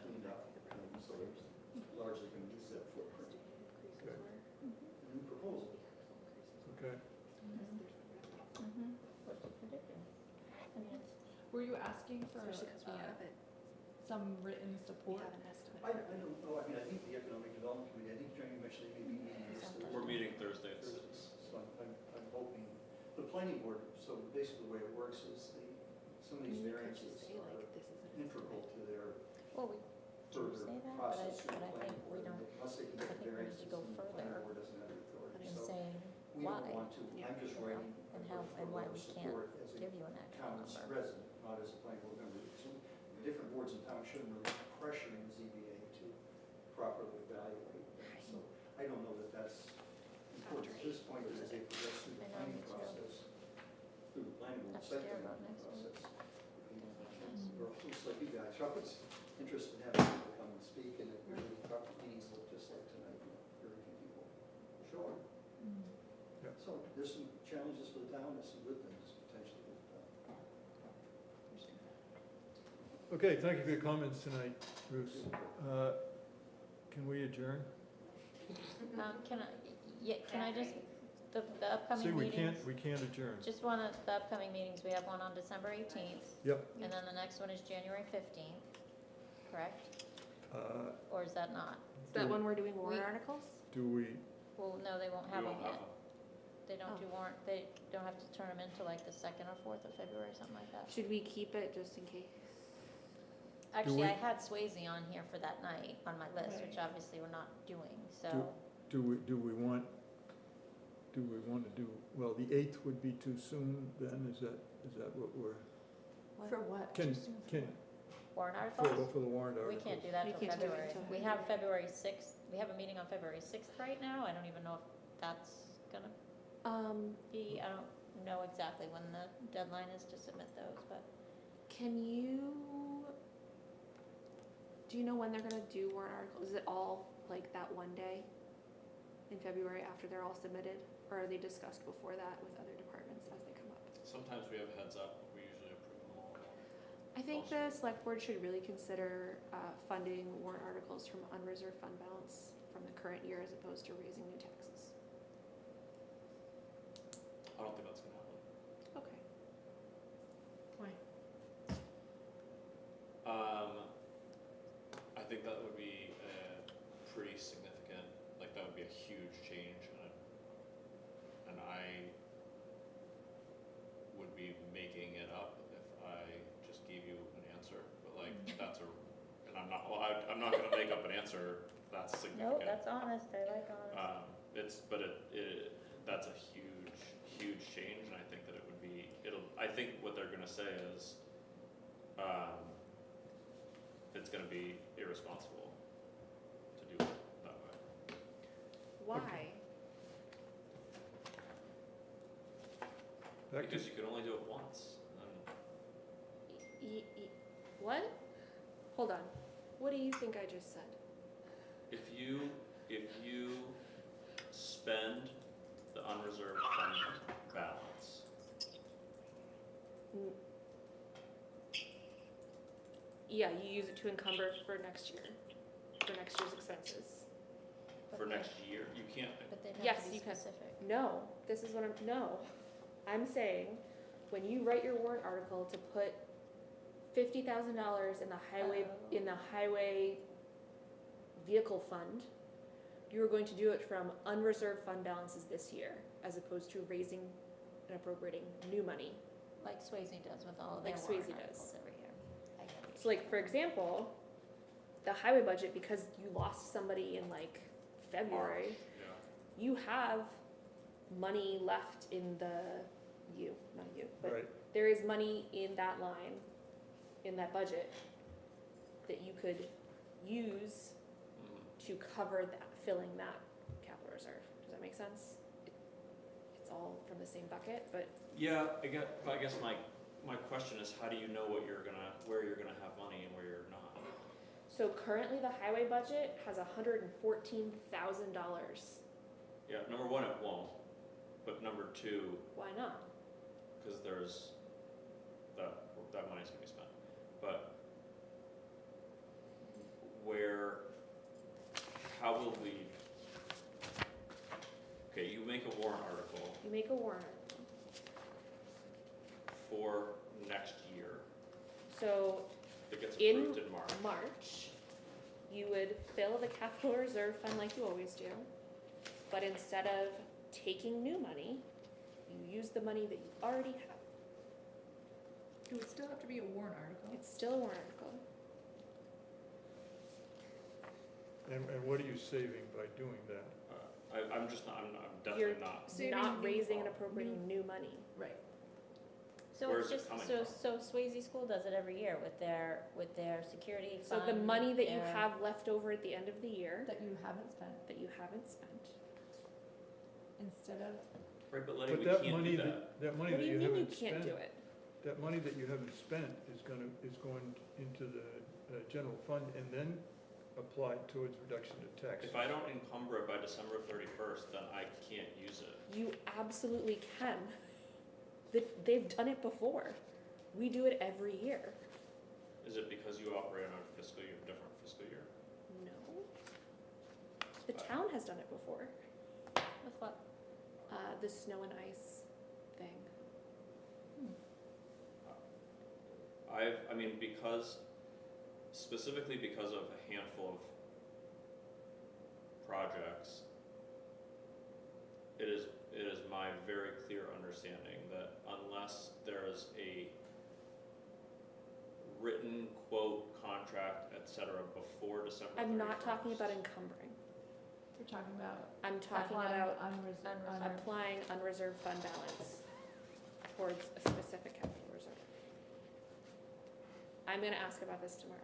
cleaned up, so they're largely going to use that footprint. Okay. A new proposal. Okay, What's it predicting? I mean, it's, Were you asking for Especially because we have it. some written We support? have an estimate. I don't know, I mean, I think the Economic Development Committee, I think Jenny mentioned they may be meeting this Thursday. We're meeting Thursday at 6. So I'm hoping, the planning board, so basically the way it works is some of these You could variances just say are like, this is an integral estimate. to their well, we do further say that, process but through the I planning think we board. don't, Unless they can I get think we need to variances, go then the planning further board doesn't have the authority. in So saying we why, don't want to, Yeah. I'm just you know, writing and how, and why we can't support as a give you an actual town's number. resident, not as a planning board member. So different boards in town shouldn't really be pressuring the ZBA to properly evaluate them. So I don't know that that's important at this point, but as they progress through the I know, planning me too. process, through the planning board, I'm site scared planning about next process. Mm-hmm. Or folks like you guys, I was interested in having people come and speak, and it really, our meetings look just like tonight, very few people show up. Yeah. So there's some challenges for the town, there's some good things potentially for the town. okay, thank you for your comments tonight, Bruce. Can we adjourn? Can I, yeah, can I just, the See, upcoming we can't, meetings, we can't adjourn. just one of the upcoming meetings, we have one on December 18th, Yep, and then the next one is January 15th, correct? uh, Or is that not? Is that Do- when we're doing warrant We- articles? do we, Well, no, they won't have We them won't yet. have They don't Oh. do warrant, they don't have to turn them into like the 2nd or 4th of February, something like that. Should we keep it just in case? Actually, we- I had Swayze on here for that night on my list, which obviously we're not doing, so. do we want to do, well, the 8th would be too soon then, is that what we're, For what? can, Warrant for articles? the warrant We articles? can't do that We till can't do it February. till We have February 6th, we have a meeting on February 6th right now, I don't even know if that's gonna be, I don't know exactly when the deadline is to submit those, but. Can you, do you know when they're gonna do warrant articles? Is it all like that one day in February after they're all submitted? Or are they discussed before that with other departments as they come up? Sometimes we have a heads up, we usually approve them all. I think the select board should really consider funding warrant articles from unreserved fund balance from the current year as opposed to raising new taxes. I don't think that's gonna happen. Okay. Why? I think that would be pretty significant, like that would be a huge change, and I would be making it up if I just gave you an answer, but like, that's and I'm not, well, I'm not gonna make up an answer that's No, significant. that's honest, I like honest. But that's a huge change, and I think that it would be, I think what they're gonna say is, it's gonna be irresponsible to do it that way. Why? Back to- Because you could only do it once, and What? Hold on. What do you think I just said? if you spend the unreserved fund balance, Mm. Yeah, you use it to encumber for next year, for next year's expenses. But For they- next year, you can't, But they'd Yes, have to be you can. specific. No, this is what I'm saying, when you write your warrant article to put $50,000 in the highway vehicle fund, you're going to do it from unreserved fund balances this year, as opposed to raising and appropriating new money. Like Swayze does with all of their Like warrant Swayze articles does. every year. I get what So you're like, for example, the highway budget, because you lost somebody in like February, yeah. you have money left in not you, but Right, there is money in that line, in that budget, that you could use Mhm. to cover that, filling that capital reserve. Does that make sense? It's all from the same bucket, but Yeah, I guess my question is, how do you know where you're gonna have money and where you're not? so currently the highway budget has $114,000. Yeah, number one, it won't, but number two, Why not? because there's, that money's gonna be spent. But how will we, okay, you make a warrant article You make a warrant. for next year So that gets In approved in March. March, you would fill the capital reserve fund like you always do, but instead of taking new money, you use the money that you already have. It would still have to be a warrant article. It's still a warrant article. and what are you saving by doing that? I'm definitely You're not. Saving not new raising and fund. appropriating new money. Right. So Where it's is it just, coming so, from? so Swayze School does it every year with their security So fund. the money that you their- have left over at the end of the year That you haven't spent that you haven't spent. instead of, Right, but Letty, But we that can't money do that. that money What that do you you mean you haven't can't do spent, it? that money that you haven't spent is going into the general fund and then applied towards reduction of taxes. If I don't encumber it by December 31st, then I can't use it. You absolutely can. They've done it before. We do it every year. Is it because you operate on a different fiscal year? No. The town has done it before. With what? The snow and ice thing. Specifically because of a handful of projects, it is my very clear understanding that unless there is a written quote, contract, et cetera, before December 31st. I'm not talking about encumbering. we're talking about I'm talking applying about unreserved. applying unreserved fund balance towards a specific capital reserve. I'm gonna ask about this tomorrow.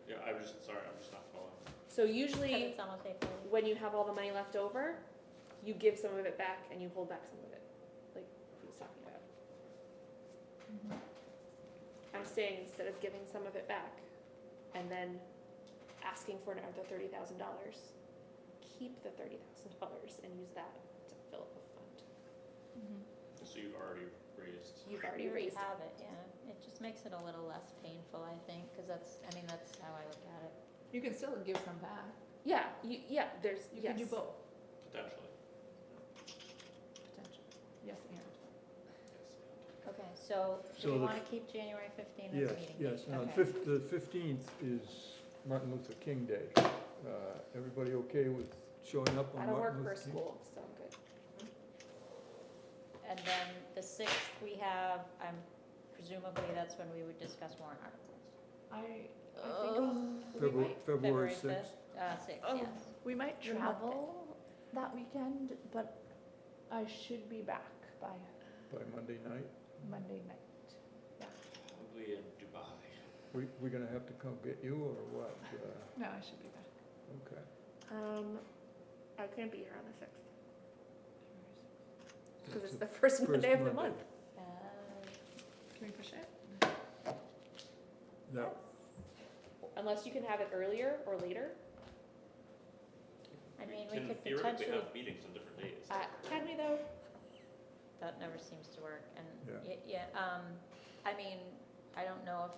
Yeah, I'm just not following. So Because usually, it's almost April. when you have all the money left over, you give some of it back and you hold back some of it, like he was talking about. Mhm. I'm saying instead of giving some of it back and then asking for another $30,000, keep the $30,000 and use that to fill up the fund. Mhm. So you've already raised. You've already You already raised it. have it, yeah. It just makes it a little less painful, I think, because that's how I look at it. You can still give some back. Yeah, there's, You yes. can do both, Potentially, potentially. Yes, and. yes. Okay, so So do we the- want to keep January 15th as Yes, a meeting? yes. Now, Okay. the 15th is Martin Luther King Day. Everybody okay with showing up I on don't work Martin for a Luther King? school, so I'm good. And then the 6th, we have, presumably that's when we would discuss warrant articles. I think February 6th. 6th, Oh. yes. we might Remote travel that weekend, but I should be back by By Monday night. Monday night. Probably in Dubai. We gonna have to come get you or what? No, I should be back. Okay. I can't be here on the 6th, because it's It's the first Monday of the Monday. month. Can we push it? That, Unless you can have it earlier or later. I mean, we can could theoretically potentially, have meetings on different days. Can we though? that never seems to work, and, Yeah. I mean, I don't know if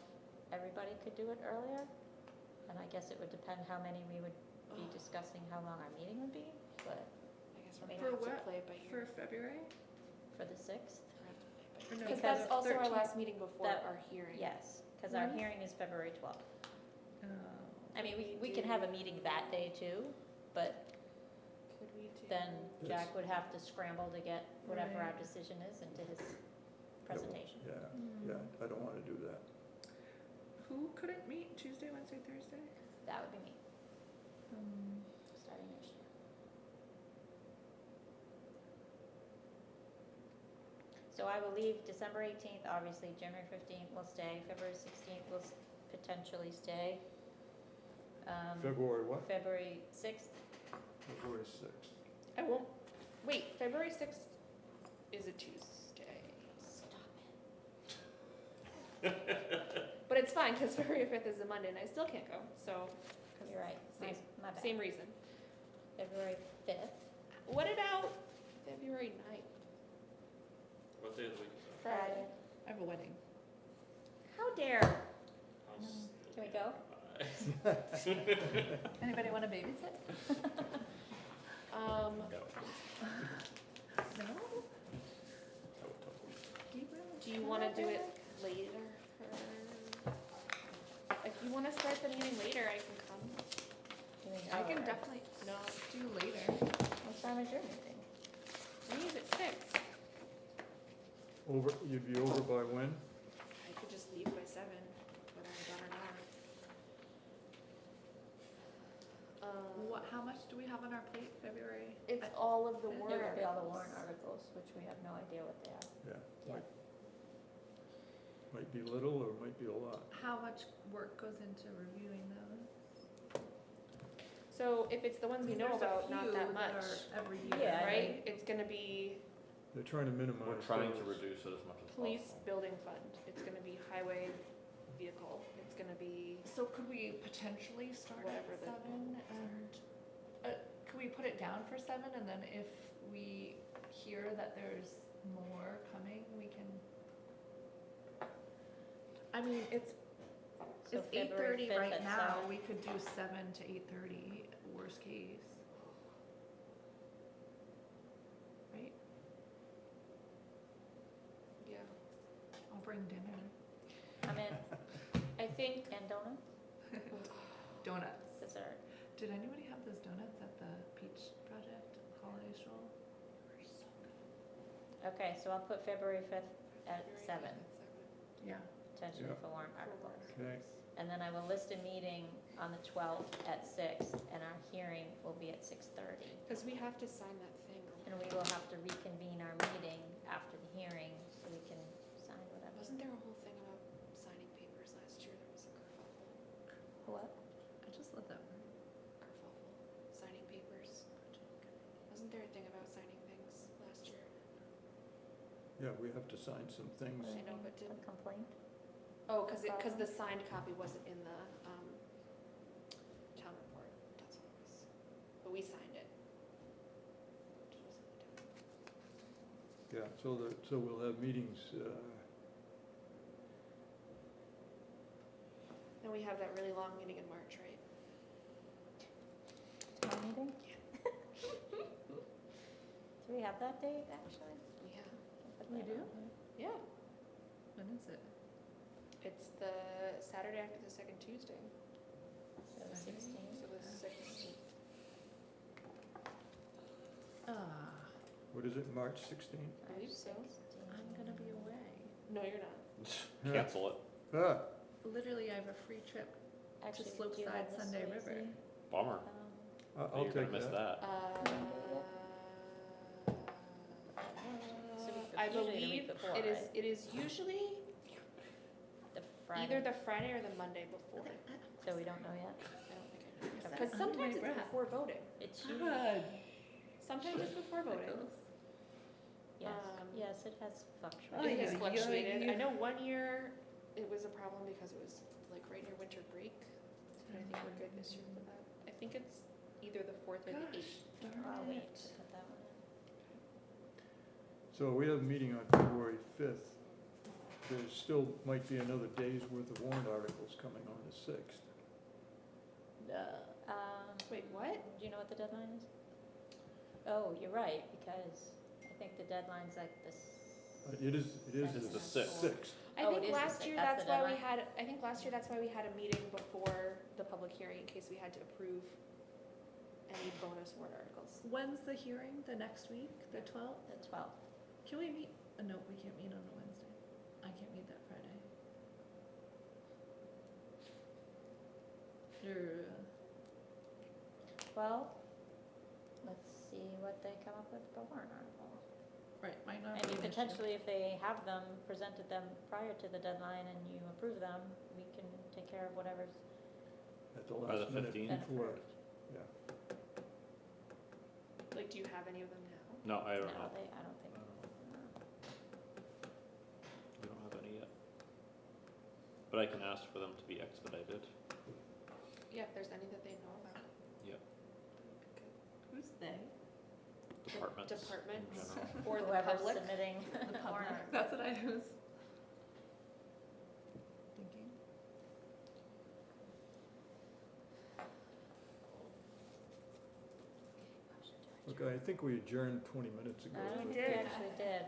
everybody could do it earlier, and I guess it would depend how many we would be discussing, how long our meeting would be, but I guess I we're mean- gonna For have to what? play it by For ear. February? for the 6th, We're gonna have to play it by Or no, Because for that's the also our 13th? last meeting before That- our hearing. yes, because our When? hearing is February 12th. Oh. I mean, we can have a meeting that day too, but Could we do? then Yes. Jack would have to scramble to get whatever our Right. decision is into his presentation. Yeah, Hmm. yeah, I don't wanna do that. Who couldn't meet Tuesday, Wednesday, Thursday? That would be me, Um, starting next year. So I will leave December 18th, obviously, January 15th will stay, February 16th will potentially stay. February what? February 6th, February 6th. I won't, wait, February 6th is a Tuesday. stop But it's fine, because February 5th is a Monday, and I still can't go, so. 'cause it, you're right, Same, my bad. same reason. February 5th, What about February 9th? What day of the week is that? Friday, I have a wedding. How dare? How's- can we go? Anybody want to babysit? Um, No. No? I would totally. do you wanna do it later? If you wanna start the meeting later, I can come. Doing I can our- definitely, no, Do later. What time is your meeting? meeting's at 6. You'd be over by when? I could just leave by 7, whether I'm done or not. What, how much do we have on our plate, February? It's all of the It warrant It would be all the articles. warrant articles, which we have no idea what they are. Yeah. Yeah. Might be little or might be a lot. How much work goes into reviewing those? So if it's the ones we know There's a about, not few that much, are every year, Yeah, right? It's gonna be They're trying to minimize We're trying to those. reduce it as much as police possible. building fund, it's gonna be highway vehicle, it's gonna be So could we potentially start at Whatever the- 7 and, could we put it down for 7 and then if we hear that there's more coming, we can? I mean, it's So February 8:30 5th right at now, 7. we could do 7 to 8:30, worst case. Right? yeah. I'll bring dinner. I'm in, I think and donuts, Donuts. dessert. Did anybody have those donuts at the Peach Project holiday stroll? They were so good. Okay, so I'll put February 5th at 7, Yeah. potentially Yeah. for warrant articles. Okay, And then I will list a meeting on the 12th at 6, and our hearing will be at 6:30. Because we have to sign that thing. And we will have to reconvene our meeting after the hearing, so we can sign whatever. Wasn't there a whole thing about signing papers last year? There was a kerfuffle. What? I just love that word. Kerfuffle. Signing papers. Wasn't there a thing about signing things last year? yeah, we have to sign some things. I know, but A didn't. complaint? Oh, because the signed copy wasn't in the town report. That's what it was. But we signed it. Which wasn't the town. Yeah, so we'll have meetings, Then we have that really long meeting in March, right? Town meeting? Do we have that date, actually? Yeah. Put We that do? on here. Yeah. When is it? It's the Saturday after the second Tuesday. So the 16th. So the 16th. Ah, what is it, March 16th? I believe so. I'm gonna be away. No, you're not. Yeah. Cancel it. Ah, Literally, I have a free trip. Actually, Slopeside do you have this Sunday Swayze? River. Bummer. I'll You're gonna take miss that. that. I usually the week believe before, it is. right? It is usually The Friday, either the Friday or the Monday before. so we don't know yet? I don't think I know. Is that Because under sometimes my it's breath? before voting. It's usually, God. Sometimes it's before voting. yes, Um, yes, it has Oh, fluctuated. It has yeah, fluctuated. yeah. I know one year it was a problem because it was like right near winter break. But I think we're good this year for that. I think it's either the 4th or the 8th. I'll wait to put that one in. So we have a meeting on February 5th. there still might be another day's worth of warrant articles coming on the 6th. Wait, what? Do you know what the deadline is? Oh, you're right, because I think the deadline's like this. It is It's the the 6th. 6th. I Oh, it think is the last sixth. year, That's that's the why we deadline? had, I think last year, that's why we had a meeting before the public hearing, in case we had to approve any bonus warrant articles. When's the hearing? The next week, the 12th? The 12th. Can we meet? No, we can't meet on a Wednesday. I can't meet that Friday. Well, let's see what they come up with for warrant articles. Right, might not I be mean, an issue. potentially, if they have them, presented them prior to the deadline and you approve them, we can take care of whatever's At the By the last minute 15th? been before. approved. Like, do you have any of them now? No, I don't No, know. I don't think. no. We don't have any yet. But I can ask for them to be expedited. Yeah, if there's any that they know about. Who's they? Departments in Departments general. or the Whoever's public. submitting The the public. warrant article. That's what I was thinking. Okay, I think we adjourned 20 minutes ago. I don't but- think we actually did.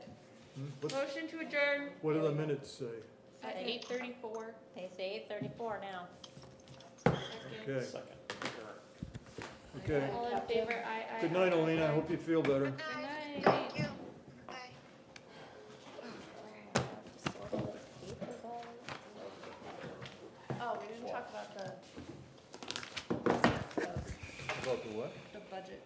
What's- Motion to adjourn What do the minutes say? at 8:34. They say 8:34 now. Okay, Second. Sure. okay. All in favor, aye, aye. Good night, aye, Alina, I aye. hope you feel better. Good night. night. Thank you. Bye. Oh, we didn't talk about the About the what? budget